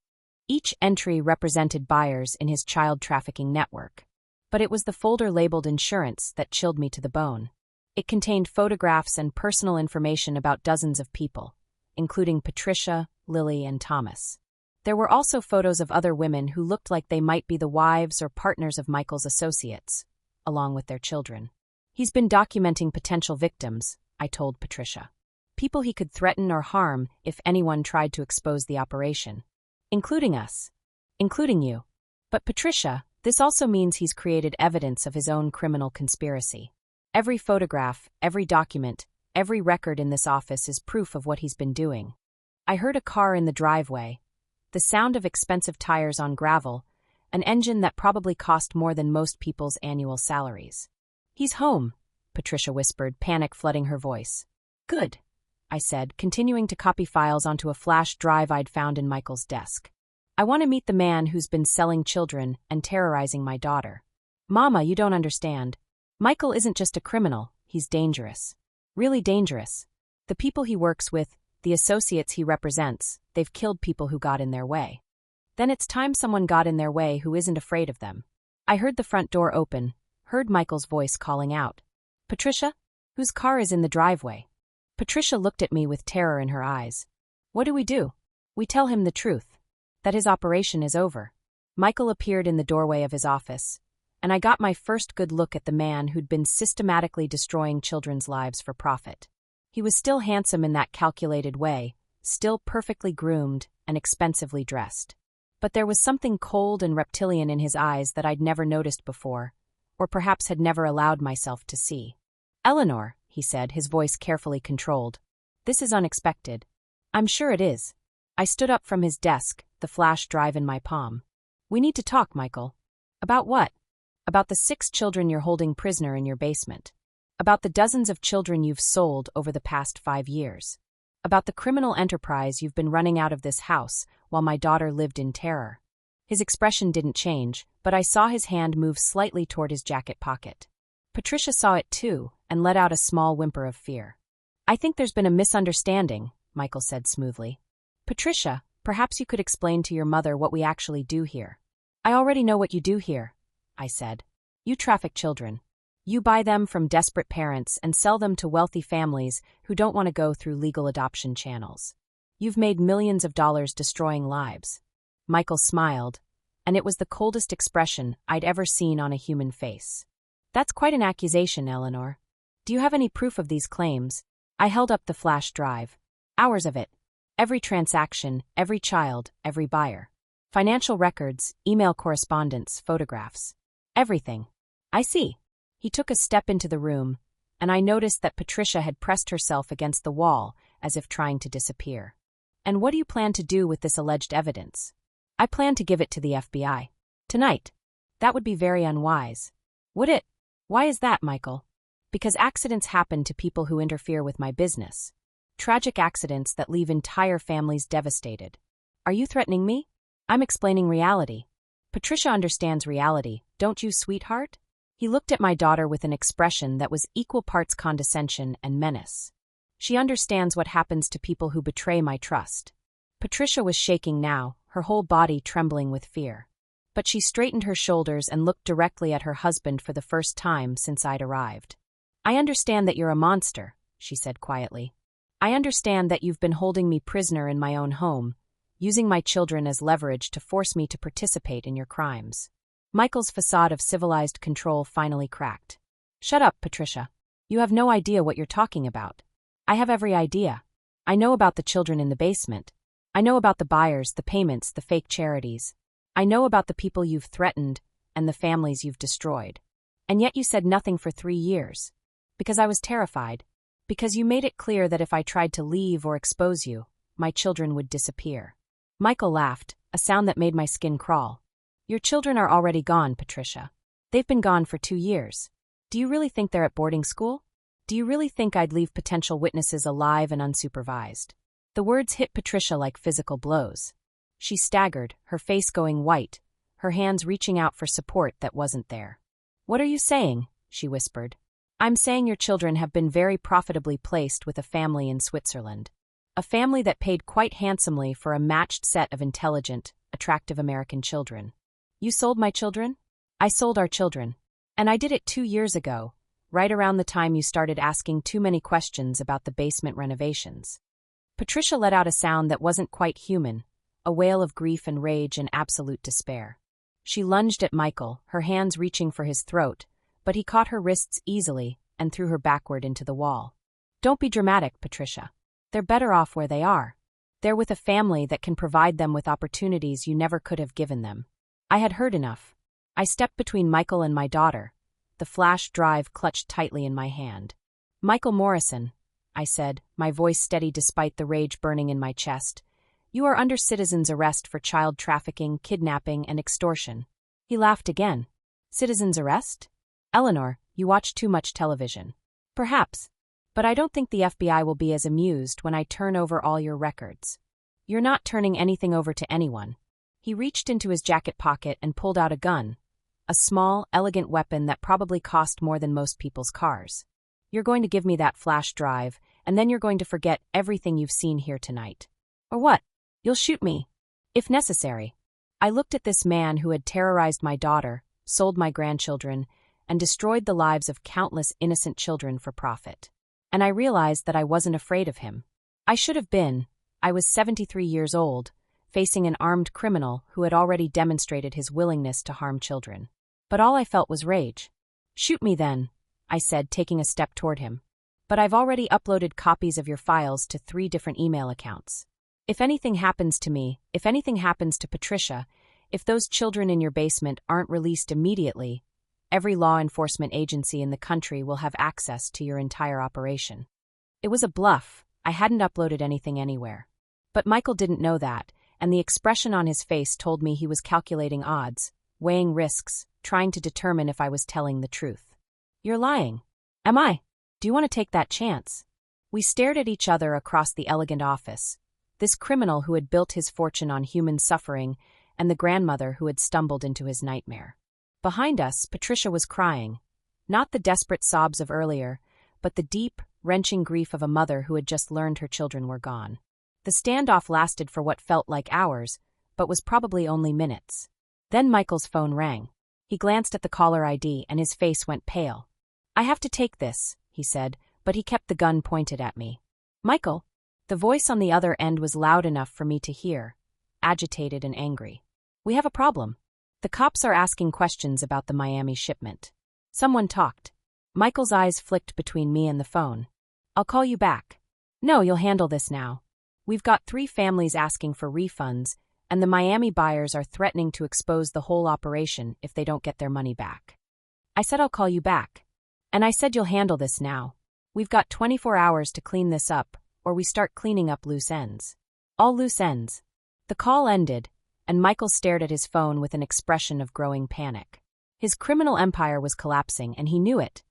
Each entry represented buyers in his child trafficking network. But it was the folder labeled insurance that chilled me to the bone. It contained photographs and personal information about dozens of people, including Patricia, Lily, and Thomas. There were also photos of other women who looked like they might be the wives or partners of Michael's associates, along with their children. He's been documenting potential victims, I told Patricia. People he could threaten or harm if anyone tried to expose the operation. Including us. Including you. But Patricia, this also means he's created evidence of his own criminal conspiracy. Every photograph, every document, every record in this office is proof of what he's been doing. I heard a car in the driveway, the sound of expensive tires on gravel, an engine that probably cost more than most people's annual salaries. He's home, Patricia whispered, panic flooding her voice. Good, I said, continuing to copy files onto a flash drive I'd found in Michael's desk. I want to meet the man who's been selling children and terrorizing my daughter. Mama, you don't understand. Michael isn't just a criminal, he's dangerous. Really dangerous. The people he works with, the associates he represents, they've killed people who got in their way. Then it's time someone got in their way who isn't afraid of them. I heard the front door open, heard Michael's voice calling out. Patricia? Whose car is in the driveway? Patricia looked at me with terror in her eyes. What do? We tell him the truth. That his operation is over. Michael appeared in the doorway of his office, and I got my first good look at the man who'd been systematically destroying children's lives for profit. He was still handsome in that calculated way, still perfectly groomed and expensively dressed. But there was something cold and reptilian in his eyes that I'd never noticed before, or perhaps had never allowed myself to see. Eleanor, he said, his voice carefully controlled. This is unexpected. I'm sure it is. I stood up from his desk, the flash drive in my palm. We need to talk, Michael. About what? About the 6 children you're holding prisoner in your basement. About the dozens of children you've sold over the past 5 years. About the criminal enterprise you've been running out of this house while my daughter lived in terror. His expression didn't change, but I saw his hand move slightly toward his jacket pocket. Patricia saw it too, and let out a small whimper of fear. I think there's been a misunderstanding, Michael said smoothly. Patricia, perhaps you could explain to your mother what we actually do here. I already know what you do here, I said. You traffic children. You buy them from desperate parents and sell them to wealthy families who don't want to go through legal adoption channels. You've made millions of dollars destroying lives. Michael smiled, and it was the coldest expression I'd ever seen on a human face. That's quite an accusation, Eleanor. Do you have any proof of these claims? I held up the flash drive. Hours of it. Every transaction, every child, every buyer. Financial records, email correspondence, photographs. Everything. I see. He took a step into the room, and I noticed that Patricia had pressed herself against the wall as if trying to disappear. And what do you plan to do with this alleged evidence? I plan to give it to the FBI. Tonight. That would be very unwise. Would it? Why is that, Michael? Because accidents happen to people who interfere with my business. Tragic accidents that leave entire families devastated. Are you threatening me? I'm explaining reality. Patricia understands reality, don't you, sweetheart? He looked at my daughter with an expression that was equal parts condescension and menace. She understands what happens to people who betray my trust. Patricia was shaking now, her whole body trembling with fear. But she straightened her shoulders and looked directly at her husband for the first time since I'd arrived. I understand that you're a monster, she said quietly. I understand that you've been holding me prisoner in my own home, using my children as leverage to force me to participate in your crimes. Michael's facade of civilized control finally cracked. Shut up, Patricia. You have no idea what you're talking about. I have every idea. I know about the children in the basement. I know about the buyers, the payments, the fake charities. I know about the people you've threatened and the families you've destroyed. And yet you said nothing for 3 years. Because I was terrified. Because you made it clear that if I tried to leave or expose you, my children would disappear. Michael laughed, a sound that made my skin crawl. Your children are already gone, Patricia. They've been gone for 2 years. Do you really think they're at boarding school? Do you really think I'd leave potential witnesses alive and unsupervised? The words hit Patricia like physical blows. She staggered, her face going white, her hands reaching out for support that wasn't there. What are you saying? She whispered. I'm saying your children have been very profitably placed with a family in Switzerland. A family that paid quite handsomely for a matched set of intelligent, attractive American children. You sold my children? I sold our children. And I did it 2 years ago, right around the time you started asking too many questions about the basement renovations. Patricia let out a sound that wasn't quite human, a wail of grief and rage and absolute despair. She lunged at Michael, her hands reaching for his throat, but he caught her wrists easily and threw her backward into the wall. Don't be dramatic, Patricia. They're better off where they are. They're with a family that can provide them with opportunities you never could have given them. I had heard enough. I stepped between Michael and my daughter, the flash drive clutched tightly in my hand. Michael Morrison, I said, my voice steady despite the rage burning in my chest. You are under citizen's arrest for child trafficking, kidnapping, and extortion. He laughed again. Citizen's arrest? Eleanor, you watch too much television. Perhaps. But I don't think the FBI will be as amused when I turn over all your records. You're not turning anything over to anyone. He reached into his jacket pocket and pulled out a gun, a small, elegant weapon that probably cost more than most people's cars. You're going to give me that flash drive, and then you're going to forget everything you've seen here tonight. Or what? You'll shoot me. If necessary. I looked at this man who had terrorized my daughter, sold my grandchildren, and destroyed the lives of countless innocent children for profit. And I realized that I wasn't afraid of him. I should have been. I was 73 years old, facing an armed criminal who had already demonstrated his willingness to harm children. But all I felt was rage. Shoot me then, I said, taking a step toward him. But I've already uploaded copies of your files to 3 different email accounts. If anything happens to me, if anything happens to Patricia, if those children in your basement aren't released immediately, every law enforcement agency in the country will have access to your entire operation. It was a bluff. I hadn't uploaded anything anywhere. But Michael didn't know that, and the expression on his face told me he was calculating odds, weighing risks, trying to determine if I was telling the truth. You're lying. Am I? Do you want to take that chance? We stared at each other across the elegant office, this criminal who had built his fortune on human suffering and the grandmother who had stumbled into his nightmare. Behind us, Patricia was crying, not the desperate sobs of earlier, but the deep, wrenching grief of a mother who had just learned her children were gone. The standoff lasted for what felt like hours, but was probably only minutes. Then Michael's phone rang. He glanced at the caller ID and his face went pale. I have to take this, he said, but he kept the gun pointed at me. Michael? The voice on the other end was loud enough for me to hear, agitated and angry. We have a problem. The cops are asking questions about the Miami shipment. Someone talked. Michael's eyes flicked between me and the phone. I'll call you back. No, you'll handle this now. We've got 3 families asking for refunds, and the Miami buyers are threatening to expose the whole operation if they don't get their money back. I said I'll call you back. And I said you'll handle this now. We've got 24 hours to clean this up, or we start cleaning up loose ends. All loose ends. The call ended, and Michael stared at his phone with an expression of growing panic. His criminal empire was collapsing, and he knew it.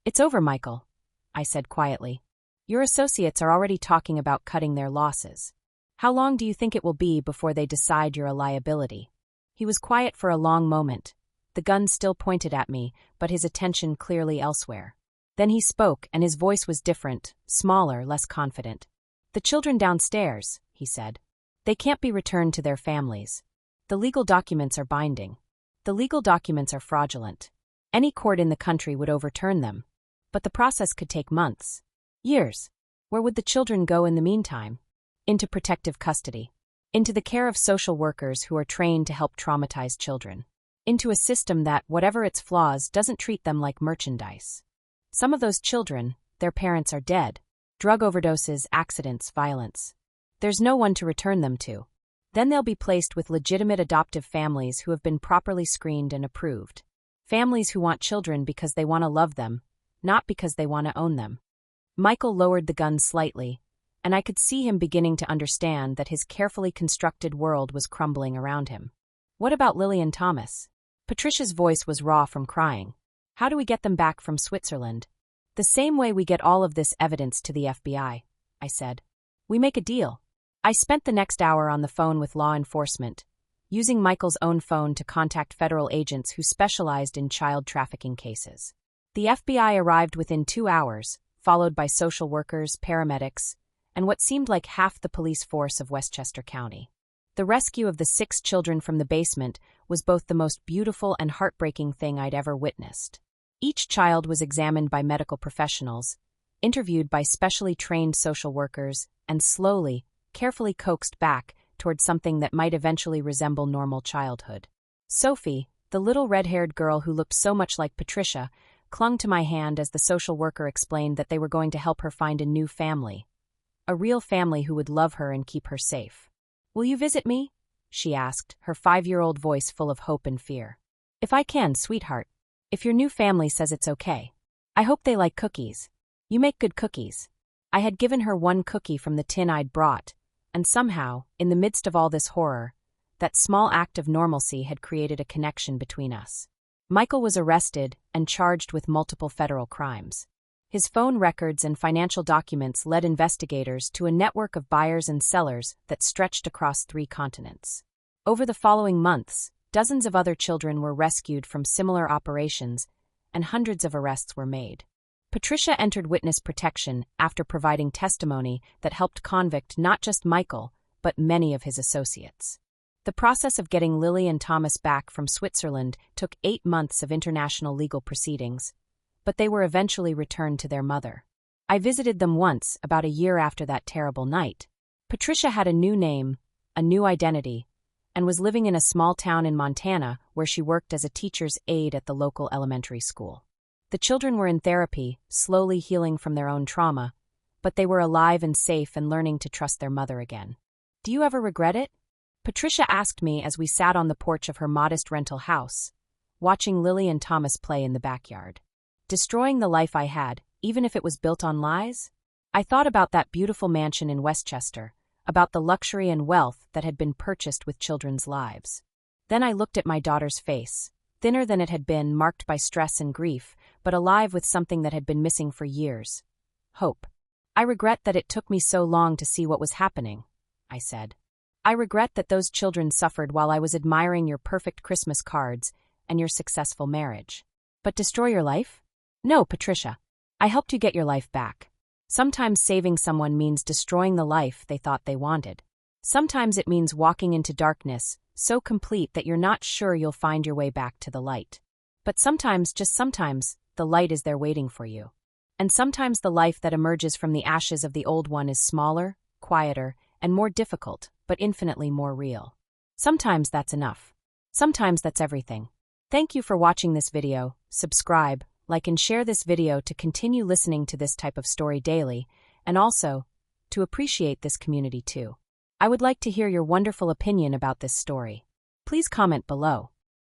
It's over, Michael, I said quietly. Your associates are already talking about cutting their losses. How long do you think it will be before they decide you're a liability? He was quiet for a long moment, the gun still pointed at me, but his attention clearly elsewhere. Then he spoke, and his voice was different, smaller, less confident. The children downstairs, he said. They can't be returned to their families. The legal documents are binding. The legal documents are fraudulent. Any court in the country would overturn them. But the process could take months. Years. Where would the children go in the meantime? Into protective custody. Into the care of social workers who are trained to help traumatized children. Into a system that, whatever its flaws, doesn't treat them like merchandise. Some of those children, their parents are dead. Drug overdoses, accidents, violence. There's no one to return them to. Then they'll be placed with legitimate adoptive families who have been properly screened and approved. Families who want children because they want to love them, not because they want to own them. Michael lowered the gun slightly, and I could see him beginning to understand that his carefully constructed world was crumbling around him. What about Lily and Thomas? Patricia's voice was raw from crying. How do we get them back from Switzerland? The same way we get all of this evidence to the FBI, I said. We make a deal. I spent the next hour on the phone with law enforcement, using Michael's own phone to contact federal agents who specialized in child trafficking cases. The FBI arrived within 2 hours, followed by social workers, paramedics, and what seemed like half the police force of Westchester County. The rescue of the 6 children from the basement was both the most beautiful and heartbreaking thing I'd ever witnessed. Each child was examined by medical professionals, interviewed by specially trained social workers, and slowly, carefully coaxed back toward something that might eventually resemble normal childhood. Sophie, the little red-haired girl who looked so much like Patricia, clung to my hand as the social worker explained that they were going to help her find a new family. A real family who would love her and keep her safe. "Will you visit me?" she asked, her 5-year-old voice full of hope and fear. "If I can, sweetheart. If your new family says it's okay. I hope they like cookies. You make good cookies." I had given her one cookie from the tin I'd brought, and somehow, in the midst of all this horror, that small act of normalcy had created a connection between us. Michael was arrested and charged with multiple federal crimes. His phone records and financial documents led investigators to a network of buyers and sellers that stretched across 3 continents. Over the following months, dozens of other children were rescued from similar operations, and hundreds of arrests were made. Patricia entered witness protection after providing testimony that helped convict not just Michael, but many of his associates. The process of getting Lily and Thomas back from Switzerland took 8 months of international legal proceedings, but they were eventually returned to their mother. I visited them once, about a year after that terrible night. Patricia had a new name, a new identity, and was living in a small town in Montana where she worked as a teacher's aide at the local elementary school. The children were in therapy, slowly healing from their own trauma, but they were alive and safe and learning to trust their mother again. "Do you ever regret it?" Patricia asked me as we sat on the porch of her modest rental house, watching Lily and Thomas play in the backyard. Destroying the life I had, even if it was built on lies? I thought about that beautiful mansion in Westchester, about the luxury and wealth that had been purchased with children's lives. Then I looked at my daughter's face, thinner than it had been, marked by stress and grief, but alive with something that had been missing for years. Hope. "I regret that it took me so long to see what was happening," I said. "I regret that those children suffered while I was admiring your perfect Christmas cards and your successful marriage. But destroy your life? No, Patricia. I helped you get your life back. Sometimes saving someone means destroying the life they thought they wanted. Sometimes it means walking into darkness, so complete that you're not sure you'll find your way back to the light. But sometimes, just sometimes, the light is there waiting for you. And sometimes the life that emerges from the ashes of the old one is smaller, quieter, and more difficult, but infinitely more real. Sometimes that's enough. Sometimes that's everything." Thank you for watching this video. Subscribe, like and share this video to continue listening to this type of story daily, and also to appreciate this community too. I would like to hear your wonderful opinion about this story. Please comment below.